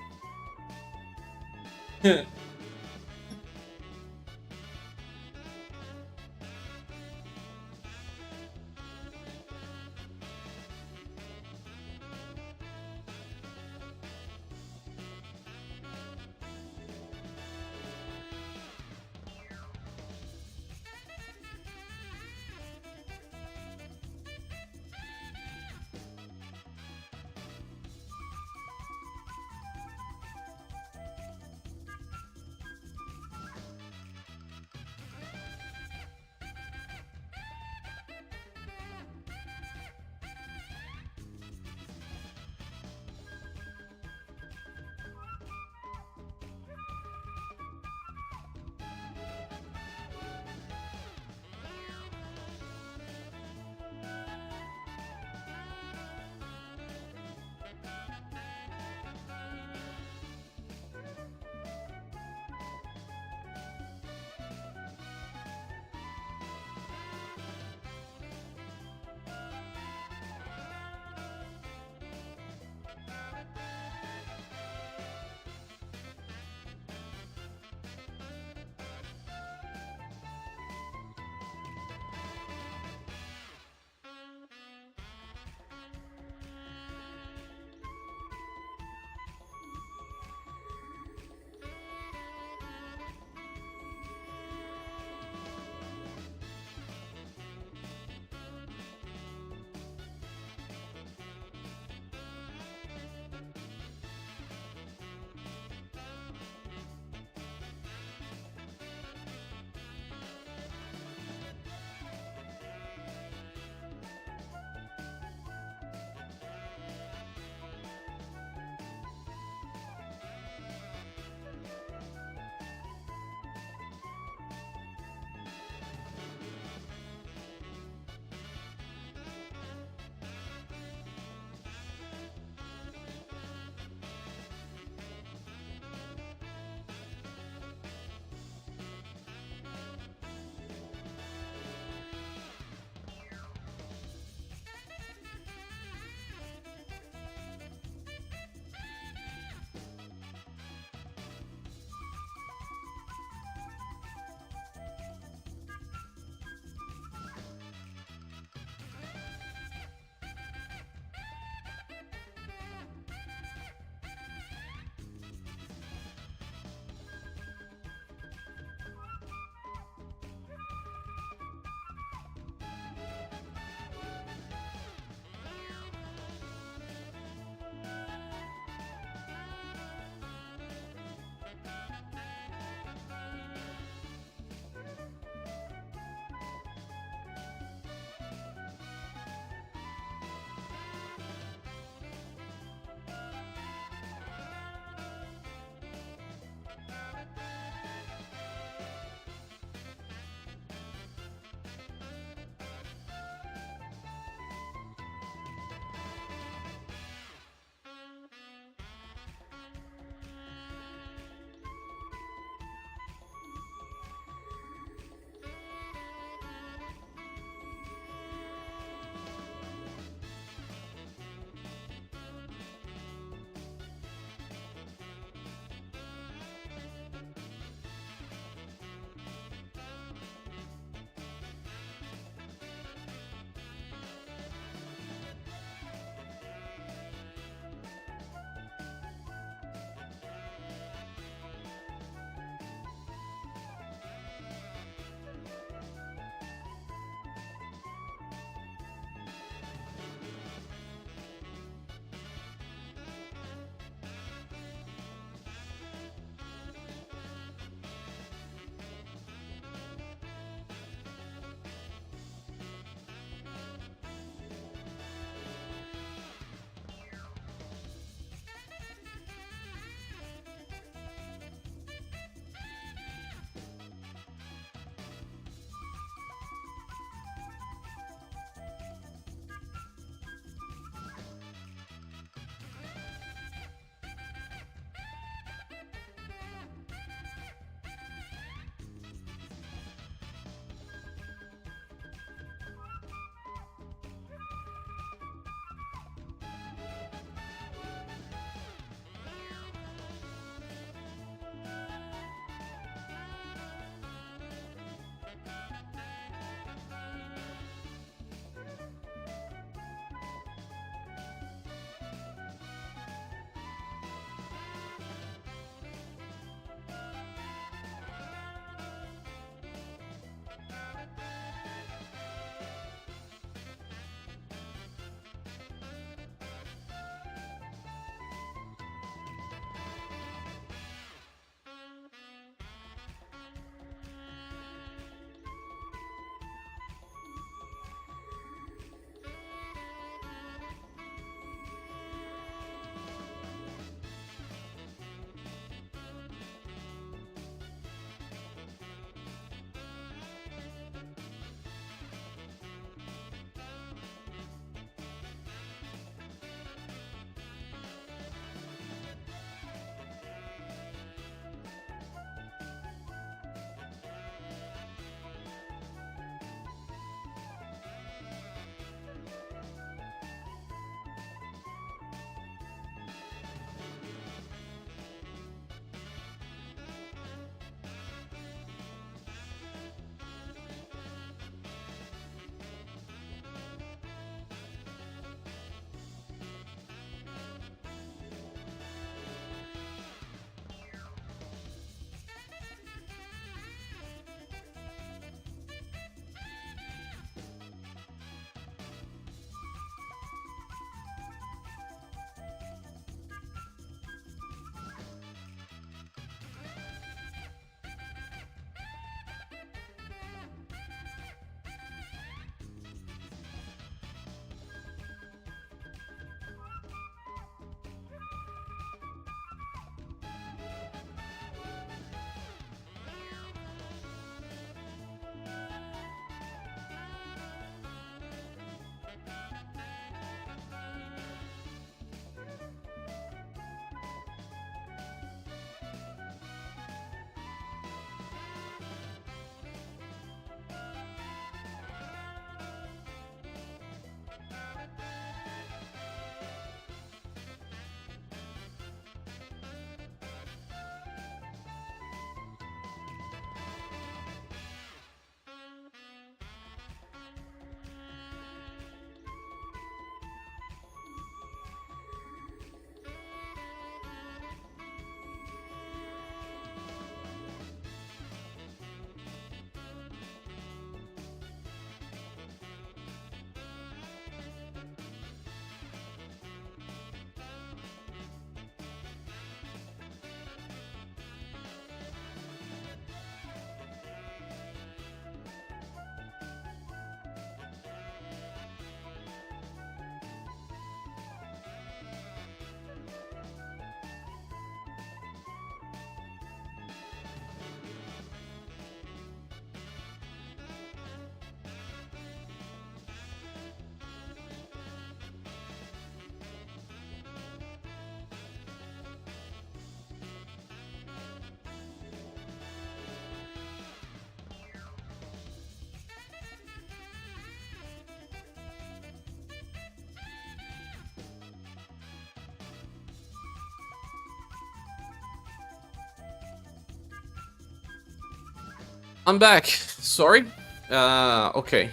I'm back. Sorry. Okay.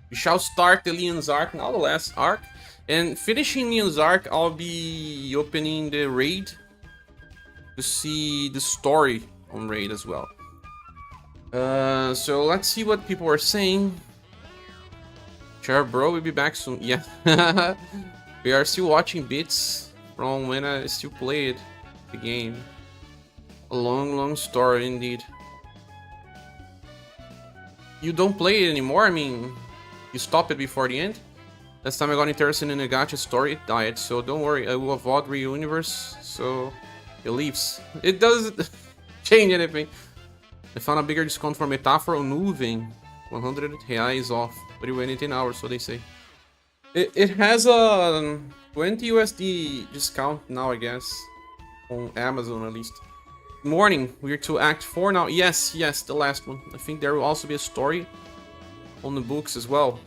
We shall start the Leon's arc, now the last arc. And finishing Leon's arc, I'll be opening the raid to see the story on raid as well. So let's see what people are saying. ScherBR will be back soon. Yeah. We are still watching bits from when I still played the game. A long story indeed. You don't play it anymore? I mean, you stopped it before the end? Last time I got interested in the gacha story, it died, so don't worry, I will avoid UniverSe, so it leaves. It doesn't change anything. I found a bigger discount for Metaphor on Nuvem. 100 reais off. But it went 18 hours, so they say. It has a 20 USD discount now, I guess. On Amazon, at least. Morning, we're to Act 4 now. Yes, the last one. I think there will also be a story on the books as well.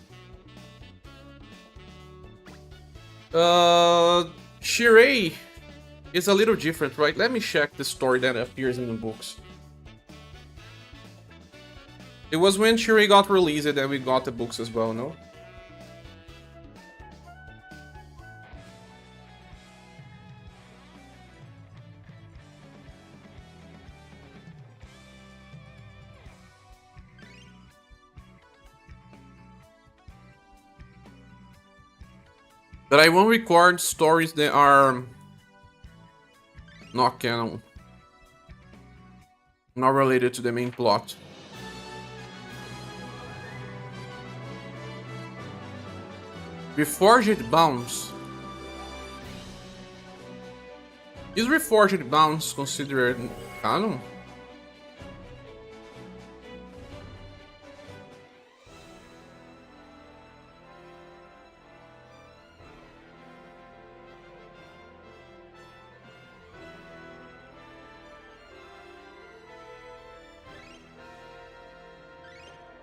Shirel is a little different, right? Let me check the story that appears in the books. It was when Shirel got released that we got the books as well, no? But I won't record stories that are not canon. Not related to the main plot. Reforged Bounds. Is Reforged Bounds considered canon?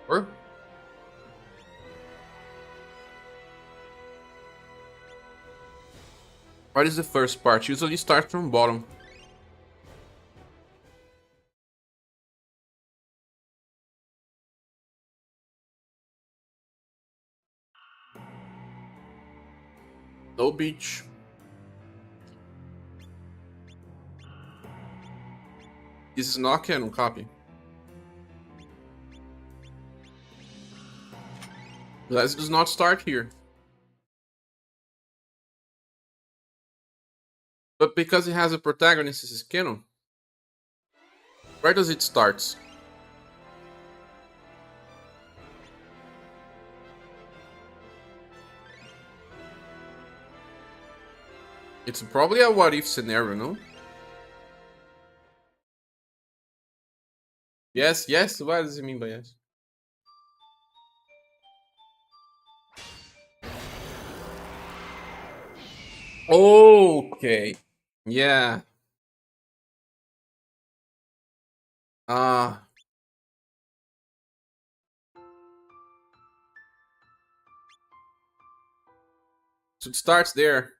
Or? What is the first part? Usually start from bottom. No beach. This is not canon copy. Let's does not start here. But because it has a protagonist, this is canon. Where does it start? It's probably a what if scenario, no? Yes, what does it mean by yes? Okay. Yeah. So it starts there.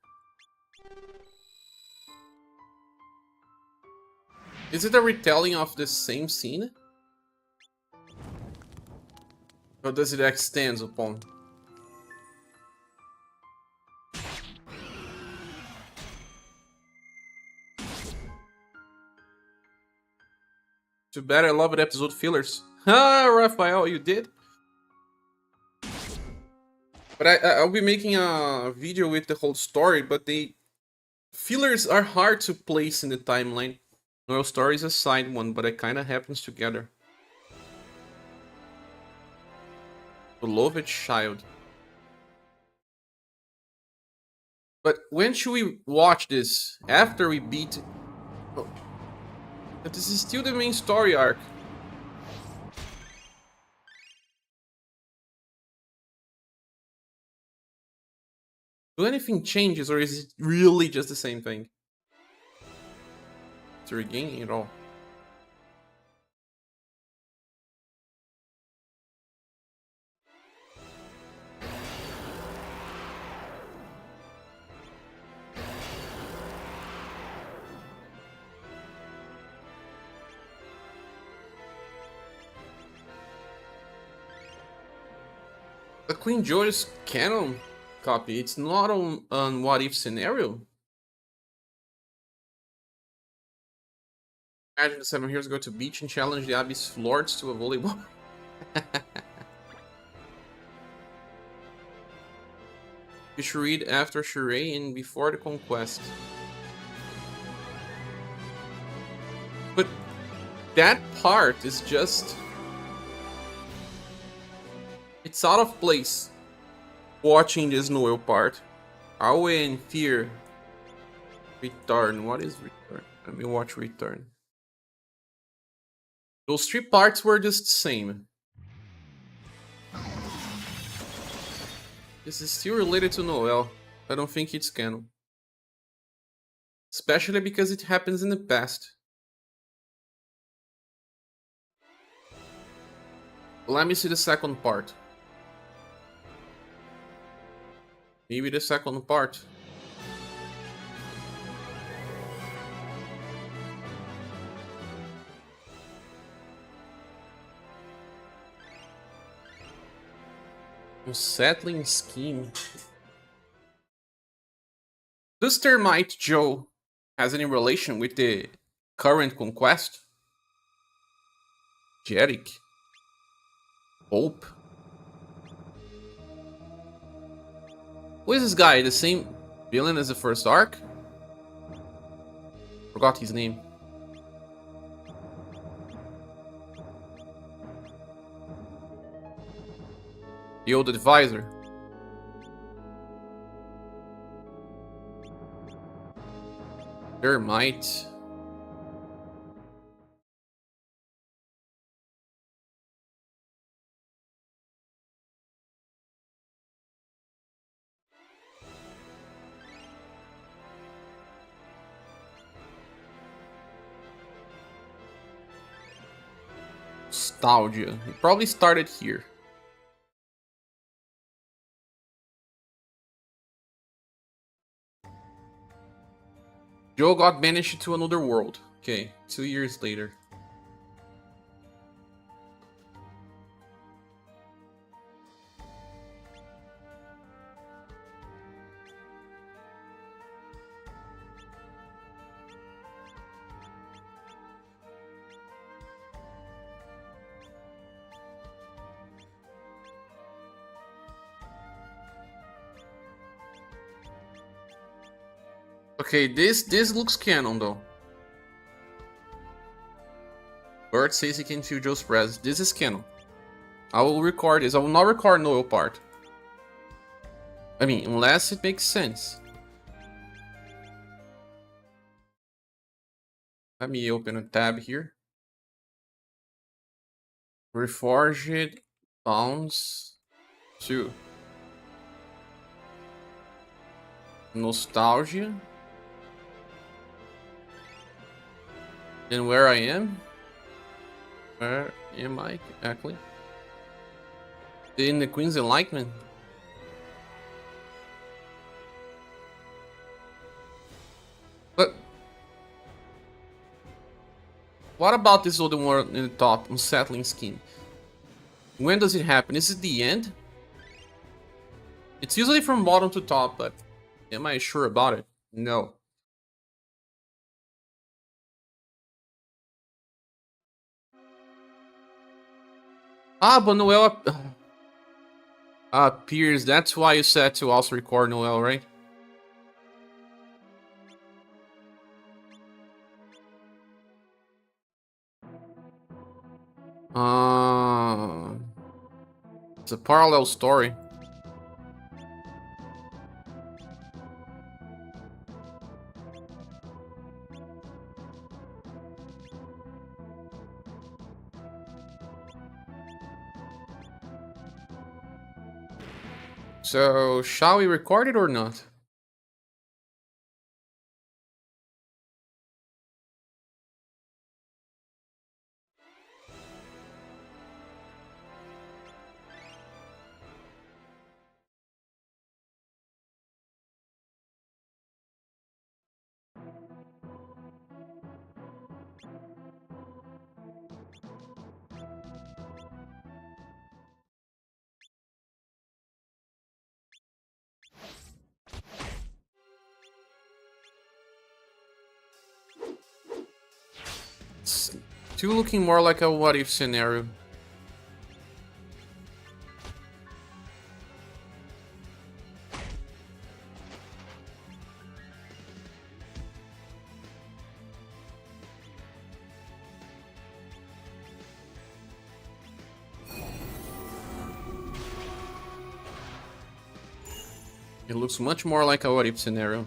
Is it a retelling of the same scene? Or does it extend upon? Too bad I loved episode fillers. Ah, Raphael, you did? But I'll be making a video with the whole story, but the fillers are hard to place in the timeline. Royal Story is a side one, but it kinda happens together. Beloved Child. But when should we watch this? After we beat... Oh. But this is still the main story arc. Do anything changes, or is it really just the same thing? To regain it all. A Queen Joy's canon copy. It's not on what if scenario. Imagine the 7 heroes go to beach and challenge the Abyss Lords to a volleyball. You should read after Shirel and before the conquest. But that part is just... it's out of place. Watching this Noel part. Awe and Fear. Return. What is Return? Let me watch Return. Those 3 parts were just the same. This is still related to Noel. I don't think it's canon. Especially because it happens in the past. Let me see the second part. Maybe the second part. Unsettling scheme. Does Termite Joe has any relation with the current conquest? Jerick? Hope? Who is this guy? The same villain as the first arc? Forgot his name. The old advisor. Termite. Nostalgia. It probably started here. Joe got banished to another world. Okay, 2 years later. Okay, this looks canon though. Bert says he can feel Joe's presence. This is canon. I will record this. I will not record Noel part. I mean, unless it makes sense. Let me open a tab here. Reforged Bounds 2. Nostalgia. And where I am? Where am I exactly? In the Queen's Enlightenment. But what about this other one in the top, unsettling scheme? When does it happen? Is it the end? It's usually from bottom to top, but am I sure about it? No. Ah, but Noel appears. That's why you said to also record Noel, right? It's a parallel story. So, shall we record it or not? It's still looking more like a what if scenario. It looks much more like a what if scenario.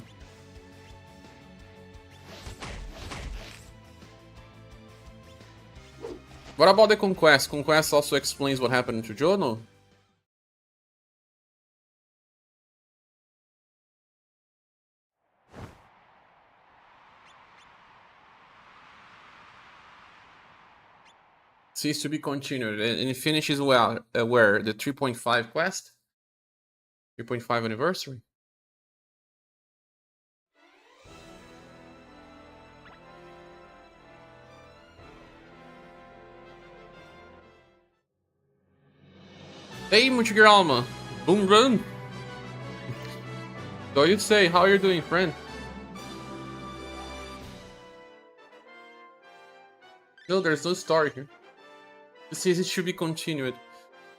What about the Conquest? Conquest also explains what happened to Jono? Seems to be continued, and it finishes well. Where? The 3.5 quest? 3.5 anniversary? Hey, Muchigralma! Boom run! So you say, how are you doing, friend? No, there's no story here. It says it should be continued.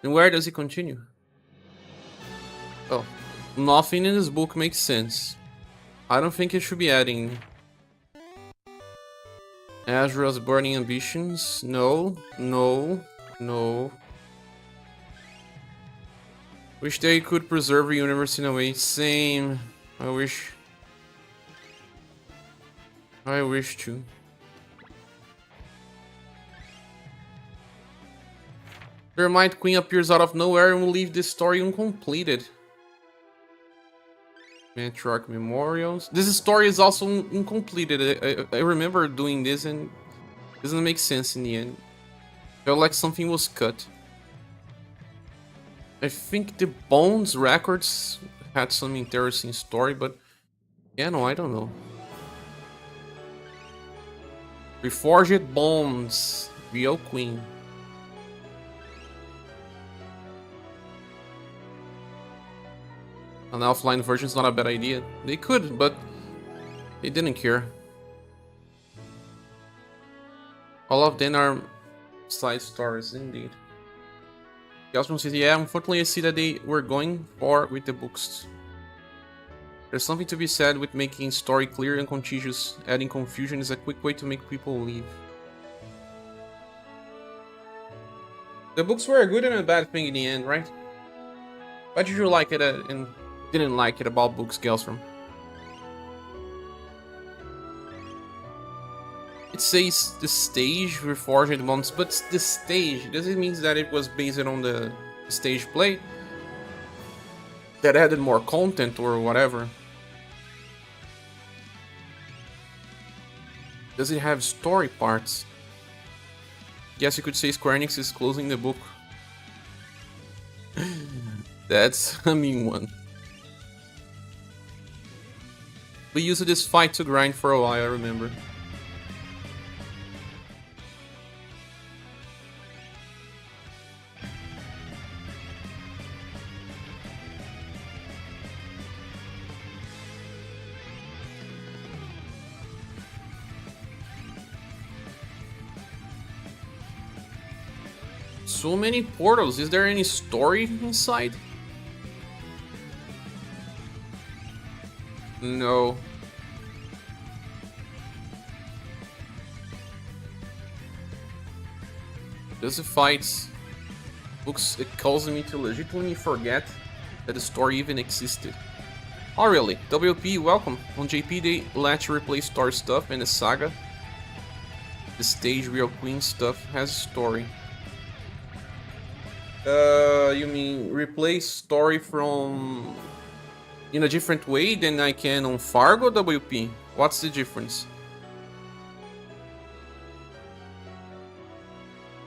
And where does it continue? Oh, nothing in this book makes sense. I don't think it should be adding. Azrael's burning ambitions? No, no, no. Wish they could preserve the universe in a way. Same. I wish to. Thermite Queen appears out of nowhere and will leave this story uncompleted. Matriarch Memorials. This story is also uncompleted. I remember doing this and it doesn't make sense in the end. Felt like something was cut. I think the Bones records had some interesting story, but yeah, no, I don't know. Reforged Bones, Real Queen. An offline version is not a bad idea. They could, but they didn't care. All of them are side stories, indeed. Gaussman says, yeah, unfortunately I see that they were going for with the books. There's something to be said with making story clear and contiguous. Adding confusion is a quick way to make people leave. The books were a good and a bad thing in the end, right? Why did you like it and didn't like it about books, Gelsfram? It says the stage reforged months, but the stage, does it mean that it was based on the stage play? That added more content or whatever? Does it have story parts? Guess you could say Square Enix is closing the book. That's a mean one. We used this fight to grind for a while, I remember. So many portals. Is there any story inside? No. Does the fights books it causing me to legitimately forget that the story even existed? Oh really? WP, welcome. On JP they let you replace story stuff and the saga. The stage Real Queen stuff has a story. You mean replace story from in a different way than I can on Fargo, WP? What's the difference?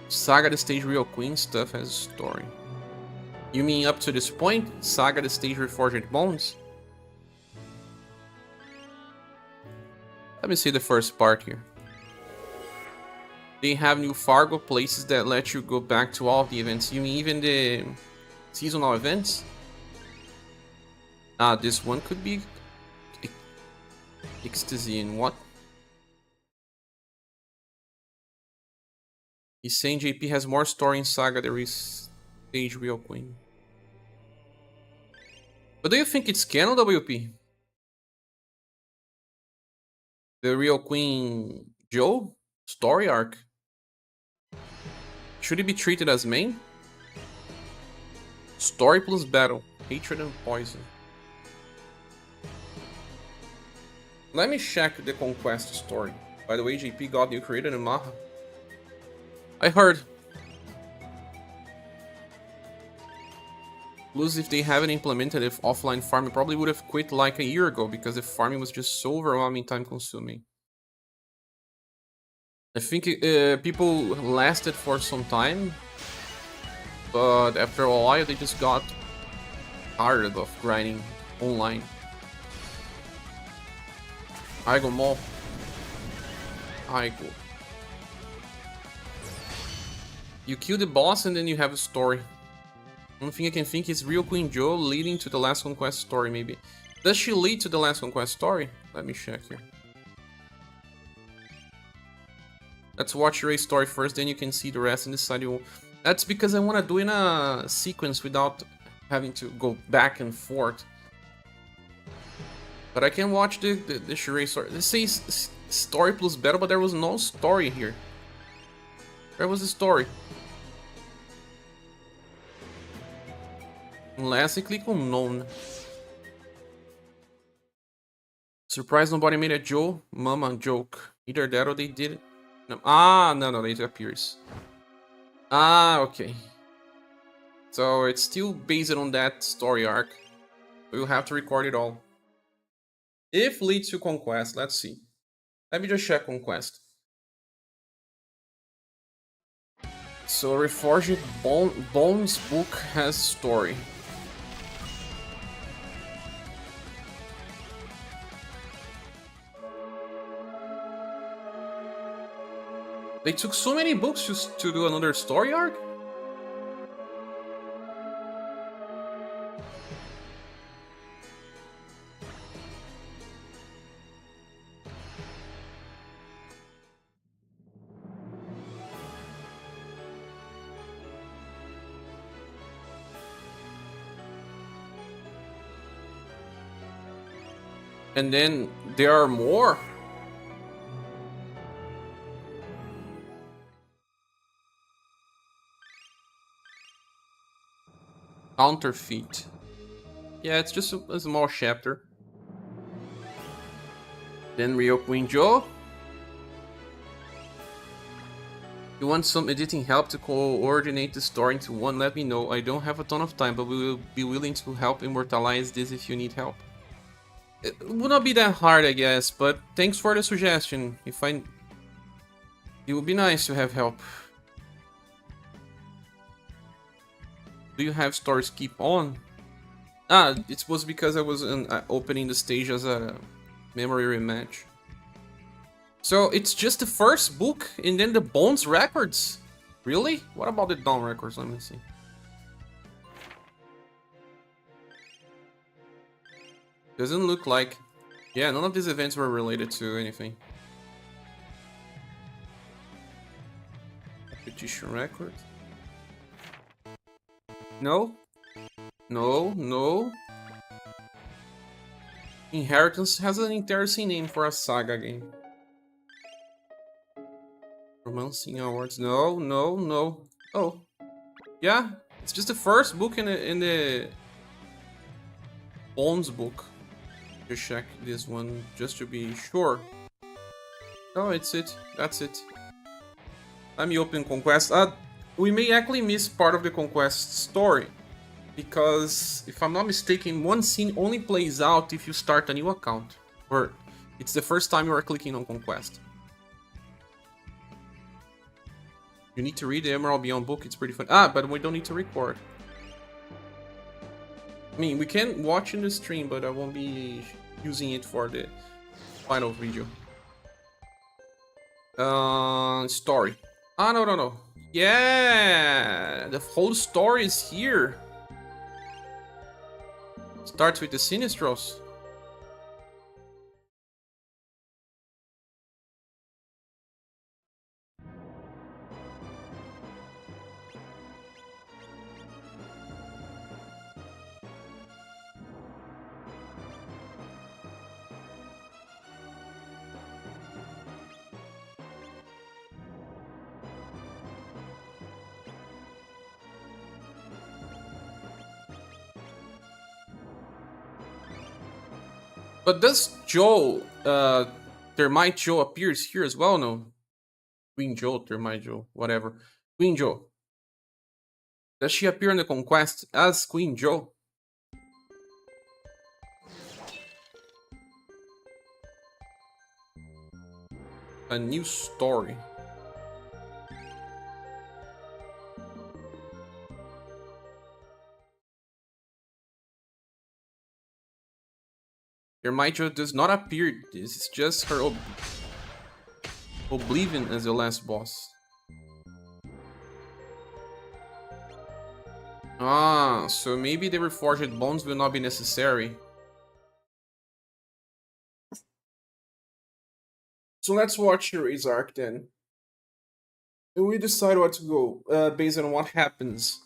Saga the stage Real Queen stuff has a story. You mean up to this point? Saga the stage Reforged Bones? Let me see the first part here. They have new Fargo places that let you go back to all of the events. You mean even the seasonal events? This one could be Ecstasy and what? He's saying JP has more story in Saga than Stage Real Queen. But do you think it's canon, WP? The Real Queen Joe story arc? Should it be treated as main? Story plus battle, hatred and poison. Let me check the Conquest story. By the way, JP got new created in Maha. I heard. Plus, if they haven't implemented if offline farming, probably would have quit like a year ago because the farming was just so overwhelming, time consuming. I think people lasted for some time, but after a while they just got tired of grinding online. I go more. I go. You kill the boss and then you have a story. One thing I can think is Real Queen Joe leading to the Last Conquest story, maybe. Does she lead to the Last Conquest story? Let me check here. Let's watch Ray's story first, then you can see the rest and decide you... That's because I want to do in a sequence without having to go back and forth. But I can watch the Shirel story. This says story plus battle, but there was no story here. Where was the story? Unless I click on none. Surprised nobody made a Joe Mama joke. Either that or they did it. No. Ah, no, it appears. Ah, okay. So it's still based on that story arc. We'll have to record it all. If leads to Conquest, let's see. Let me just check Conquest. So Reforged Bones book has story. They took so many books just to do another story arc? And then there are more? Counterfeit. Yeah, it's just a small chapter. Then Real Queen Joe. You want some editing help to coordinate the story into one? Let me know. I don't have a ton of time, but we will be willing to help immortalize this if you need help. It would not be that hard, I guess, but thanks for the suggestion. It would be nice to have help. Do you have stories keep on? Ah, it was because I was opening the stage as a memory rematch. So it's just the first book and then the Bones records? Really? What about the Dawn records? Let me see. Doesn't look like... Yeah, none of these events were related to anything. Petition record. No. No. Inheritance has an interesting name for a saga game. Romancing Awards. No. Oh. Yeah, it's just the first book in the Bones book. Just check this one just to be sure. No, it's it. That's it. Let me open Conquest. We may actually miss part of the Conquest story. Because, if I'm not mistaken, one scene only plays out if you start a new account. Or it's the first time you are clicking on Conquest. You need to read the Emerald Beyond book, it's pretty fun. But we don't need to record. I mean, we can watch in the stream, but I won't be using it for the final video. Story. No. Yeah! The whole story is here. Starts with the Sinistros. But does Joe, Termite Joe appears here as well? No, Queen Joe, Termite Joe, whatever. Queen Joe. Does she appear in the conquest as Queen Joe? A new story. Termite Joe does not appear. This is just her Oblivion as the last boss. Ah, so maybe the Reforged Bones will not be necessary. So let's watch Shirey's arc then. And we decide what to go, based on what happens.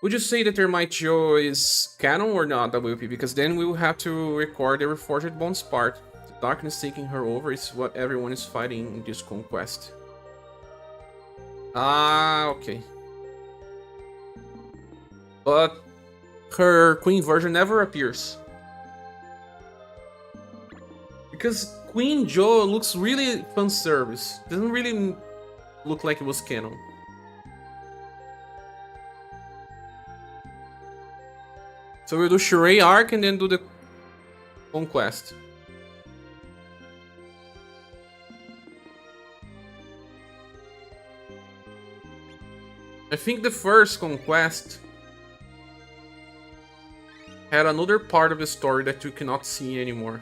Would you say that Termite Joe is canon or not, WP? Because then we will have to record the Reforged Bones part. The darkness taking her over is what everyone is fighting in this conquest. Ah, okay. But her Queen version never appears. Because Queen Joe looks really fun service. Doesn't really look like it was canon. So we'll do Shirei arc and then do the conquest. I think the first conquest had another part of the story that you cannot see anymore.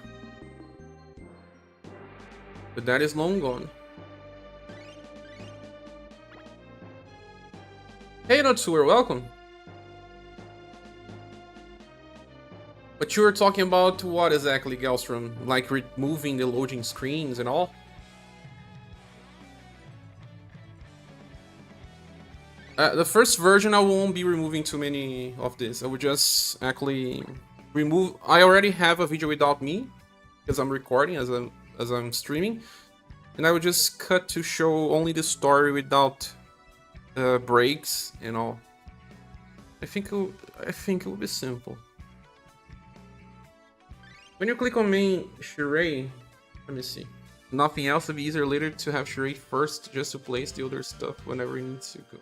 But that is long gone. Hey Notsuer, welcome. But you were talking about what exactly, Gelstrom? Like removing the loading screens and all? The first version I won't be removing too many of this. I would just actually remove... I already have a video without me, because I'm recording as I'm streaming. And I would just cut to show only the story without breaks and all. I think it will be simple. When you click on main Shirei, let me see. Nothing else will be easier later to have Shirei first, just to place the other stuff whenever it needs to go.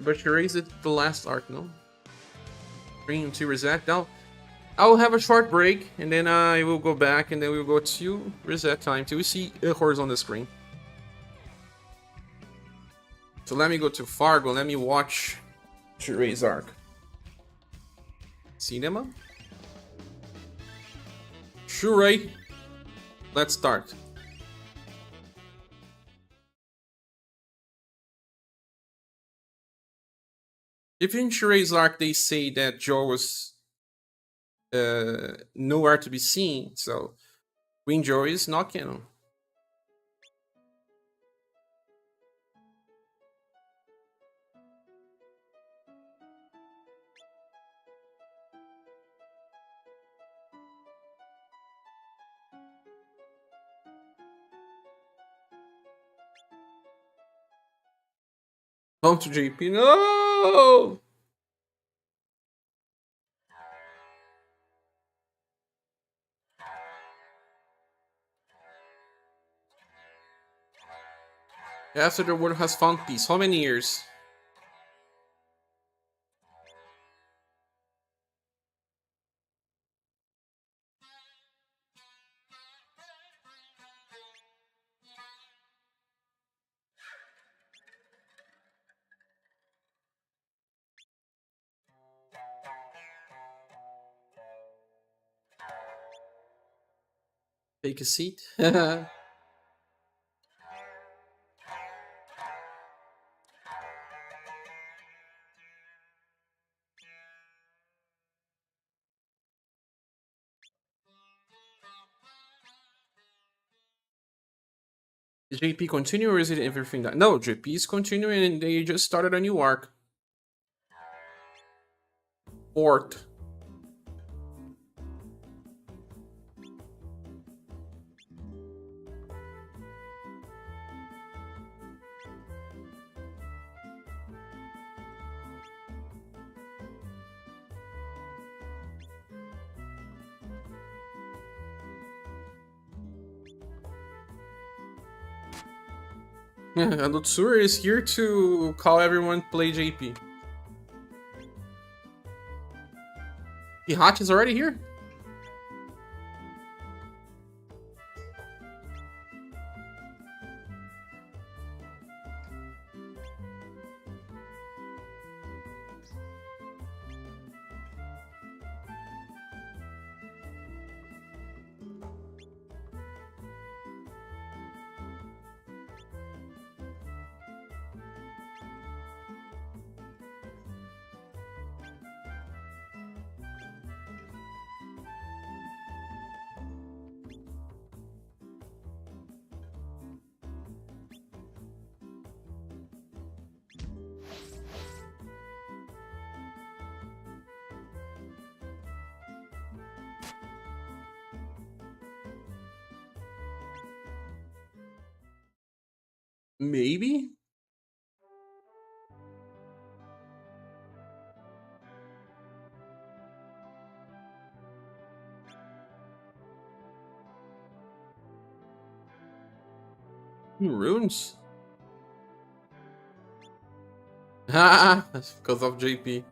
But Shirei is the last arc, no? Bring to reset. Now, I will have a short break, and then I will go back, and then we will go to reset time till we see horrors on the screen. So let me go to Fargo. Let me watch Shirei's arc. Cinema. Shirei, let's start. If in Shirei's arc they say that Joe was nowhere to be seen, so Queen Joe is not canon. Come to JP, no! After the world has found peace, how many years? Take a seat. Is JP continue or is it everything that? No, JP is continuing and they just started a new arc. Fourth. Adotsur is here to call everyone play JP. Hihachi's already here? Maybe? Runes? Ah, that's because of JP.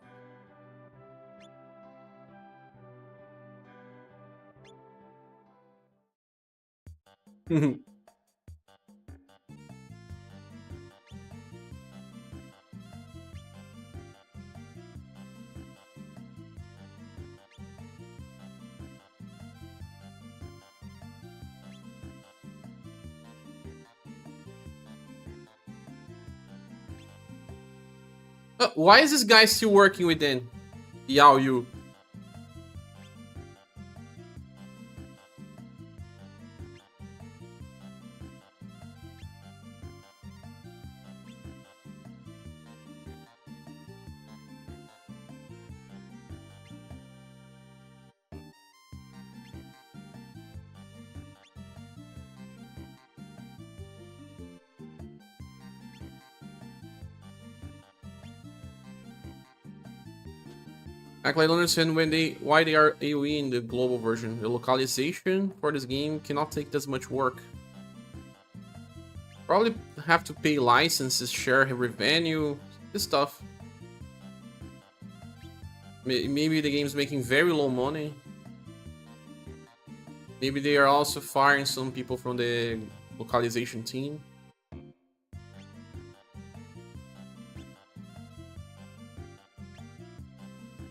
Why is this guy still working within Yao Yu? Actually, I don't understand why they are AoE in the global version. The localization for this game cannot take this much work. Probably have to pay licenses, share revenue, this stuff. Maybe the game's making very low money. Maybe they are also firing some people from the localization team.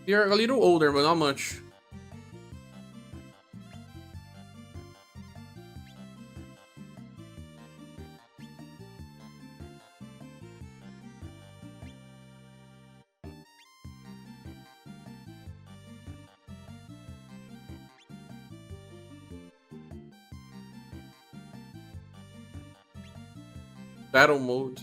They are a little older, but not much. Battle mode.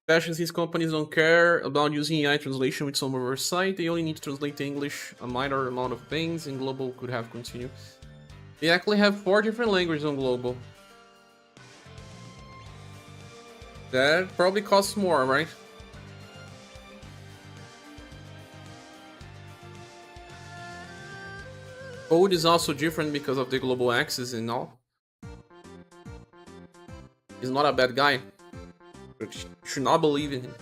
Especially since companies don't care about using AI translation with some oversight, they only need to translate to English a minor amount of things, and global could have continued. They actually have 4 different languages on global. That probably costs more, right? Code is also different because of the global access and all. He's not a bad guy. But you should not believe in him.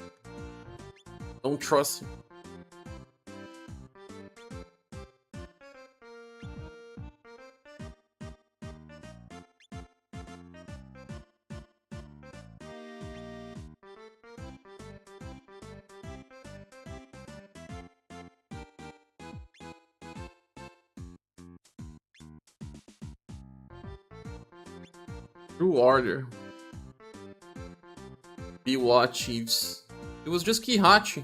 Don't trust him. True order. Biwa Chiefs. It was just Kihachi.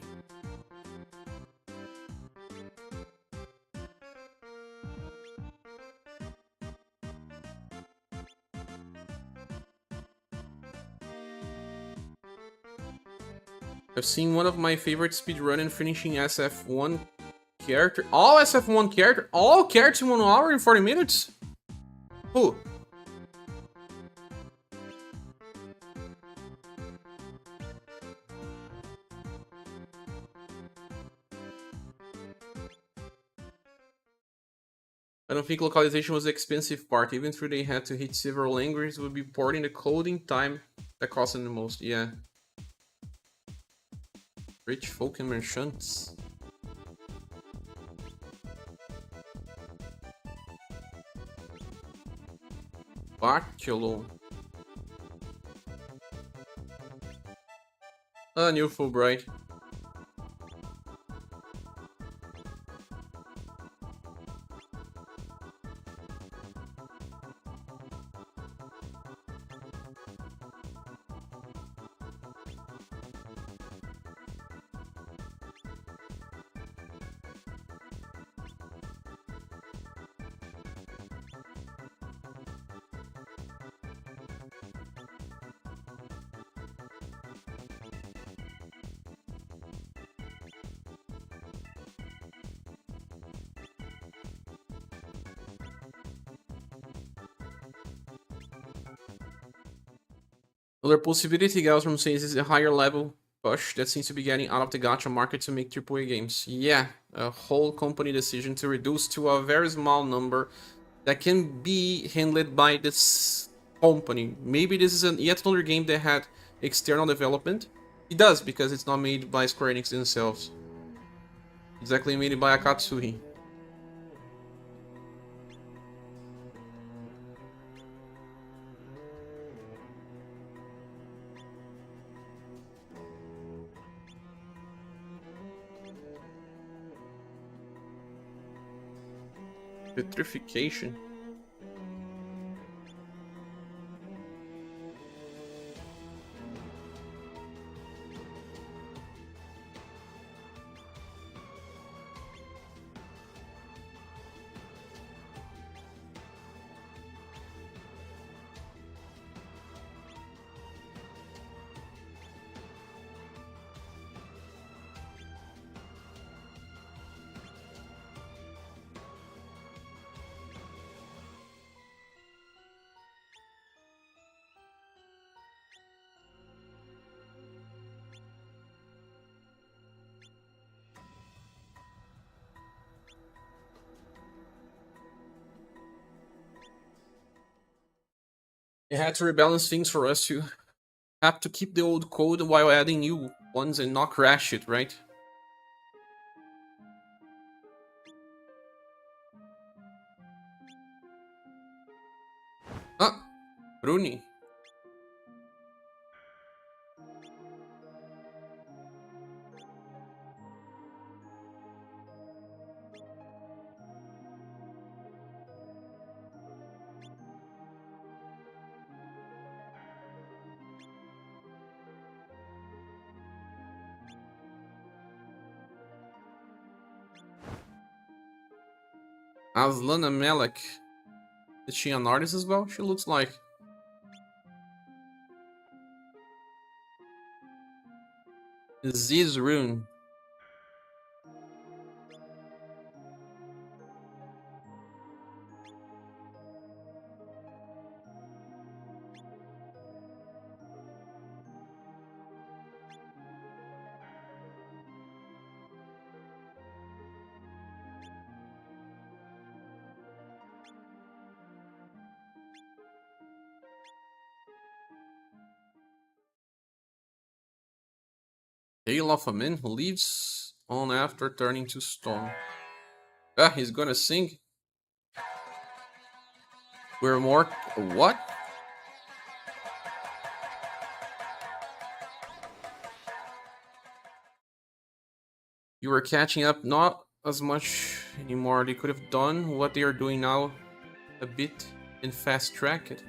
I've seen one of my favorite speedrunning finishing SF1 character. All SF1 character? All characters in 1 hour and 40 minutes? Who? I don't think localization was the expensive part. Even though they had to hit several languages, would be porting the coding time that cost them the most. Yeah. Rich folk and merchants. Bachelor. Ah, new Fulbright. Another possibility Gaussman says is a higher level push that seems to be getting out of the gacha market to make AAA games. Yeah, a whole company decision to reduce to a very small number that can be handled by this company. Maybe this is yet another game that had external development. It does, because it's not made by Square Enix themselves. Exactly made by Akatsuhi. Petrification. It had to rebalance things for us to have to keep the old code while adding new ones and not crash it, right? Ah, Bruni. Aslana Melek. Is she an artist as well? She looks like. Zizrun. Tale of a man who lives on after turning to stone. Ah, he's gonna sing. We're more. What? You were catching up, not as much anymore. They could have done what they are doing now a bit and fast track it.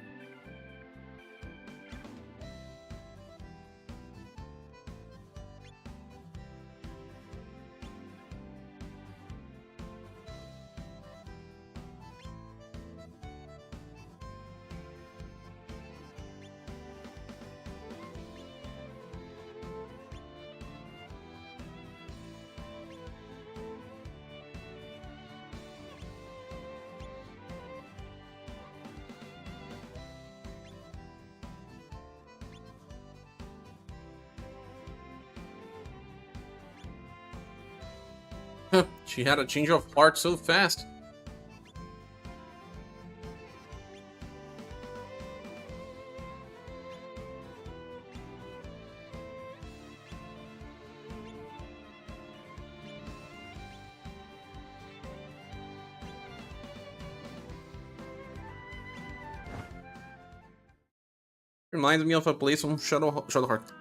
She had a change of heart so fast. Reminds me of a place from Shadowheart.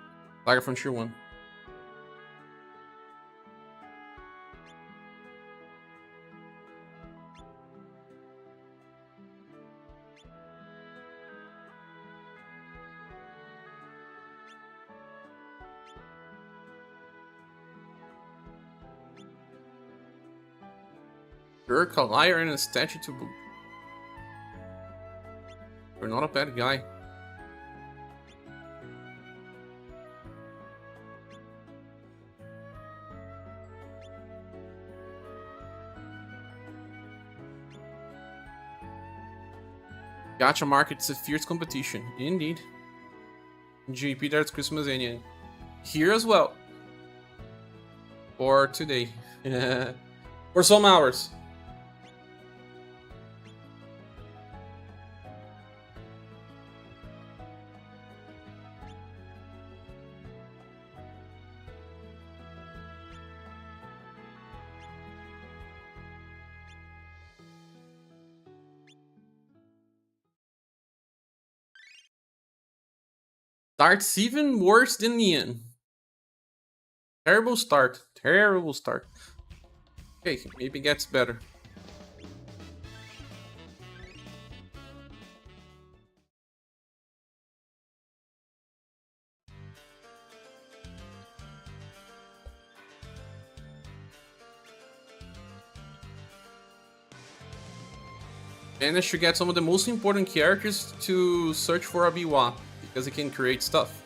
Tiger Frontier 1. Jerk, a liar, and a statue to boot. You're not a bad guy. Gacha market's a fierce competition. Indeed. GP, there's Christmas Indian. Here as well. For today. For some hours. Starts even worse than Neon. Terrible start. Terrible start. Okay, maybe it gets better. Managed to get some of the most important characters to search for a Biwa, because he can create stuff.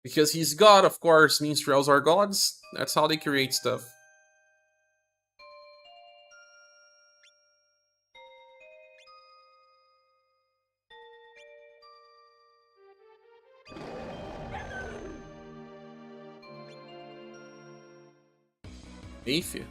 Because he's God, of course, minstrels are gods. That's how they create stuff. Aphia.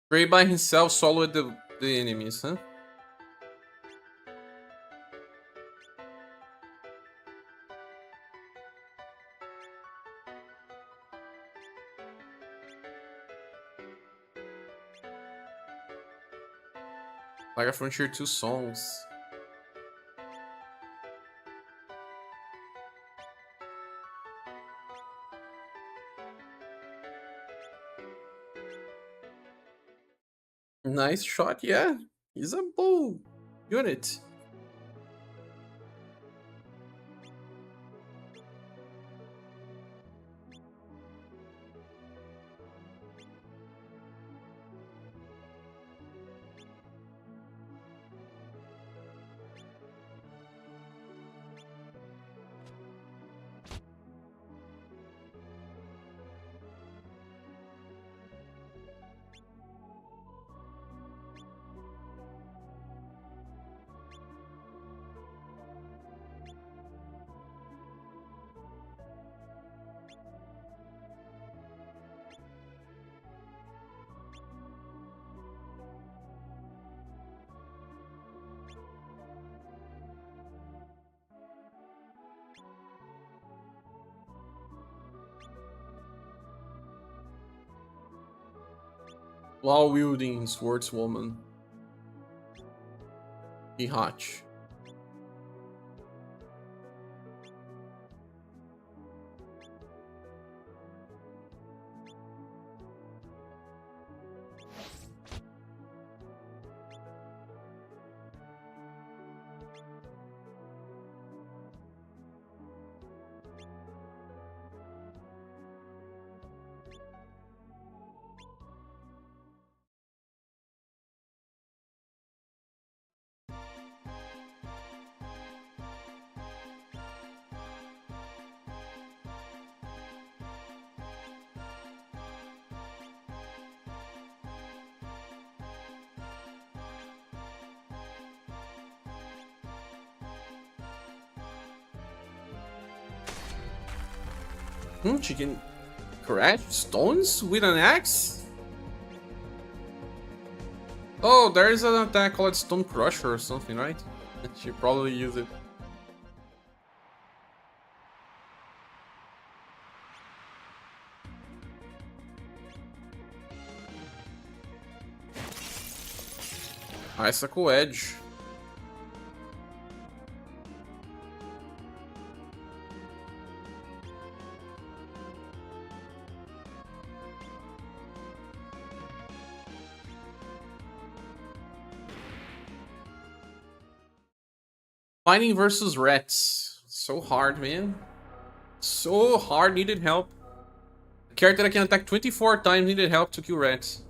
Gray by himself soloed the enemies, huh? Like a Frontier 2 songs. Nice shot, yeah. He's a bull unit. While wielding swordswoman. Hotch. She can crash stones with an axe? Oh, there's an attack called Stone Crusher or something, right? She probably use it. Icicle Edge. Fighting versus rats. So hard, man. So hard, needed help. A character that can attack 24 times needed help to kill rats.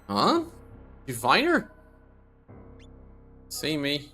Huh? Diviner? Say me.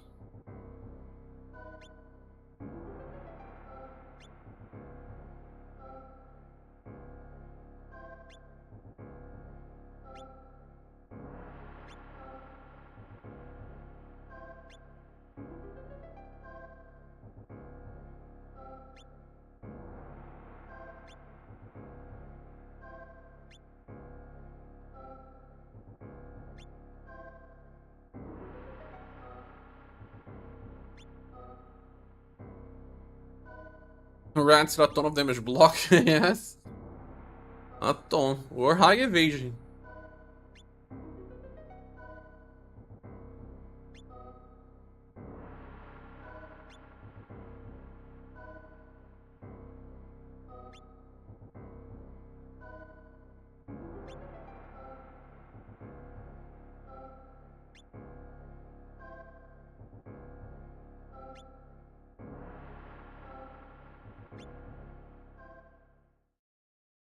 Rats a ton of damage block, yes. A ton. Or high evasion.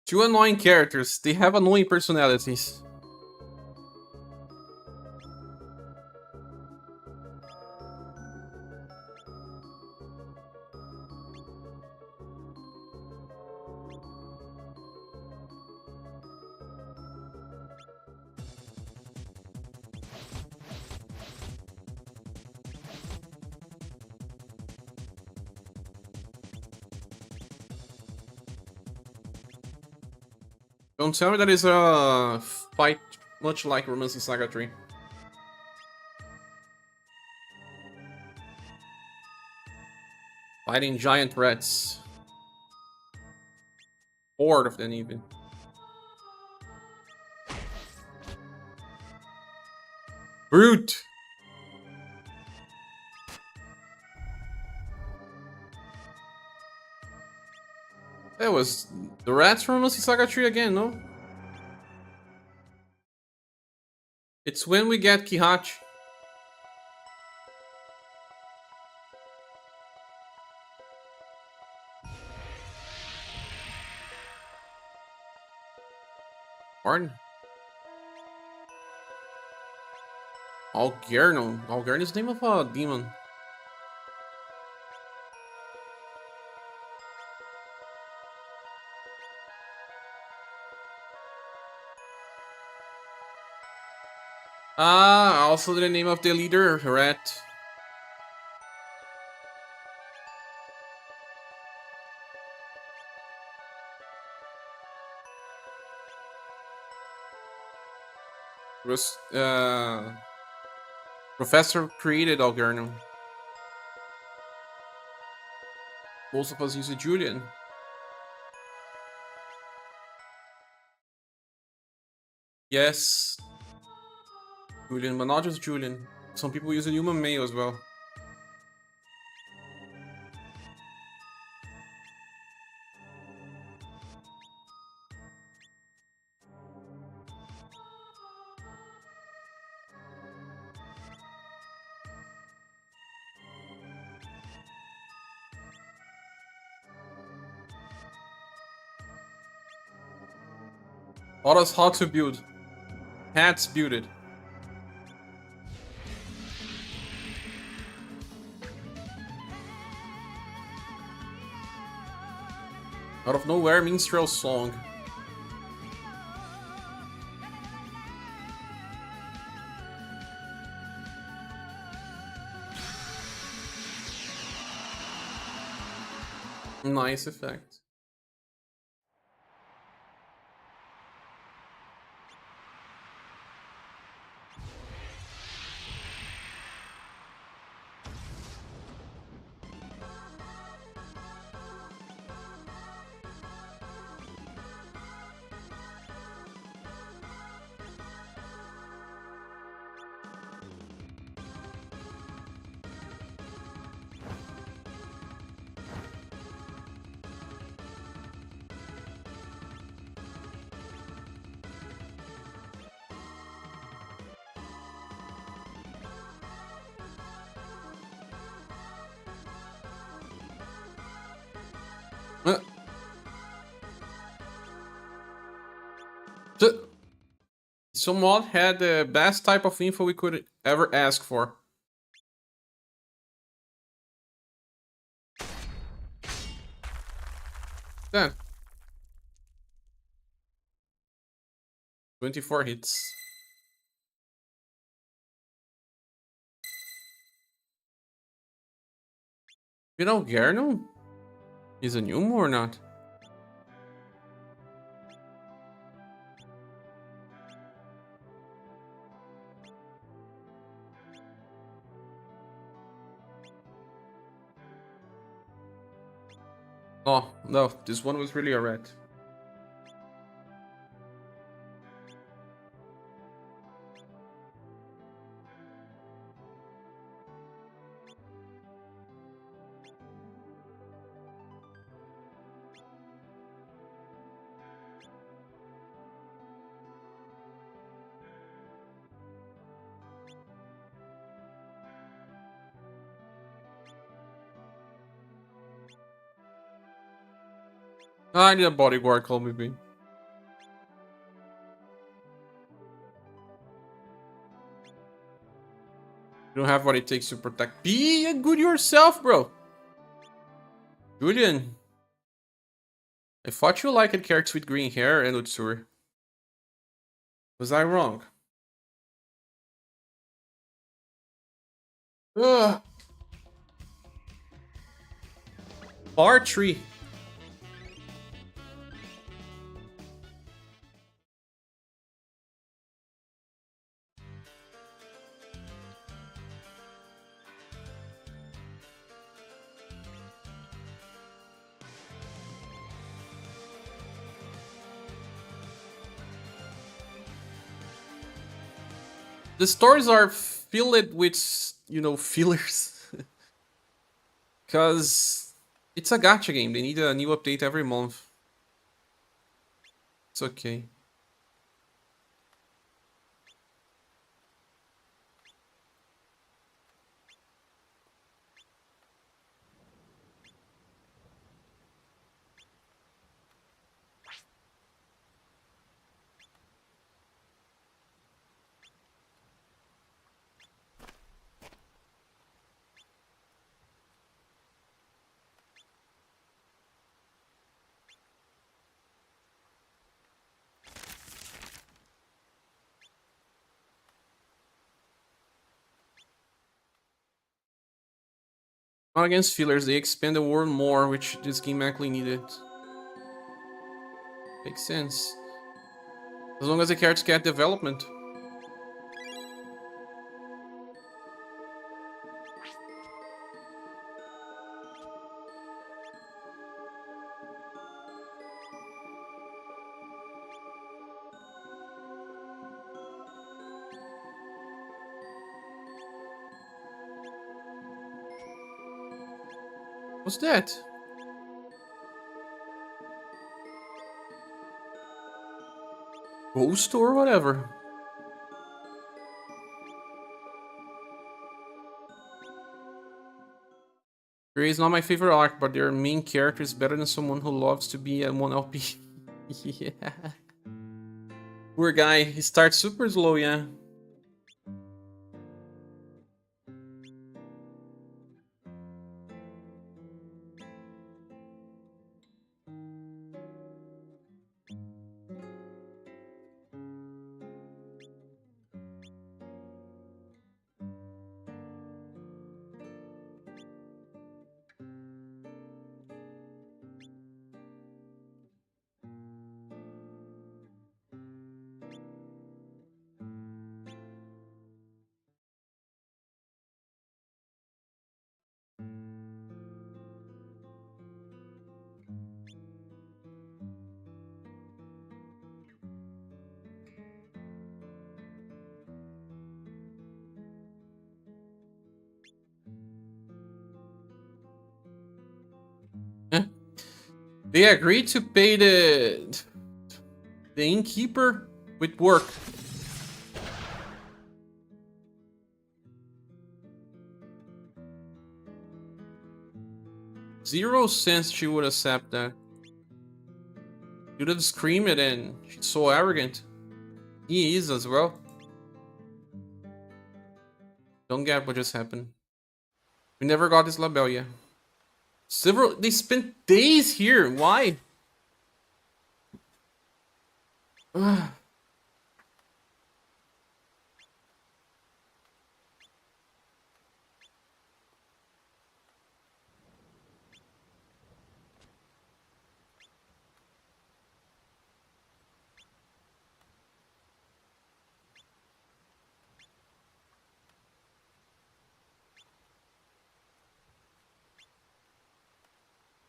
Two annoying characters. They have annoying personalities. Don't tell me that is a fight much like Romancing Saga 3. Fighting giant rats. Horde of them even. Brute! That was the rats from Romancing Saga 3 again, no? It's when we get Kihachi. Pardon? Algernon. Algernon is the name of a demon. Ah, also the name of the leader, rat. Was Professor created Algernon. Most of us use Julian. Yes. Julian, but not just Julian. Some people use a human male as well. Taught us how to build. Hats builded. Out of nowhere, minstrel song. Nice effect. Uh, Some mod had the best type of info we could ever ask for. Then 24 hits. You know Gernu? Is a new or not? Oh, no, this one was really a rat. I need a bodyguard, call me B. You don't have what it takes to protect. Be a good yourself, bro. Julian. I thought you liked characters with green hair and Utsuri. Was I wrong? Ugh. Bar tree. The stories are filled with, you know, fillers. Because it's a gacha game. They need a new update every month. It's okay. Not against fillers, they expand the world more, which this game actually needed. Makes sense. As long as the characters get development. What's that? Ghost or whatever. Gray is not my favorite arc, but their main character is better than someone who loves to be a 1LP. Yeah. Poor guy, he starts super slow, yeah. They agreed to pay the innkeeper with work. Zero sense she would accept that. You would have screamed and she's so arrogant. He is as well. Don't get what just happened. We never got this label yet. They spent days here. Why?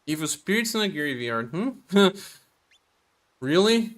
Evil spirits in a graveyard. Really?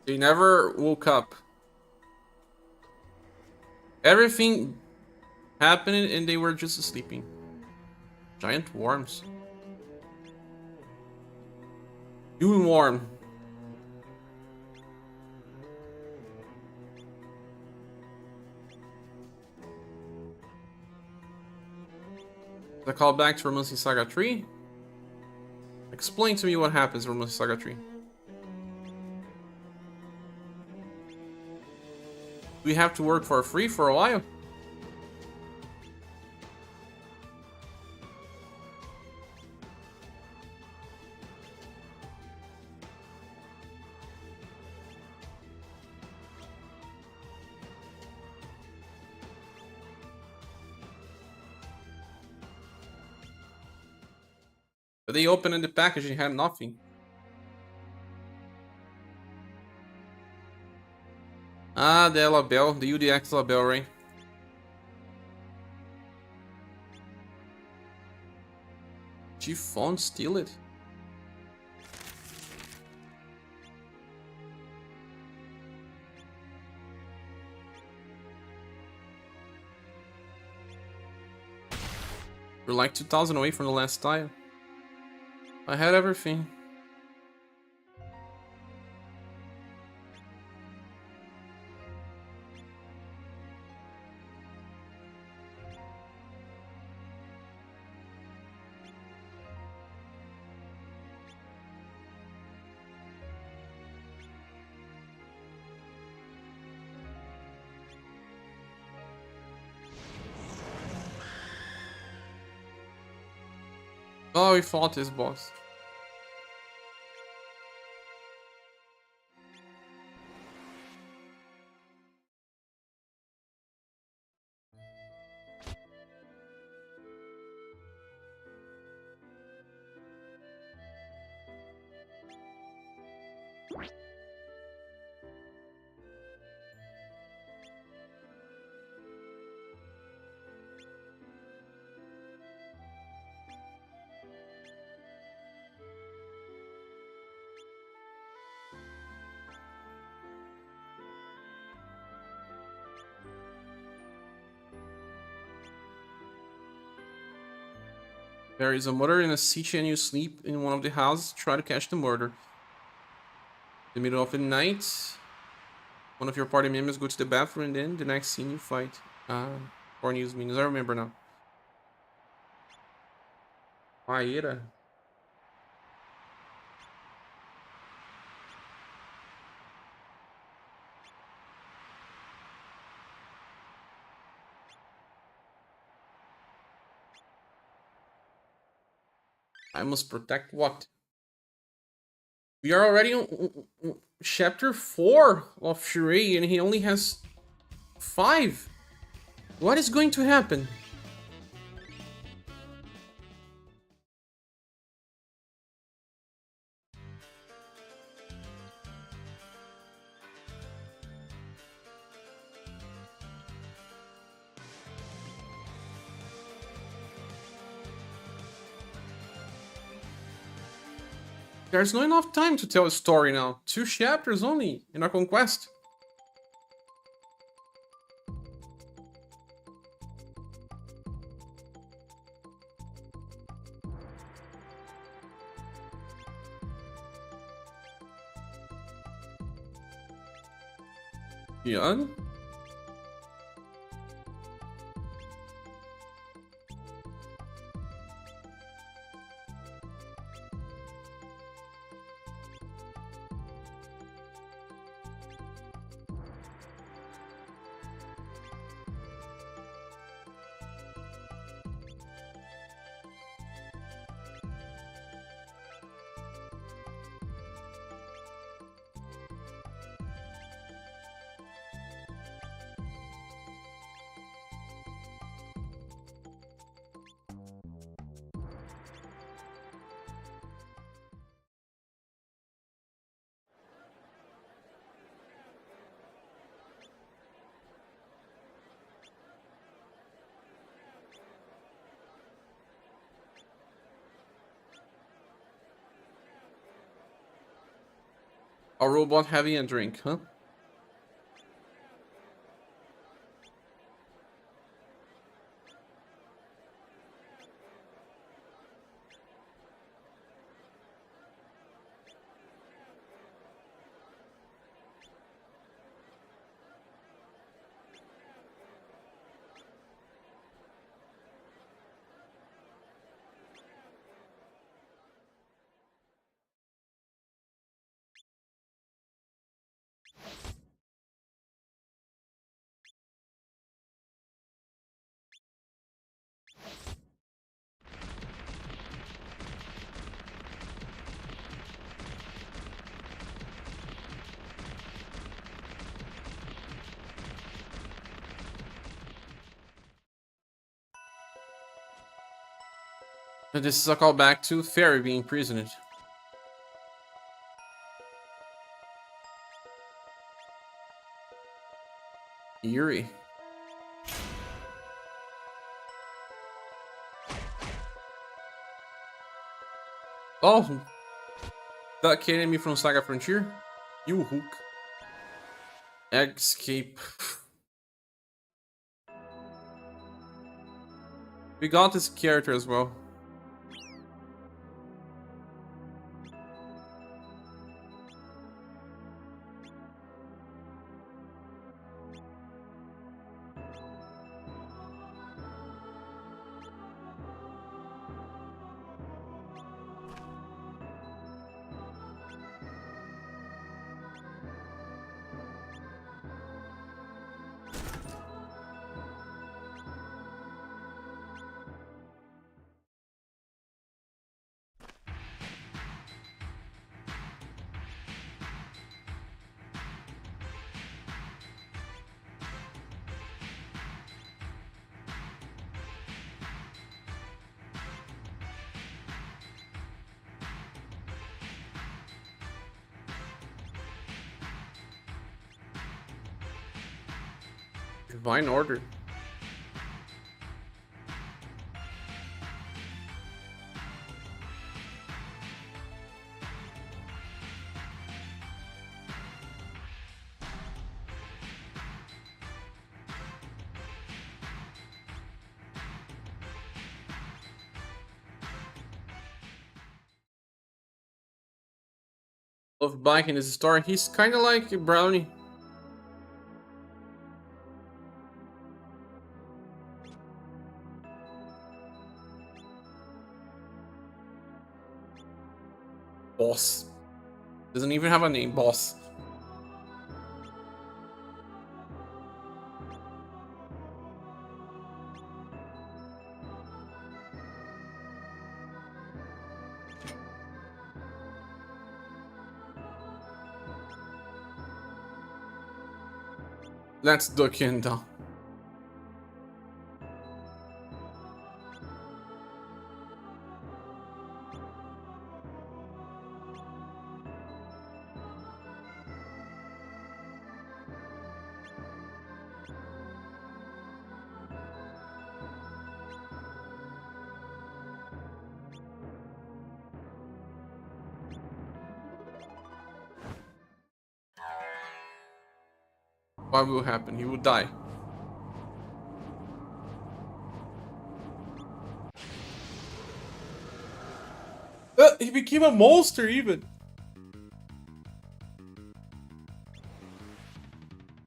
They never woke up. Everything happened and they were just sleeping. Giant worms. Doing warm. The call back to Romancy Saga 3. Explain to me what happens in Romancy Saga 3. We have to work for free for a while. But they opened the package and had nothing. Ah, the label, the UDX label, right? G-Phone steal it? We're like 2,000 away from the last tile. I had everything. Oh, we fought this boss. There is a murder in a city and you sleep in one of the houses. Try to catch the murder. In the middle of the night, one of your party members go to the bathroom and then the next scene you fight. Four news means I remember now. Maíra. I must protect what? We are already on chapter 4 of Shirel, and he only has 5. What is going to happen? There's not enough time to tell a story now. 2 chapters only in our conquest. Yeah. A robot heavy and drink, huh? And this is a callback to Fairy being imprisoned. Eerie. Oh, that kidding me from Saga Frontier? You hook. Escape. We got this character as well. Divine Order. Of Bike in his story, he's kind of like a brownie. Boss. Doesn't even have a name, boss. Let's duck in though. What will happen? He will die. He became a monster even.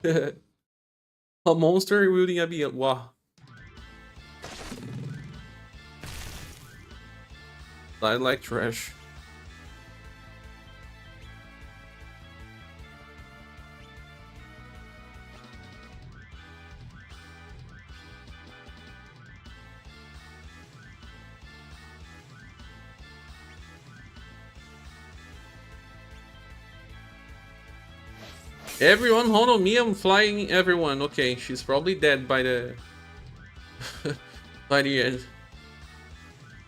A monster wielding a beard. Wow. Died like trash. Everyone hold on me, I'm flying everyone. Okay, she's probably dead by the by the end.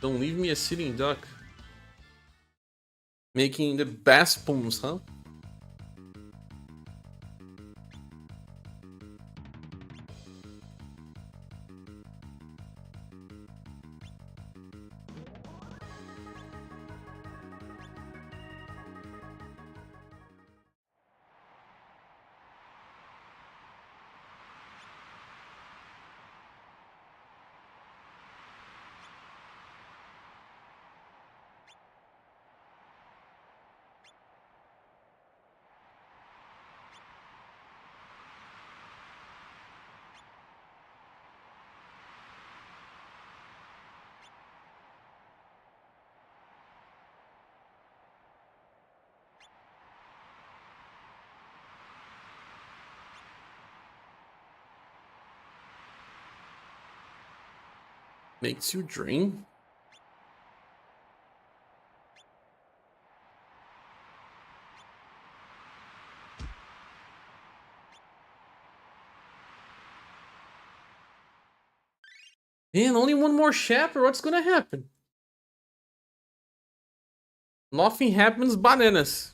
Don't leave me a sitting duck. Making the best pooms, huh? Makes you dream. Man, only one more chapter. What's gonna happen? Nothing happens, bananas.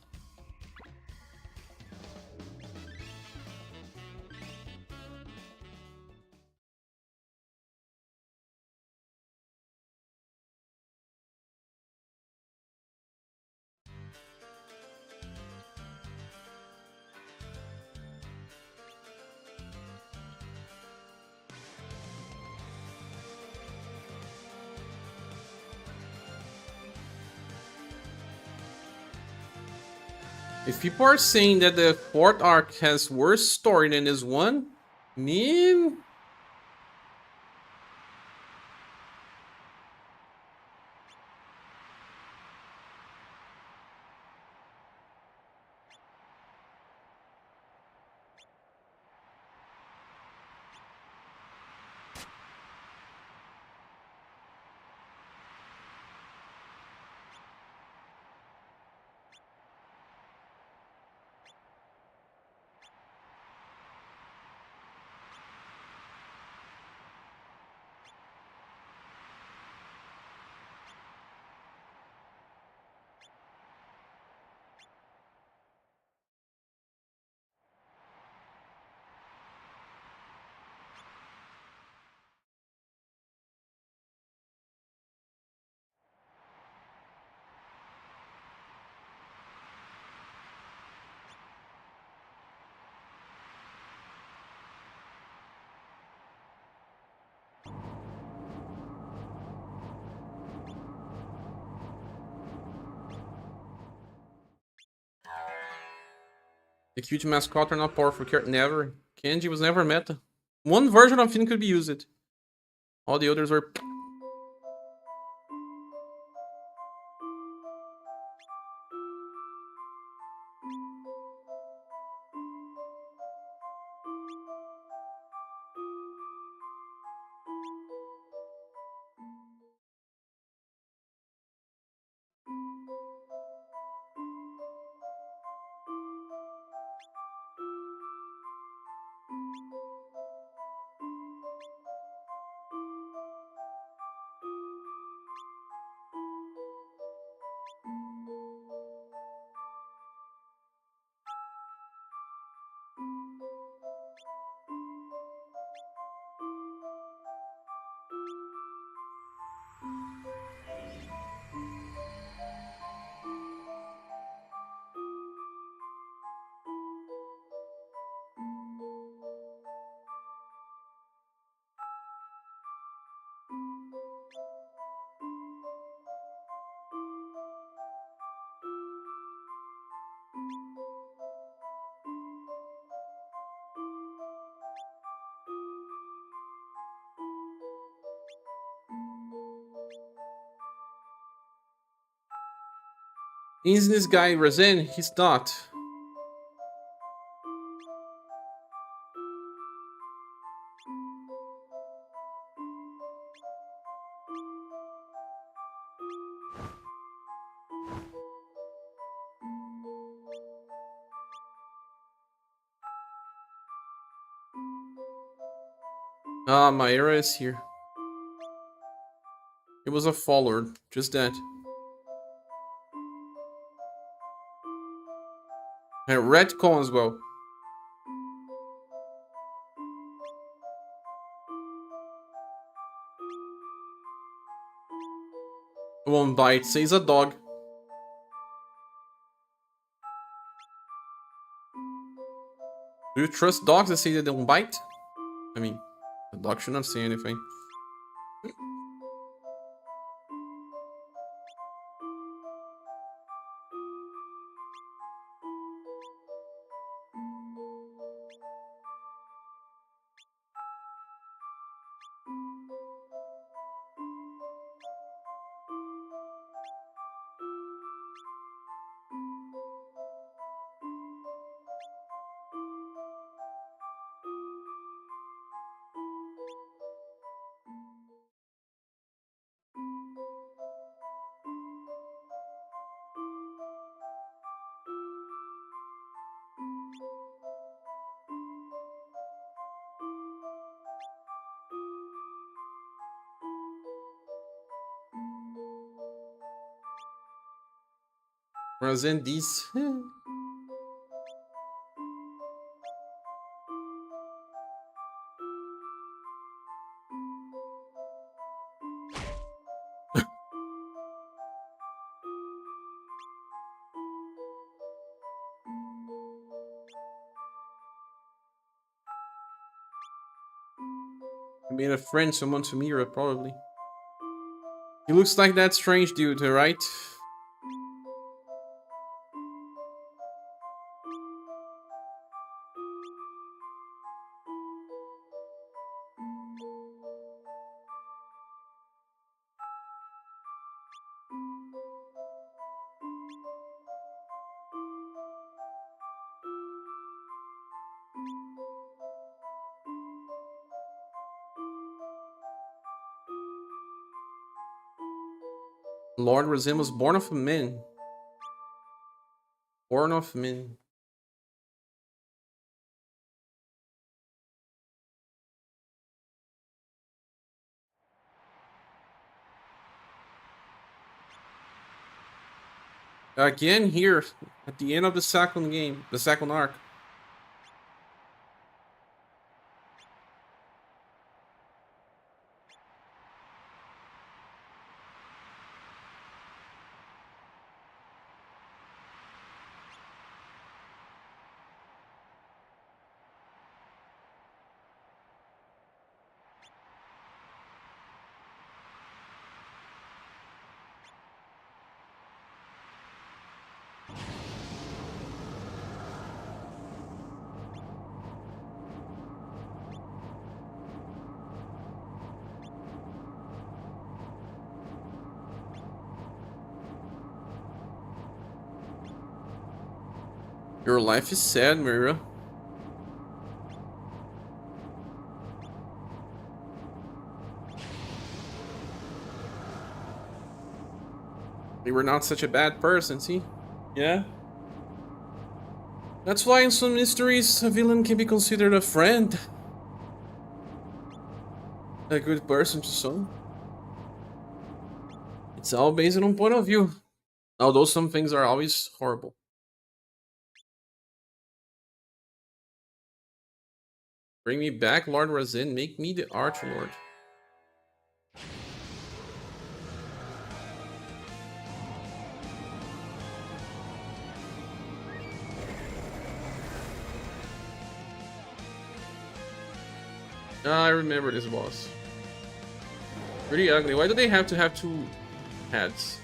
If people are saying that the fourth arc has worse story than this one, man. The cute mascot are not powerful character. Never. Kenji was never meta. One version of Finn could be used. All the others were. Is this guy Razin? He's not. Ah, my era is here. It was a follower, just that. And red con as well. One bite says a dog. Do you trust dogs that say they don't bite? I mean, the dog should not say anything. Whereas in these... I made a friend, someone to mirror, probably. He looks like that strange dude, right? Lord Razin was born of a man. Born of men. Again here, at the end of the second game, the second arc. Your life is sad, Mira. You were not such a bad person, see? Yeah? That's why in some mysteries, a villain can be considered a friend. A good person to some. It's all based on point of view. Although some things are always horrible. Bring me back, Lord Razin. Make me the Archlord. I remember this boss. Pretty ugly. Why do they have to have two heads?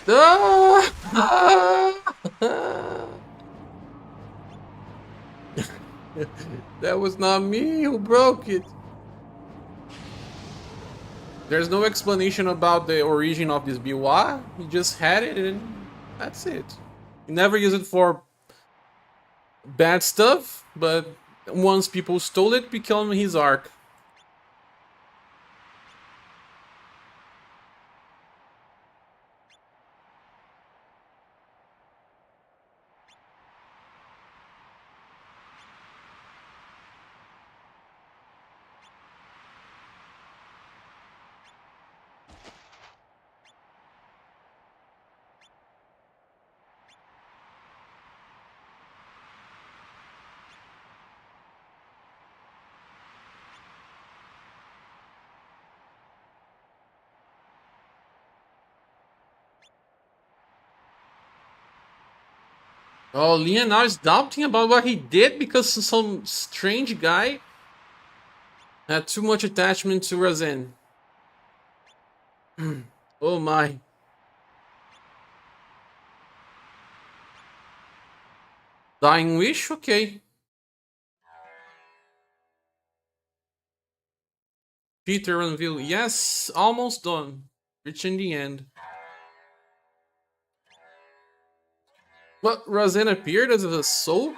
That was not me who broke it. There's no explanation about the origin of this biwa. He just had it and that's it. He never used it for bad stuff, but once people stole it, became his arc. Oh, Leon now is doubting about what he did because some strange guy had too much attachment to Razen. Oh my. Dying Wish? Okay. Peter Unveil. Yes, almost done. Reaching the end. What? Razen appeared as a soul?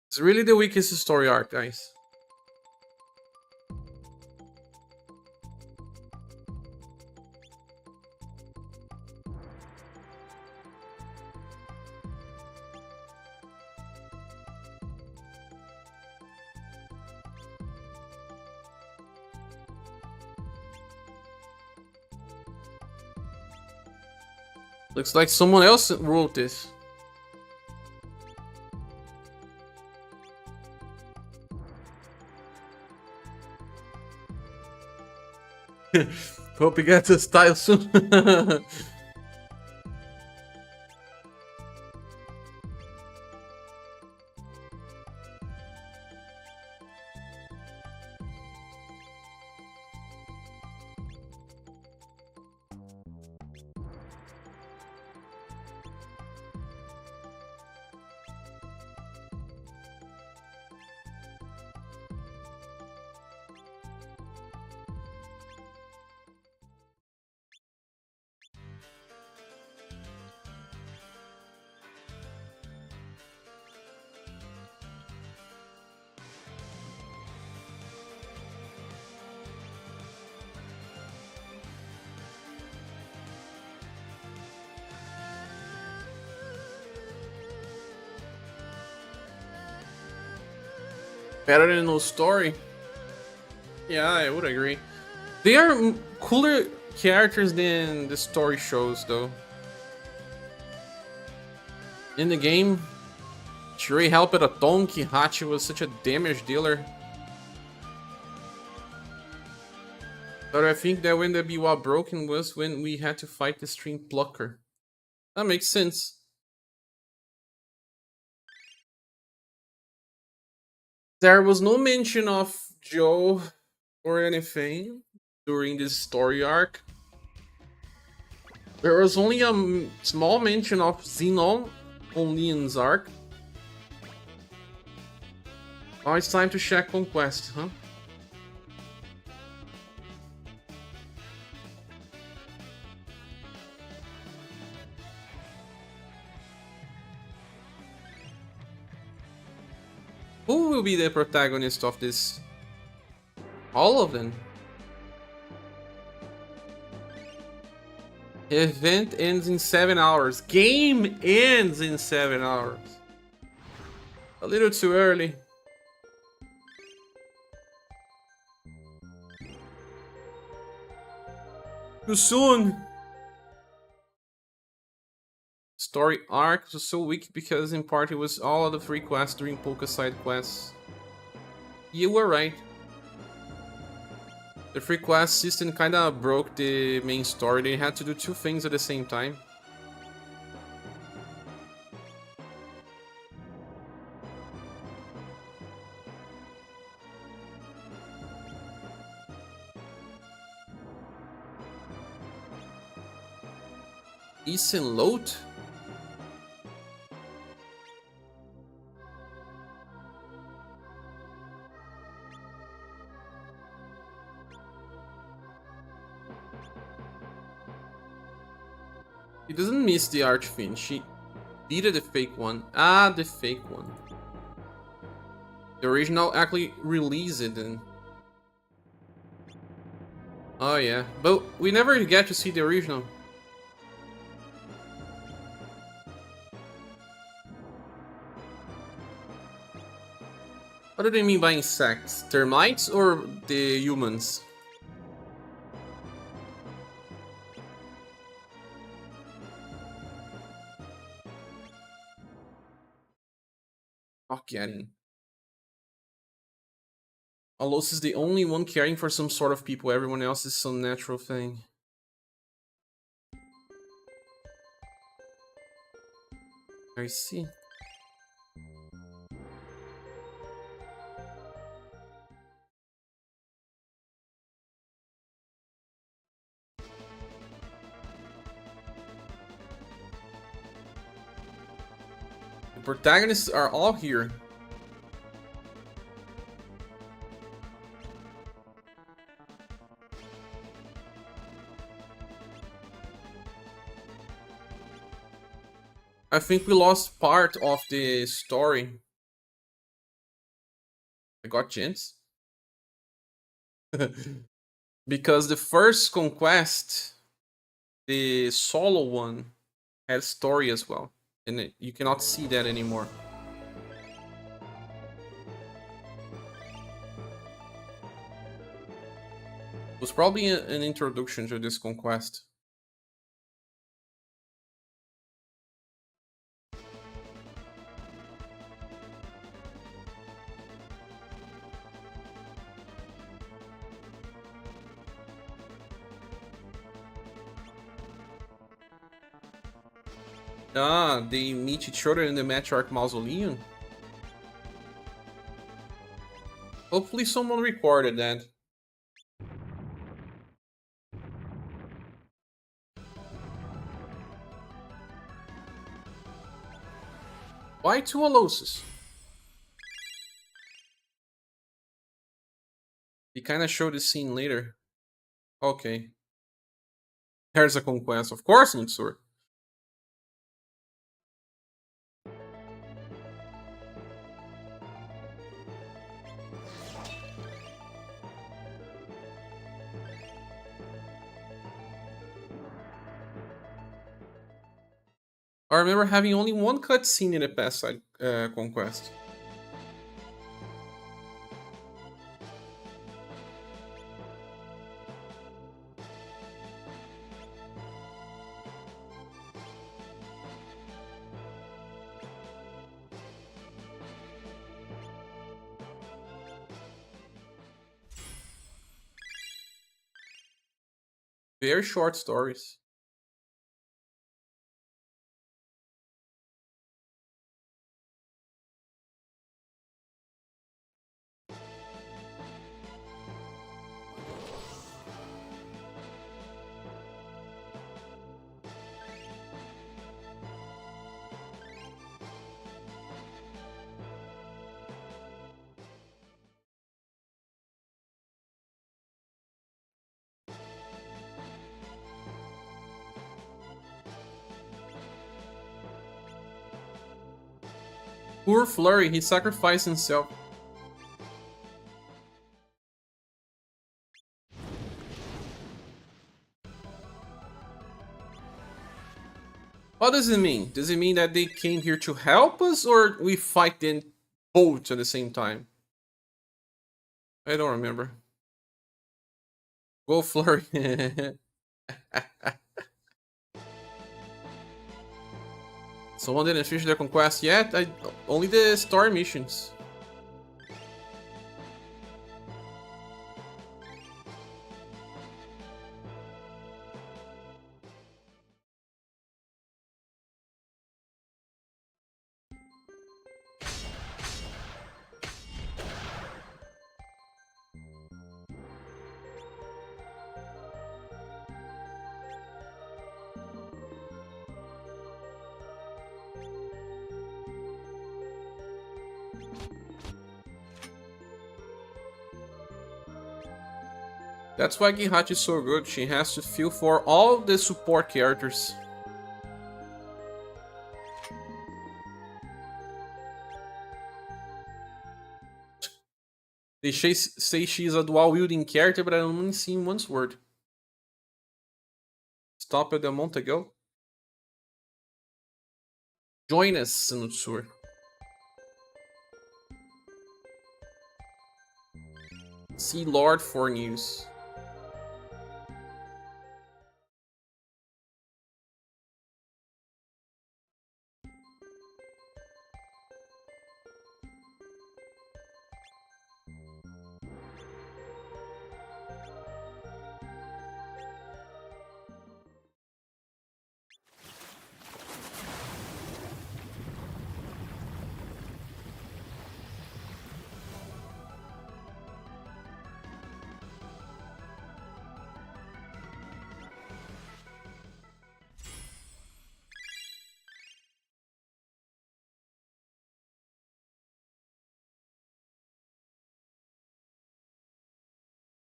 It's really the weakest story arc, guys. Looks like someone else wrote this. Hope you get the style soon. Better than no story. Yeah, I would agree. They are cooler characters than the story shows, though. In the game, Shirel helped a ton. Hachi was such a damage dealer. But I think that when the Biwa broken was when we had to fight the Stream Plucker. That makes sense. There was no mention of Joe or anything during this story arc. There was only a small mention of Xenon on Leon's arc. Now it's time to check Conquest, huh? Who will be the protagonist of this? All of them. Event ends in 7 hours. Game ends in 7 hours. A little too early. Too soon. Story arc was so weak because in part it was all of the free quests during Polka side quests. You were right. The free quest system kinda broke the main story. They had to do two things at the same time. Eason Loat? He doesn't miss the Archfiend. She beat the fake one. Ah, the fake one. The original actually released it then. Oh yeah, but we never get to see the original. What do they mean by insects? Termites or the humans? Not getting. Alos is the only one caring for some sort of people. Everyone else is some natural thing. I see. The protagonists are all here. I think we lost part of the story. I got chance. Because the first conquest, the solo one, had story as well. And you cannot see that anymore. It was probably an introduction to this conquest. Ah, they meet each other in the Matriarch Mausoleum? Hopefully someone recorded that. Why two Aloses? He kinda showed the scene later. Okay. There's a conquest. Of course, Mitsur. I remember having only one cutscene in the past side conquest. Very short stories. Poor Flurry, he sacrificed himself. What does it mean? Does it mean that they came here to help us, or we fight them both at the same time? I don't remember. Go Flurry. Someone didn't finish their conquest yet? Only the story missions. That's why Gihachi is so good. She has to feel for all the support characters. They say she's a dual-wielding character, but I only seen one sword. Stop it a month ago. Join us, Sanutsur. See Lord for news.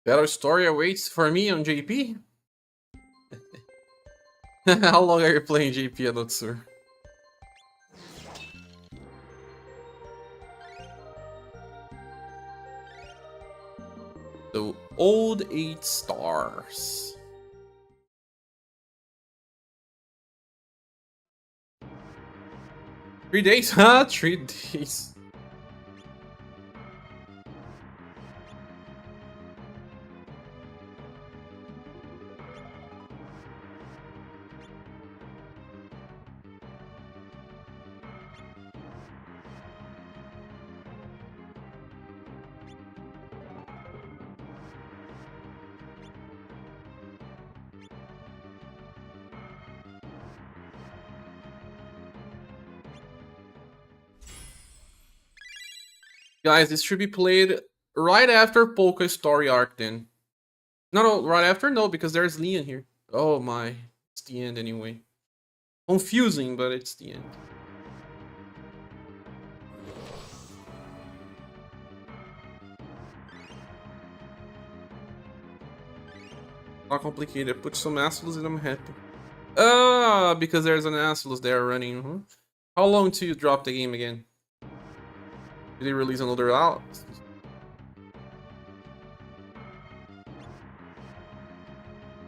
Better story awaits for me on JP? How long are you playing JP, Anotsur? The old 8 stars. 3 days? Huh? 3 days. Guys, this should be played right after Polka story arc then. No, right after? No, because there's Leon here. Oh my. It's the end anyway. Confusing, but it's the end. Not complicated. Put some Asulus and I'm happy. Because there's an Asulus there running. How long till you drop the game again? Did they release another out?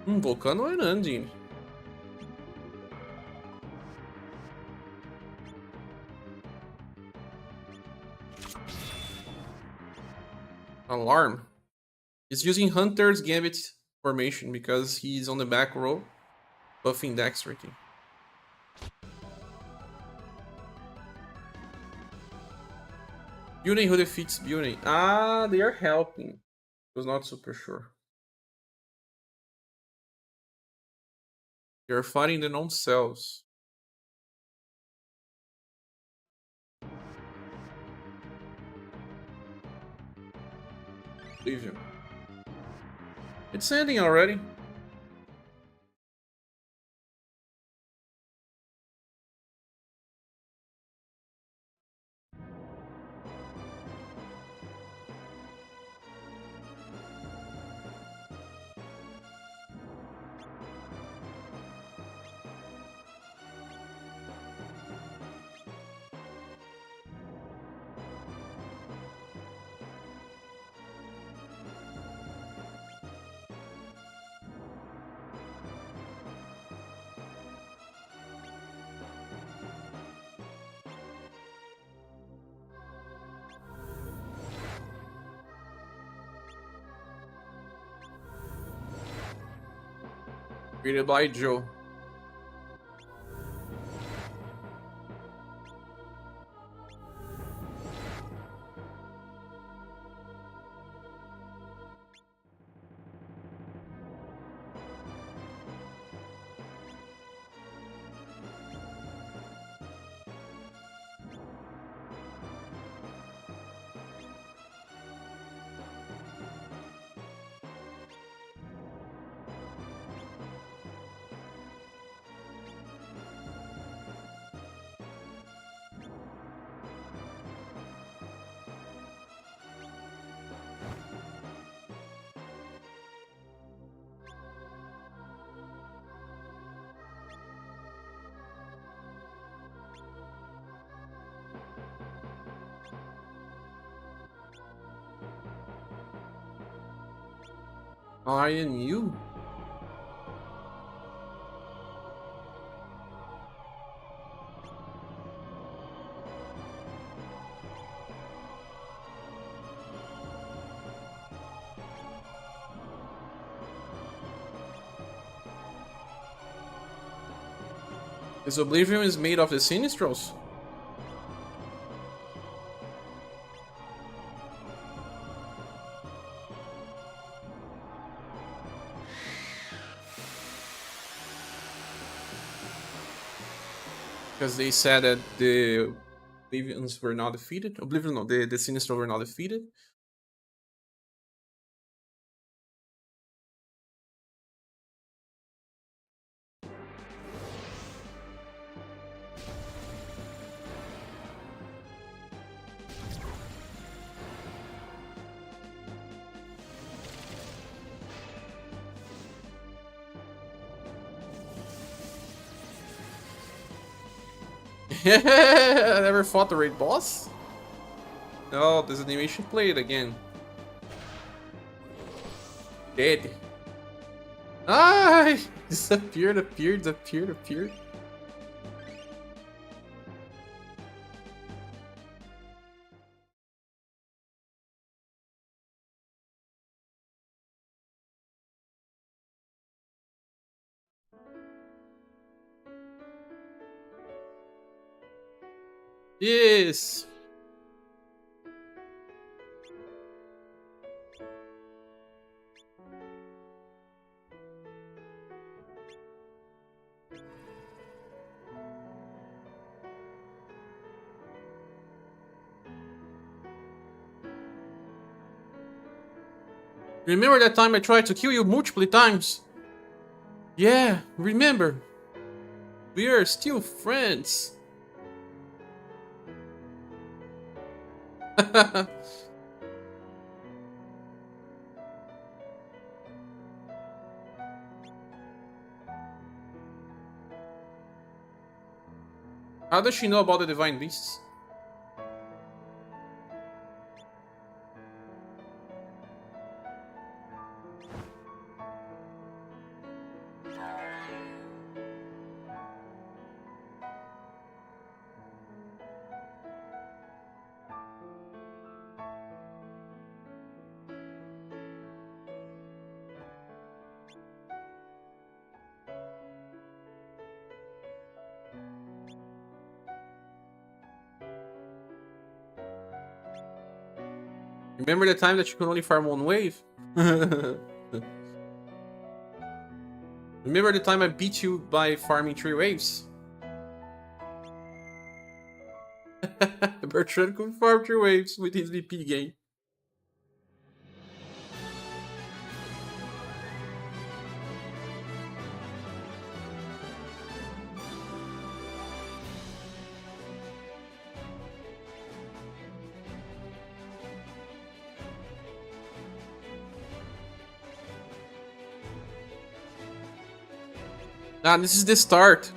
Volcano Erandi. Alarm. He's using Hunter's Gambit formation because he's on the back row, buffing dexterity. Building who defeats Building. Ah, they are helping. Was not super sure. They are fighting their own selves. Leave him. It's ending already. Created by Joe. I and you? This Oblivion is made of the Sinistros? Because they said that the Oblivions were not defeated. Oblivion, no, the Sinistros were not defeated. I never fought the raid boss. No, this animation played again. Dead. Ah! Disappeared, appeared. Yes. Remember that time I tried to kill you multiple times? Yeah, remember. We are still friends. How does she know about the divine beasts? Remember the time that you could only farm one wave? Remember the time I beat you by farming 3 waves? Bertrand could farm 3 waves with his VP game. Nah, this is the start.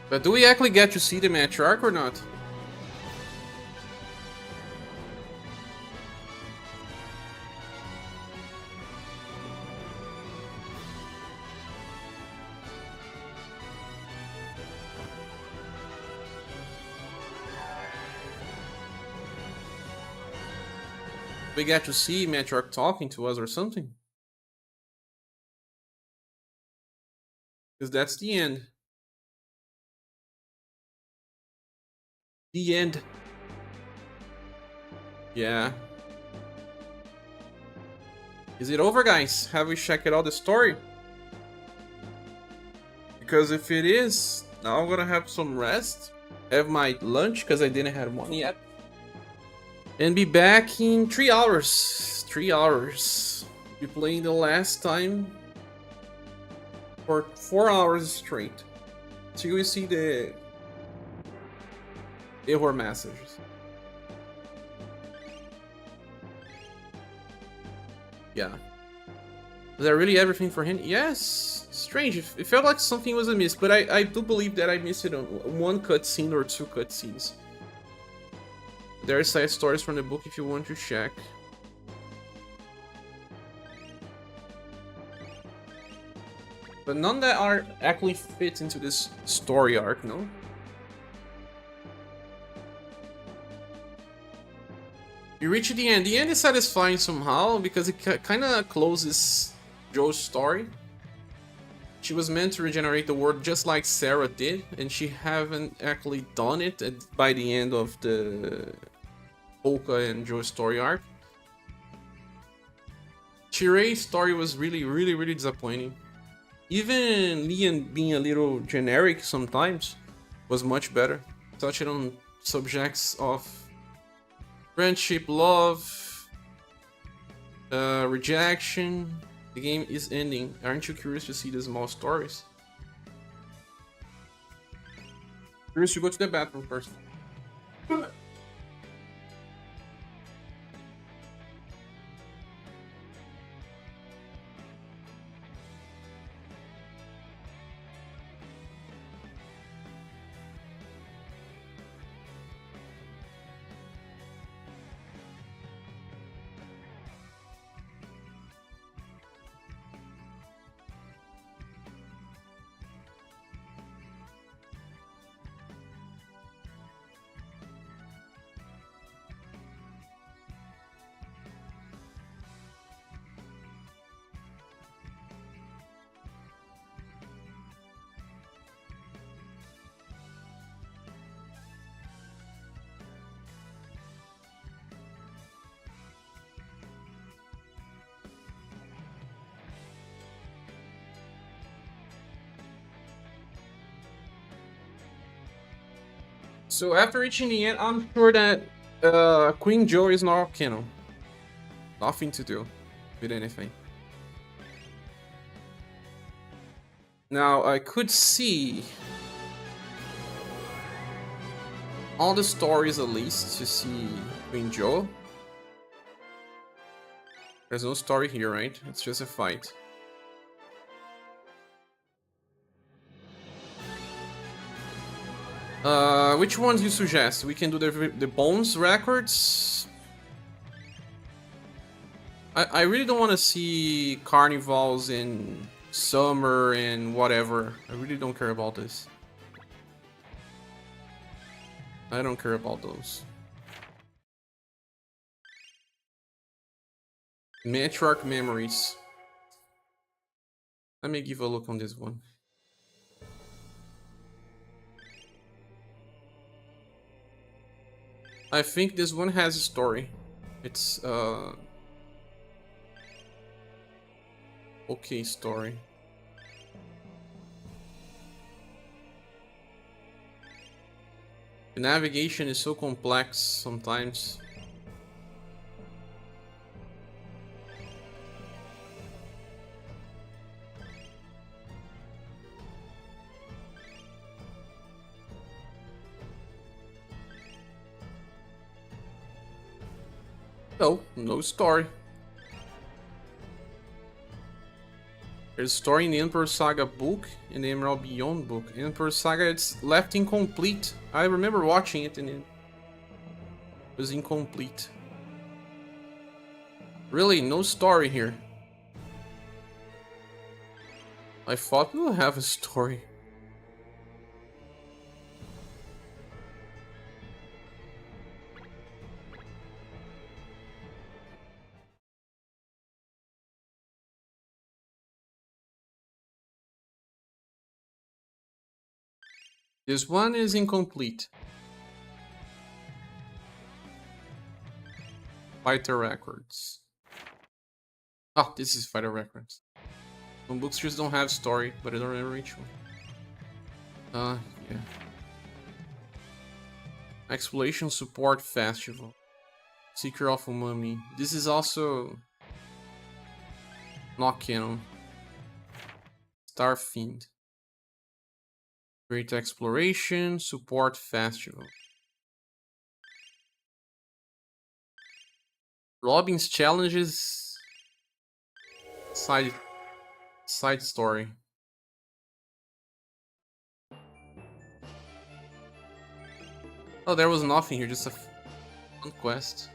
But do we actually get to see the matriarch or not? We get to see matriarch talking to us or something? Because that's the end. The end. Yeah. Is it over, guys? Have we checked out the story? Because if it is, now I'm gonna have some rest. Have my lunch, because I didn't have one yet. And be back in 3 hours. 3 hours. Be playing the last time for 4 hours straight. Till we see the error messages. Yeah. Was that really everything for him? Yes. Strange. It felt like something was amiss, but I do believe that I missed it on one cutscene or two cutscenes. There are side stories from the book if you want to check. But none that are actually fit into this story arc, no? You reach the end. The end is satisfying somehow because it kind of closes Joe's story. She was meant to regenerate the world just like Sarah did, and she haven't actually done it by the end of the Polka and Joe story arc. Shirel's story was really disappointing. Even Leon being a little generic sometimes was much better. Touching on subjects of friendship, love, rejection. The game is ending. Aren't you curious to see the small stories? Curious to go to the bathroom first. So after reaching the end, I'm sure that Queen Joe is not canon. Nothing to do with anything. Now I could see all the stories at least to see Queen Joe. There's no story here, right? It's just a fight. Which ones do you suggest? We can do the Bones records. I really don't want to see carnivals in summer and whatever. I really don't care about this. I don't care about those. Matriarch memories. Let me give a look on this one. I think this one has a story. It's okay story. The navigation is so complex sometimes. No story. There's a story in the Emperor Saga book and the Emerald Beyond book. Emperor Saga, it's left incomplete. I remember watching it and it was incomplete. Really, no story here. I thought we would have a story. This one is incomplete. Fighter records. Oh, this is fighter records. Some books just don't have story, but I don't remember each one. Yeah. Exploration Support Festival. Seeker of Umami. This is also not canon. Starfiend. Great Exploration Support Festival. Robin's Challenges. Side story. Oh, there was nothing here, just a fun quest.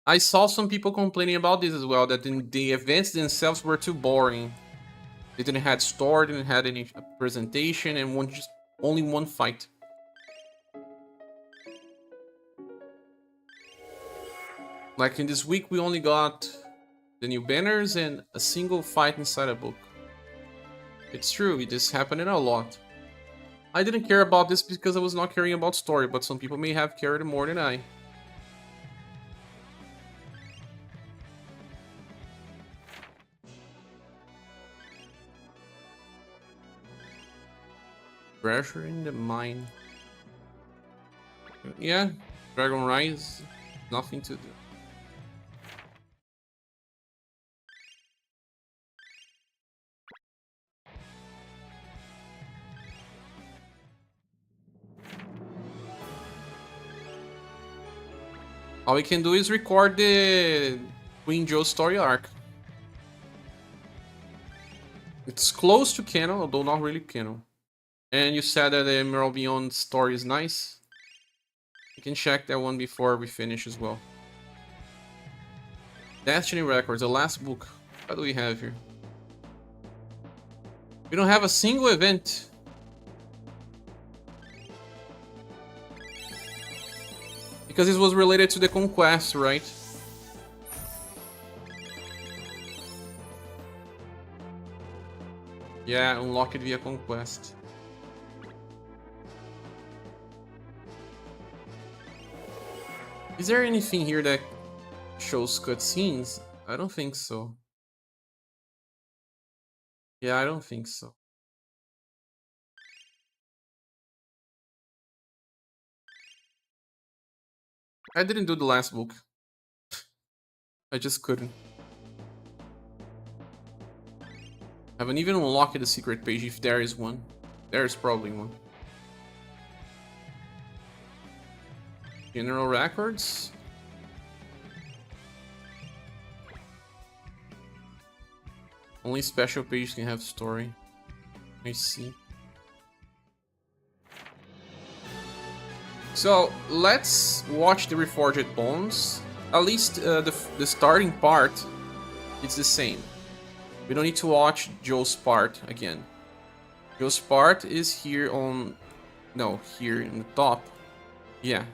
I saw some people complaining about this as well, that the events themselves were too boring. They didn't have story, didn't have any presentation, and just only one fight. Like in this week, we only got the new banners and a single fight inside a book. It's true, it is happening a lot. I didn't care about this because I was not caring about story, but some people may have cared more than I. Treasure in the mine. Yeah, Dragon Rise, nothing to do. All we can do is record the Queen Joe story arc. It's close to canon, although not really canon. And you said that the Emerald Beyond story is nice. You can check that one before we finish as well. Destiny Records, the last book. What do we have here? We don't have a single event. Because this was related to the conquest, right? Yeah, unlock it via conquest. Is there anything here that shows cutscenes? I don't think so. Yeah, I don't think so. I didn't do the last book. I just couldn't. I haven't even unlocked the secret page if there is one. There's probably one. General records. Only special pages can have story. I see. So let's watch the Reforged Bones. At least the starting part is the same. We don't need to watch Joe's part again. Joe's part is here on... No, here in the top. Yeah.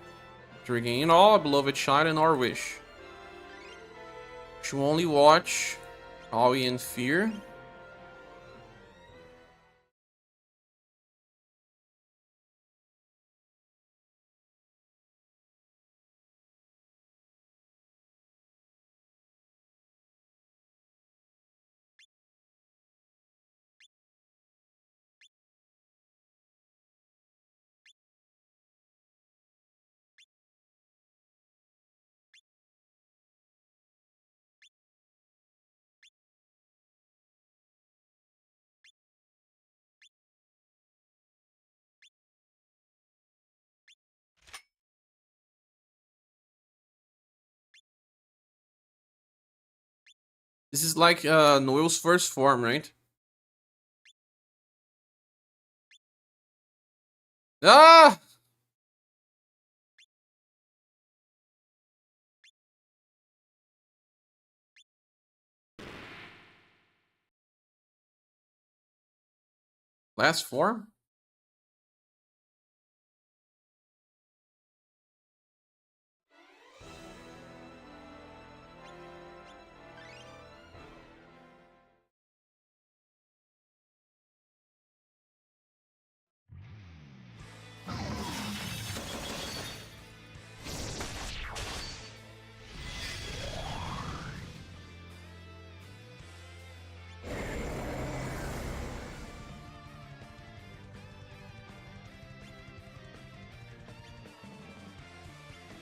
To regain all, beloved child and our wish. Should only watch Aoi and Fear. This is like Noel's first form, right? Ah! Last form?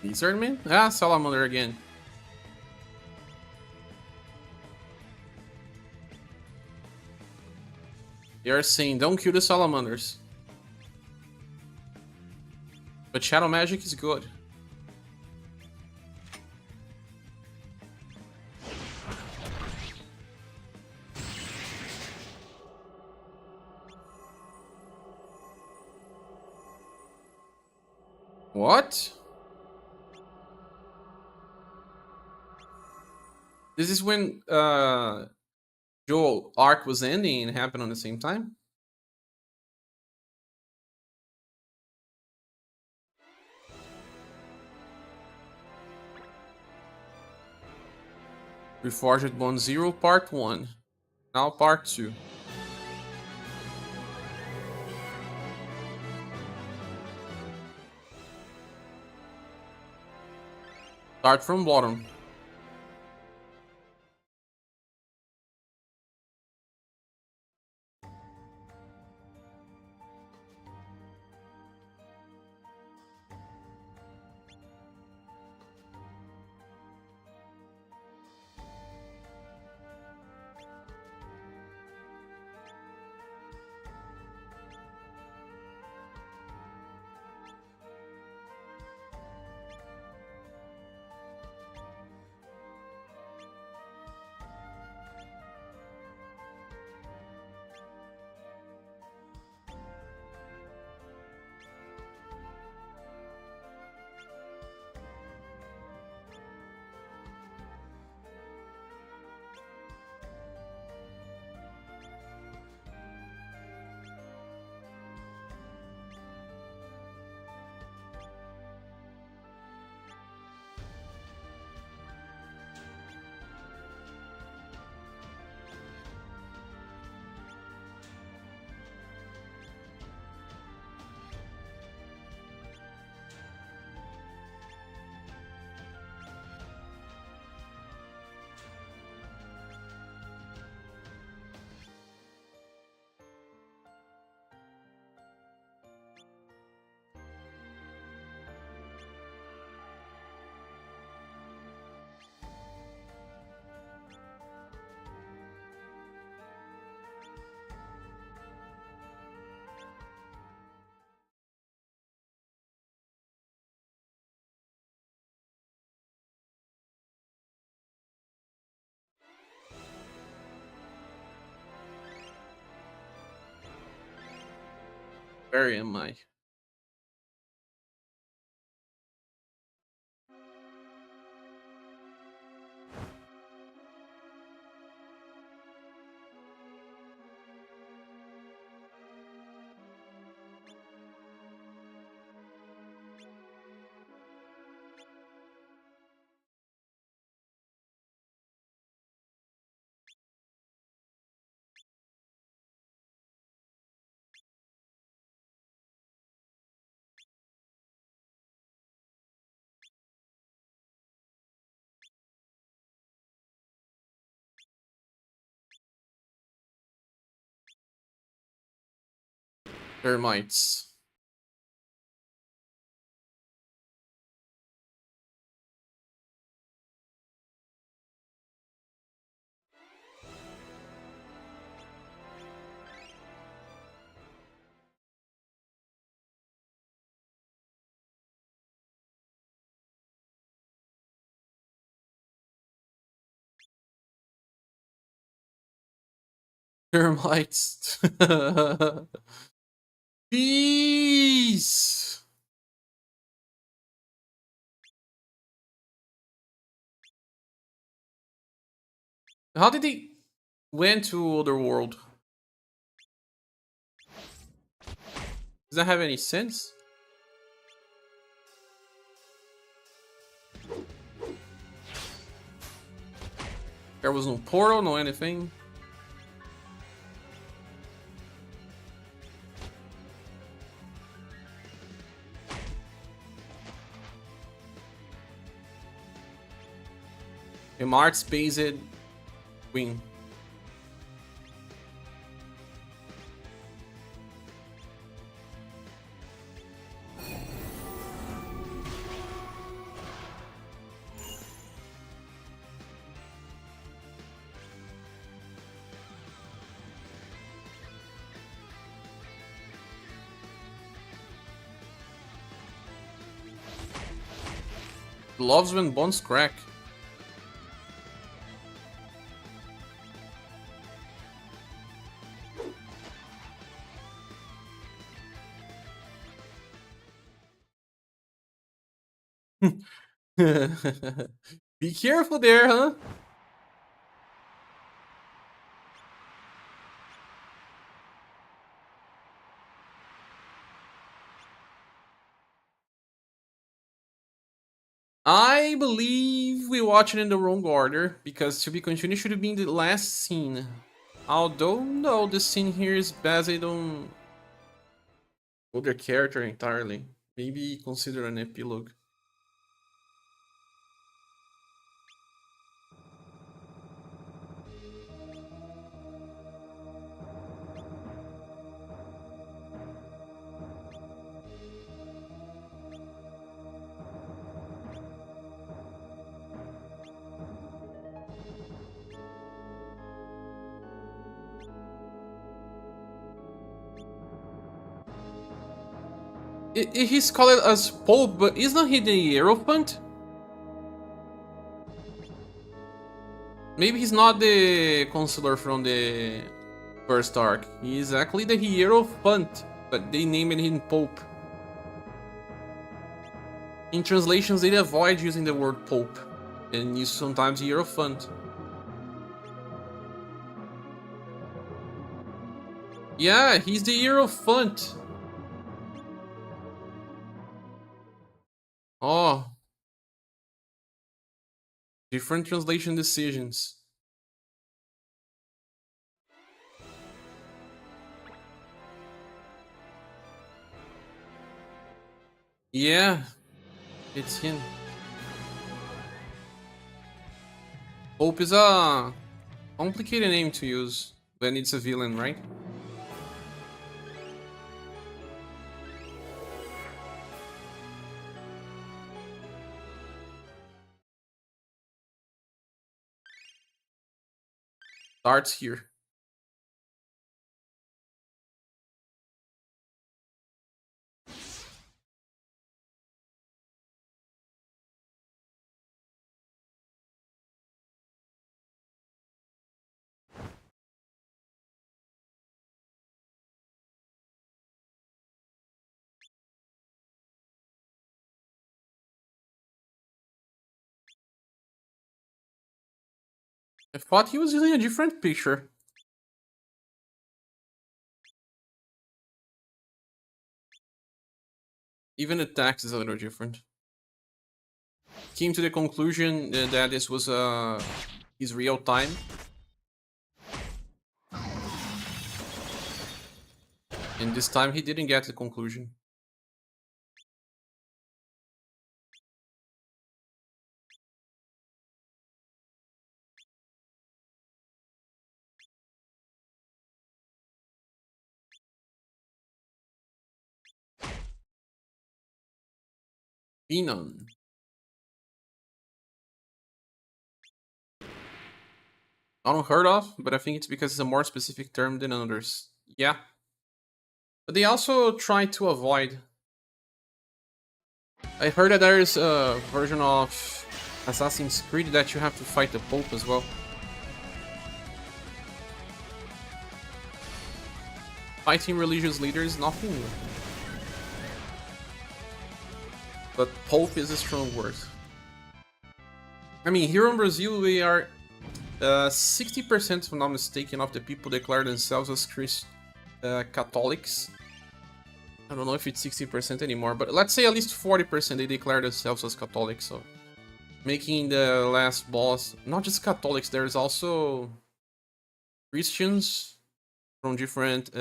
Lizardman? Ah, Salamander again. They are saying don't kill the Salamanders. But Shadow Magic is good. What? This is when Joel arc was ending and happened on the same time? Reforged Bond Zero Part 1. Now Part 2. Start from bottom. Where am I? Termites. Termites. Peace. How did he went to other world? Does that have any sense? There was no portal, no anything. A Mars based wing. Loves when bones crack. Be careful there, huh? I believe we watched it in the wrong order, because to be continued should have been the last scene. Although, no, the scene here is based on other character entirely. Maybe consider an epilogue. He's called as Pope, but isn't he the Hierophant? Maybe he's not the Consular from the first arc. He's actually the Hierophant, but they named him Pope. In translations, they avoid using the word Pope, and use sometimes Hierophant. Yeah, he's the Hierophant. Oh, different translation decisions. Yeah, it's him. Pope is a complicated name to use when it's a villain, right? Starts here. I thought he was using a different picture. Even the text is a little different. Came to the conclusion that this was his real time. And this time he didn't get the conclusion. Phenon. I don't heard of, but I think it's because it's a more specific term than others. Yeah. But they also try to avoid. I heard that there is a version of Assassin's Creed that you have to fight the Pope as well. Fighting religious leaders is nothing new. But Pope is a strong word. I mean, here in Brazil, we are 60%, if I'm not mistaken, of the people declare themselves as Catholics. I don't know if it's 60% anymore, but let's say at least 40% they declare themselves as Catholics. So making the last boss not just Catholics, there's also Christians from different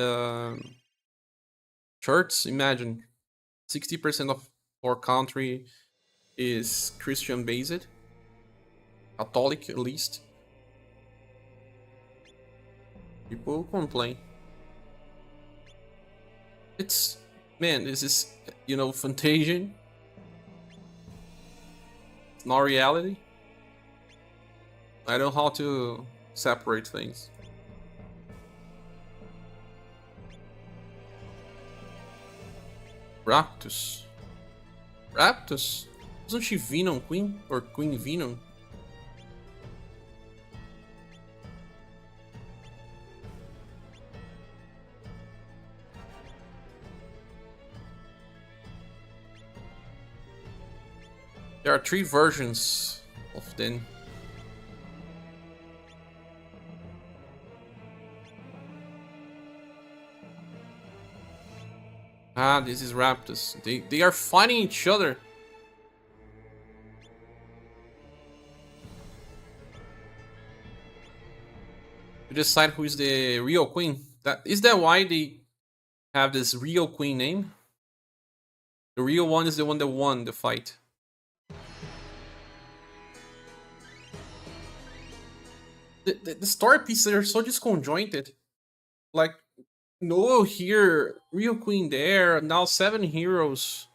churches. Imagine 60% of our country is Christian based, Catholic at least. People complain. It's, man, this is, Fantasian. It's not reality. I know how to separate things. Raptus. Raptus? Wasn't she Venom Queen? Or Queen Venom? There are 3 versions of them. Ah, this is Raptors. They are fighting each other. To decide who is the real queen. Is that why they have this real queen name? The real one is the one that won the fight. The story pieces are so disconjointed. Like, no here, real queen there, now 7 heroes.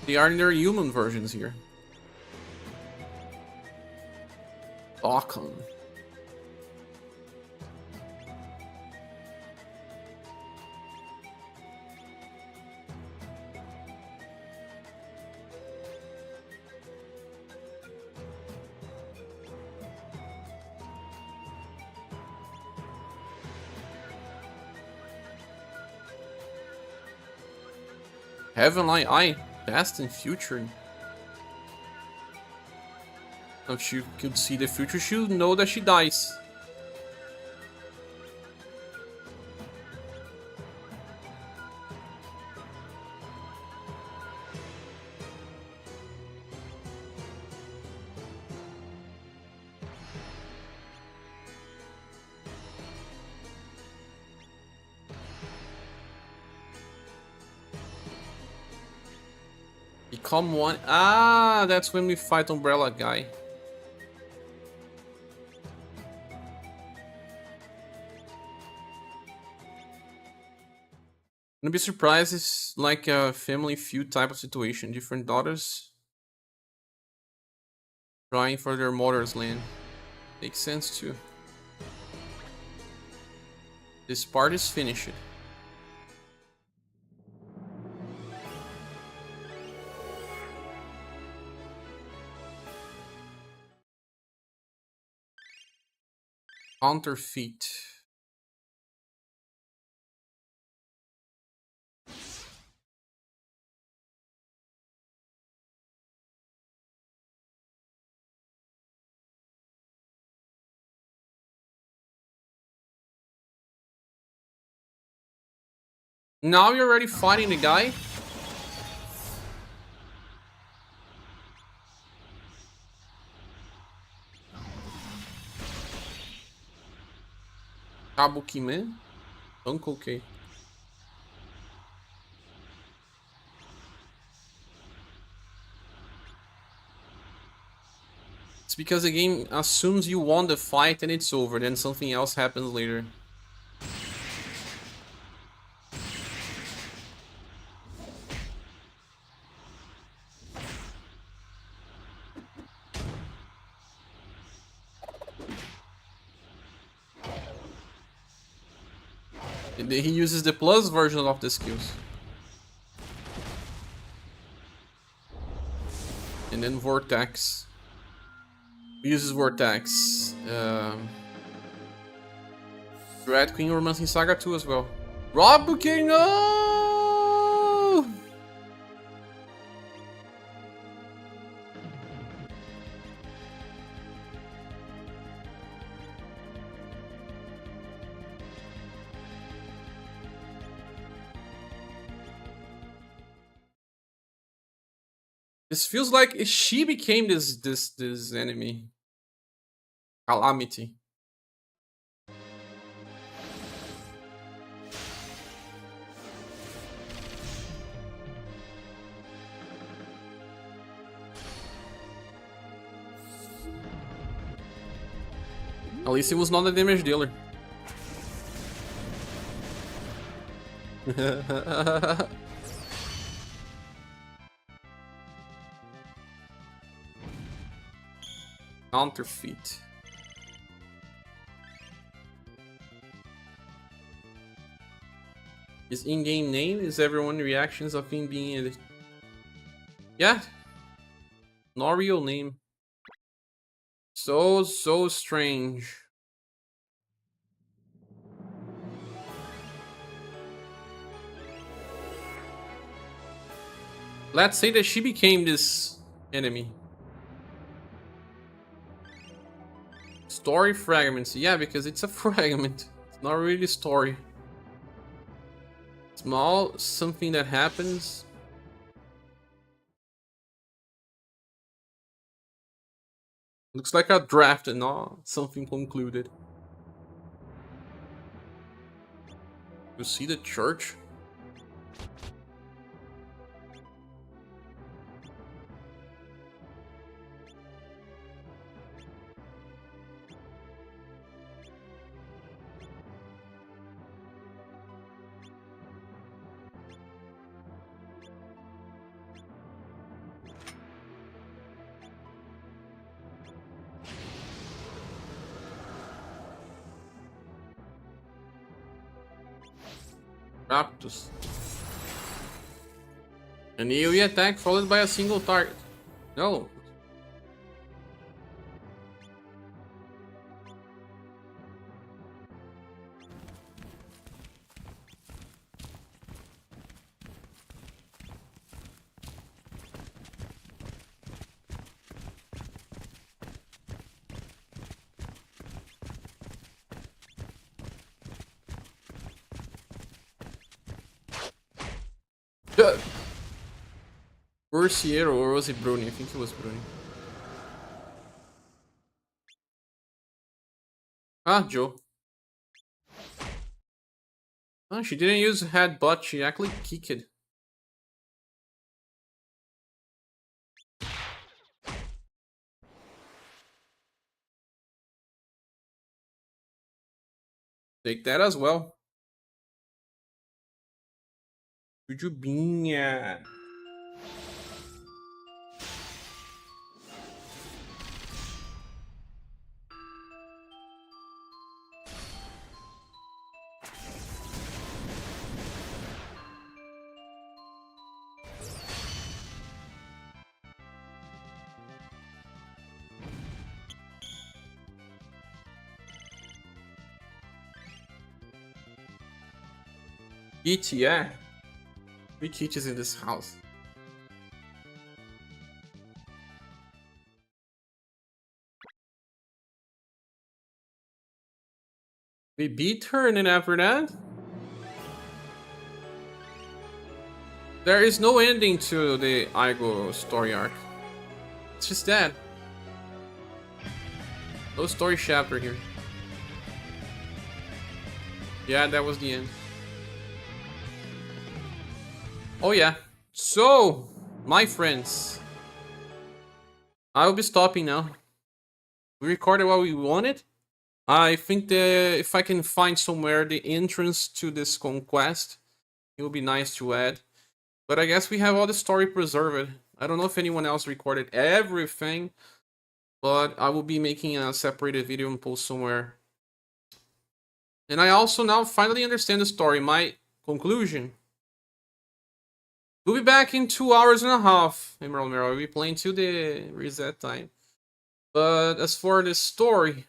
They are in their human versions here. Awesome. Heavenly Eye, past and future. If she could see the future, she would know that she dies. Become one. Ah, that's when we fight Umbrella Guy. Wouldn't be surprised. It's like a family feud type of situation. Different daughters trying for their mother's land. Makes sense too. This part is finished. Counterfeit. Now you're already fighting the guy? Kabuki Man? Uncle K. It's because the game assumes you won the fight and it's over, then something else happens later. He uses the plus version of the skills. And then Vortex. He uses Vortex. Red Queen Romancing Saga 2 as well. Rob Bouquet, no! This feels like she became this enemy. Calamity. At least it was not a damage dealer. Counterfeit. His in-game name is everyone reactions of him being... Yeah. No real name. So strange. Let's say that she became this enemy. Story fragments. Yeah, because it's a fragment. It's not really story. Small something that happens. Looks like a draft and not something concluded. You see the church? Raptus. An AoE attack followed by a single target. No. Shirel, or was it Bruni? I think it was Bruni. Ah, Joe. Oh, she didn't use headbutt, she actually kicked. Take that as well. Jujubinha. Eat, yeah. 3 teachers in this house. We beat her, and then after that, there is no ending to the Aigo story arc. It's just that. No story chapter here. Yeah, that was the end. Oh yeah. So, my friends, I will be stopping now. We recorded what we wanted. I think that if I can find somewhere the entrance to this conquest, it would be nice to add. But I guess we have all the story preserved. I don't know if anyone else recorded everything, but I will be making a separated video and post somewhere. And I also now finally understand the story. My conclusion. We'll be back in 2 hours and a half, Emerald Mirror. We'll be playing till the reset time. But as for the story,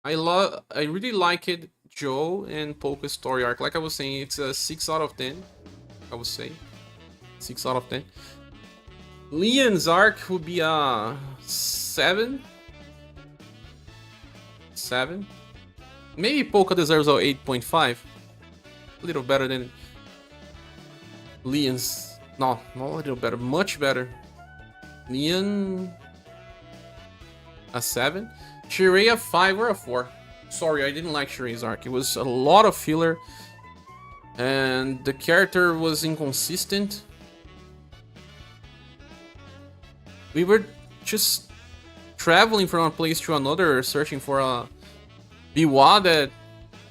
I really like it, Joe and Polka's story arc. Like I was saying, it's a 6 out of 10. I would say 6 out of 10. Leon's arc would be a 7. 7. Maybe Polka deserves a 8.5. A little better than Leon's. No, not a little better, much better. Leon a 7. Shirel a 5 or a 4. Sorry, I didn't like Shirel's arc. It was a lot of filler, and the character was inconsistent. We were just traveling from a place to another, searching for a Biwa that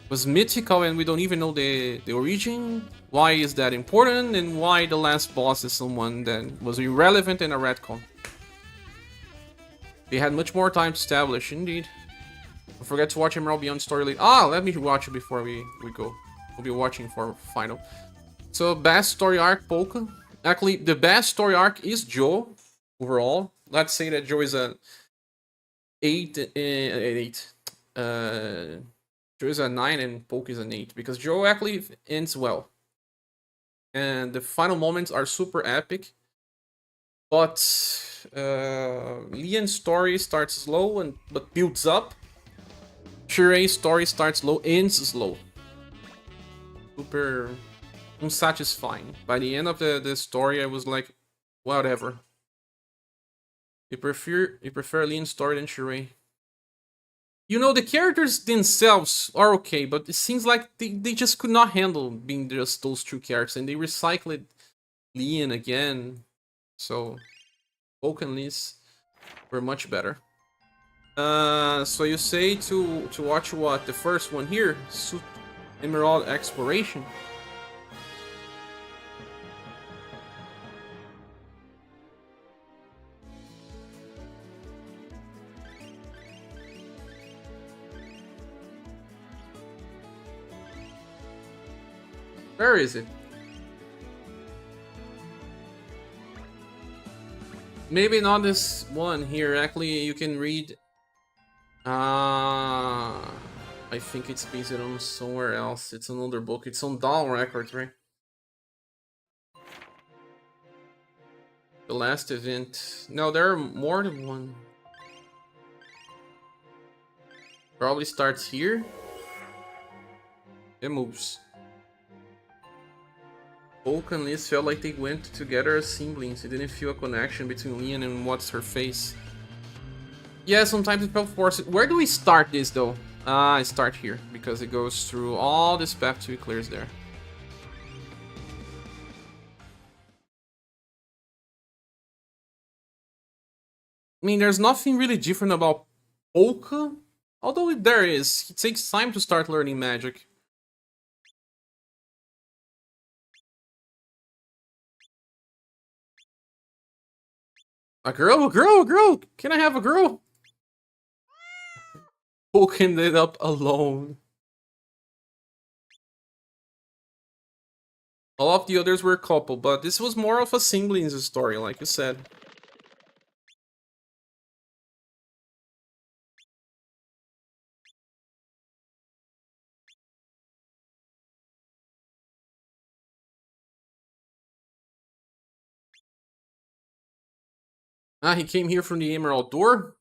was mythical, and we don't even know the origin. Why is that important, and why the last boss is someone that was irrelevant in a retcon? They had much more time to establish, indeed. Don't forget to watch Emerald Beyond story. Ah, let me watch it before we go. We'll be watching for final. So best story arc, Polka. Actually, the best story arc is Joe overall. Let's say that Joe is a 8. Joe is a 9 and Polka is an 8 because Joe actually ends well, and the final moments are super epic. But Leon's story starts slow but builds up. Shirel's story starts slow, ends slow. Super unsatisfying. By the end of the story, I was like, whatever. You prefer Leon's story than Shirel. You know, the characters themselves are okay, but it seems like they just could not handle being just those two characters, and they recycled Leon again. So, Oak and Liz were much better. So you say to watch what? The first one here? Emerald Exploration? Where is it? Maybe not this one here. Actually, you can read. I think it's based on somewhere else. It's another book. It's on Dawn Records, right? The last event. No, there are more than one. Probably starts here. It moves. Polka and Liz felt like they went together as siblings. They didn't feel a connection between Leon and what's her face. Yeah, sometimes it felt forced. Where do we start this though? I start here because it goes through all this path till it clears there. I mean, there's nothing really different about Polka, although there is. It takes time to start learning magic. A girl, a girl, a girl! Can I have a girl? Polka ended up alone. All of the others were a couple, but this was more of a siblings story, like you said. Ah, he came here from the Emerald Door?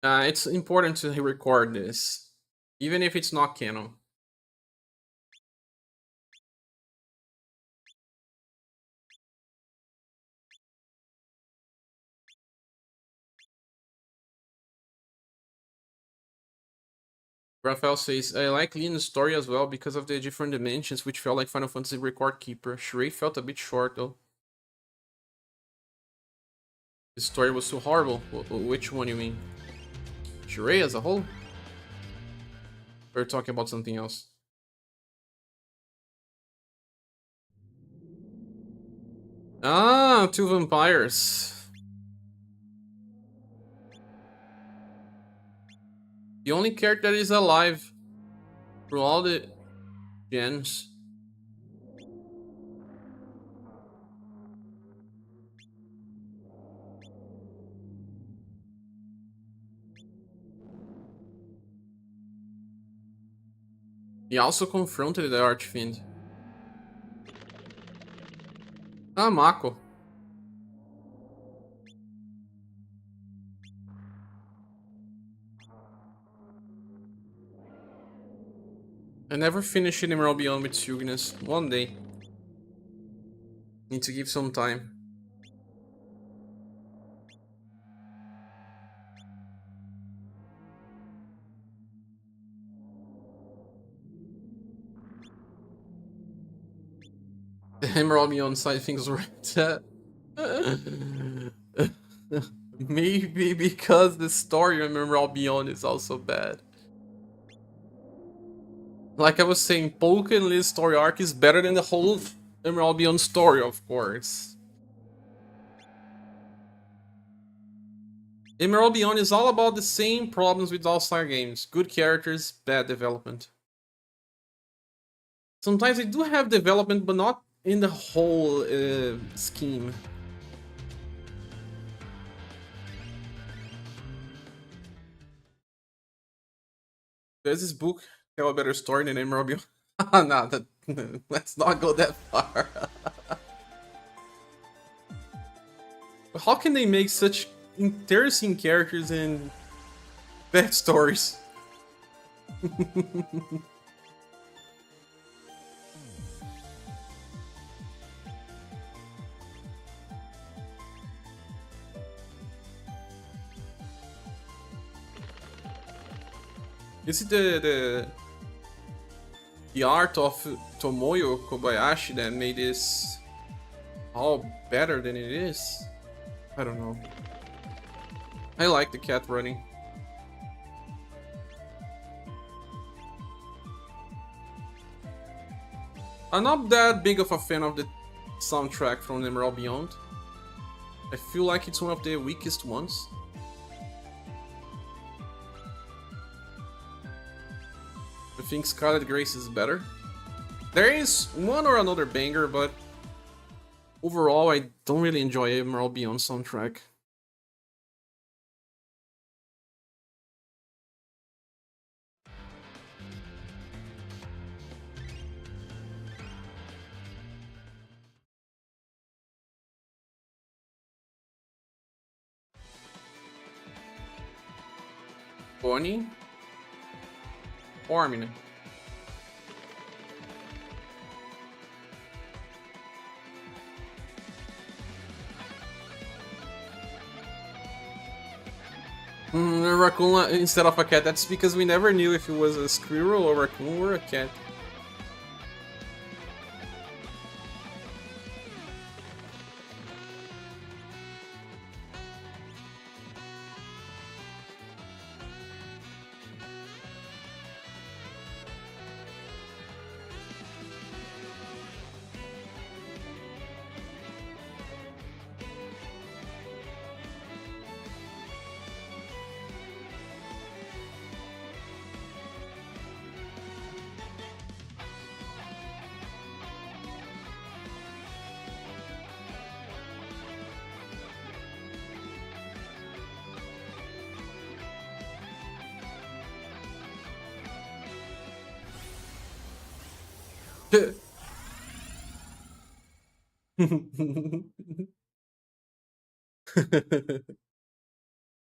It's important to record this, even if it's not canon. Raphael says, I like Leon's story as well because of the different dimensions, which felt like Final Fantasy Record Keeper. Shirei felt a bit short though. The story was so horrible. Which one you mean? Shirei as a whole? We're talking about something else. Ah, two vampires. The only character that is alive through all the gens. He also confronted the Archfiend. Ah, Mako. I never finished Emerald Beyond with Sugness. One day. Need to give some time. The Emerald Beyond side things right. Maybe because the story of Emerald Beyond is also bad. Like I was saying, Polka and Liz's story arc is better than the whole Emerald Beyond story, of course. Emerald Beyond is all about the same problems with All-Star games. Good characters, bad development. Sometimes they do have development, but not in the whole scheme. Does this book tell a better story than Emerald Beyond? No, let's not go that far. How can they make such interesting characters and bad stories? Is it the art of Tomoyo Kobayashi that made this all better than it is? I don't know. I like the cat running. I'm not that big of a fan of the soundtrack from Emerald Beyond. I feel like it's one of the weakest ones. I think Scarlet Grace is better. There is one or another banger, but overall I don't really enjoy Emerald Beyond soundtrack. Bonnie? Armin. A raccoon instead of a cat. That's because we never knew if it was a squirrel, a raccoon, or a cat. Yeah,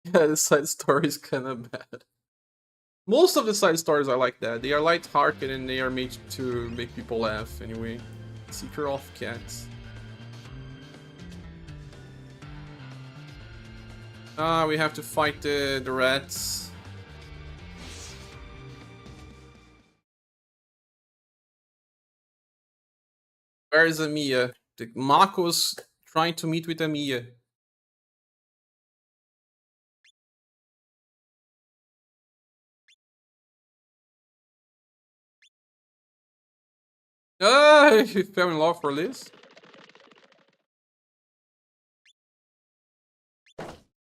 the side story is kind of bad. Most of the side stories are like that. They are light-hearted and they are made to make people laugh anyway. Seeker of Cats. We have to fight the rats. Where is Amiya? The Mako's trying to meet with Amiya. Ah, he fell in love for Liz.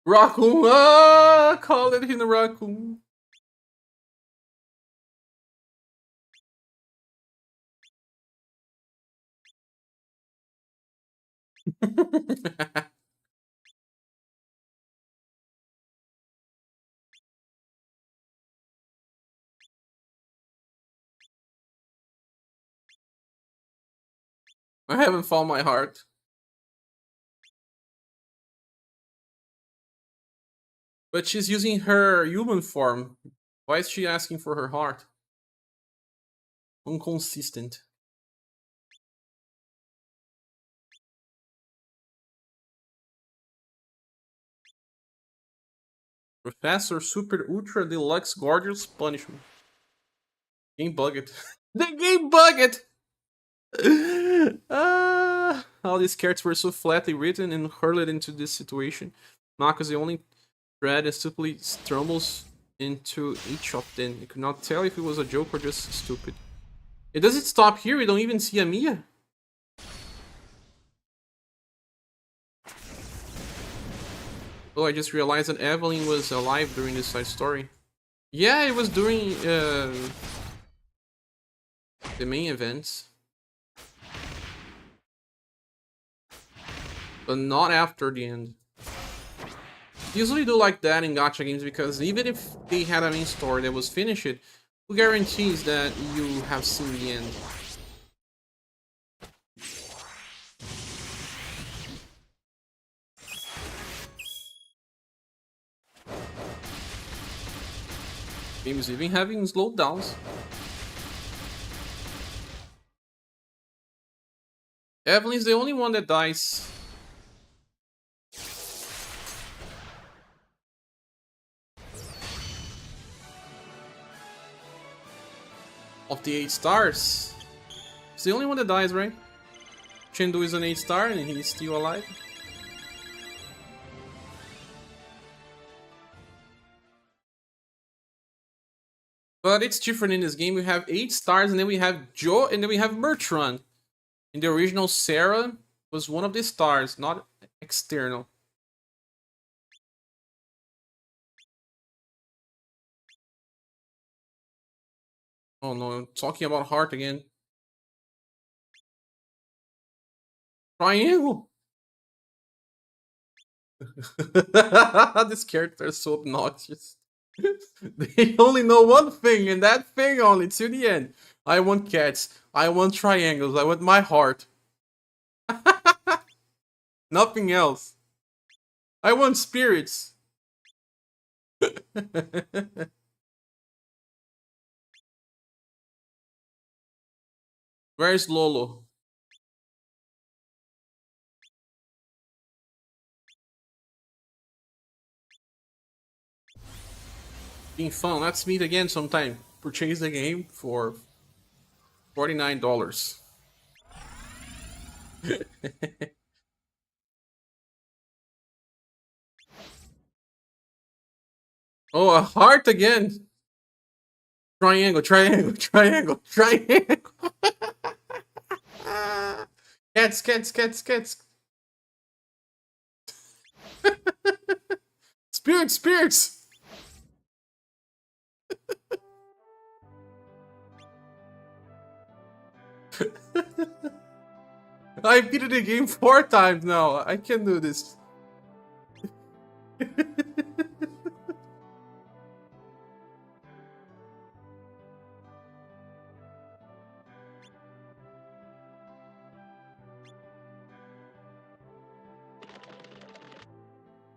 Raccoon! Ah, call it in a raccoon. I haven't found my heart. But she's using her human form. Why is she asking for her heart? Inconsistent. Professor Super Ultra Deluxe Gorgeous Punishment. Game bugged. The game bugged! All these characters were so flatly written and hurled into this situation. Mako's the only thread and stupidly stumbles into each of them. You could not tell if it was a joke or just stupid. It doesn't stop here, we don't even see Amiya. Oh, I just realized that Evelyn was alive during this side story. Yeah, it was during the main events. But not after the end. Usually do like that in gacha games because even if they had a main story that was finished, who guarantees that you have seen the end? Game is even having slowdowns. Evelyn's the only one that dies. Of the 8 stars. It's the only one that dies, right? Chengdu is an 8 star and he's still alive. But it's different in this game. We have 8 stars and then we have Joe and then we have Bertrand. In the original, Sarah was one of the stars, not external. Oh no, I'm talking about heart again. Triangle! This character is so obnoxious. They only know one thing, and that thing only, to the end. I want cats. I want triangles. I want my heart. Nothing else. I want spirits. Where's Lolo? Being fun. Let's meet again sometime. Purchase the game for $49. Oh, a heart again. Triangle, triangle, triangle, triangle. Cats, cats, cats, cats. Spirits, spirits. I beat the game 4 times now. I can do this.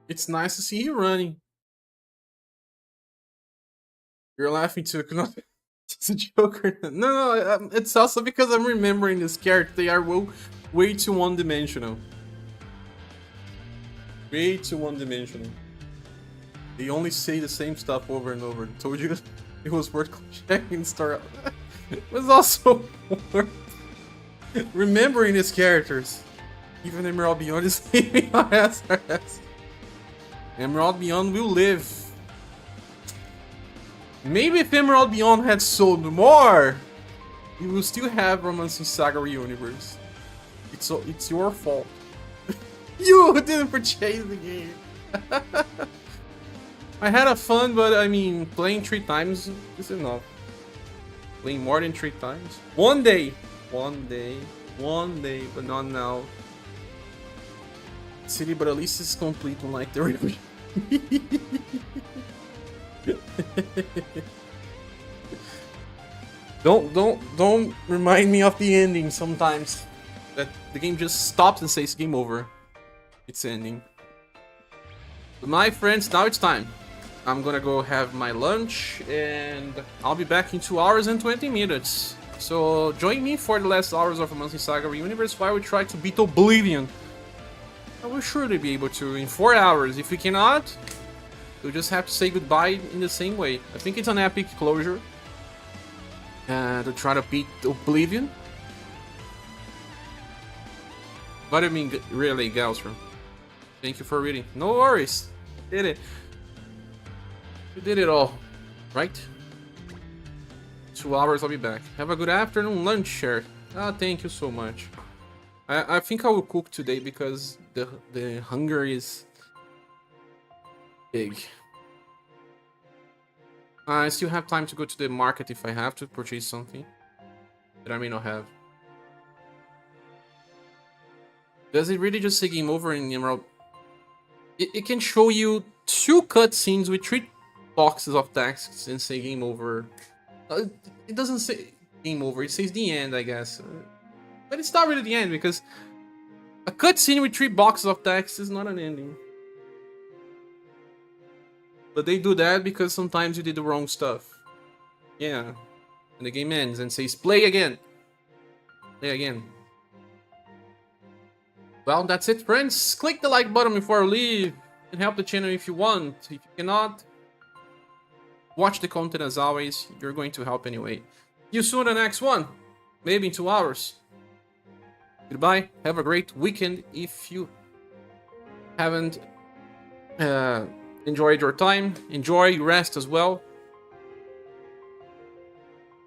It's nice to see you running. You're laughing too. It's a joker. No, it's also because I'm remembering this character. They are way too one-dimensional. Way too one-dimensional. They only say the same stuff over and over. I told you it was worth checking Star. It was also worth remembering his characters. Even Emerald Beyond is saving my ass. Emerald Beyond will live. Maybe if Emerald Beyond had sold more, you will still have Romancing Saga Universe. It's your fault. You didn't purchase the game. I had a fun, but I mean, playing 3 times is enough. Playing more than 3 times. One day, but not now. City, but at least it's complete, unlike the review. Don't remind me of the ending sometimes. That the game just stops and says game over. It's ending. But my friends, now it's time. I'm gonna go have my lunch and I'll be back in 2 hours and 20 minutes. So join me for the last hours of Romancing Saga Universe while we try to beat Oblivion. I will surely be able to in 4 hours. If we cannot, we'll just have to say goodbye in the same way. I think it's an epic closure. To try to beat Oblivion. But I mean, really, Galstrom. Thank you for reading. No worries. You did it. You did it all. Right? 2 hours, I'll be back. Have a good afternoon lunch, share. Ah, thank you so much. I think I will cook today because the hunger is Big. I still have time to go to the market if I have to purchase something that I may not have. Does it really just say game over in Emerald? It can show you 2 cutscenes with 3 boxes of tasks and say game over. It doesn't say game over, it says the end, I guess. But it's not really the end because a cutscene with 3 boxes of tasks is not an ending. But they do that because sometimes you did the wrong stuff. Yeah. And the game ends and says play again. Play again. Well, that's it, friends. Click the like button before I leave and help the channel if you want. If you cannot, watch the content as always. You're going to help anyway. See you soon in the next one. Maybe in 2 hours. Goodbye. Have a great weekend. If you haven't enjoyed your time, enjoy, rest as well.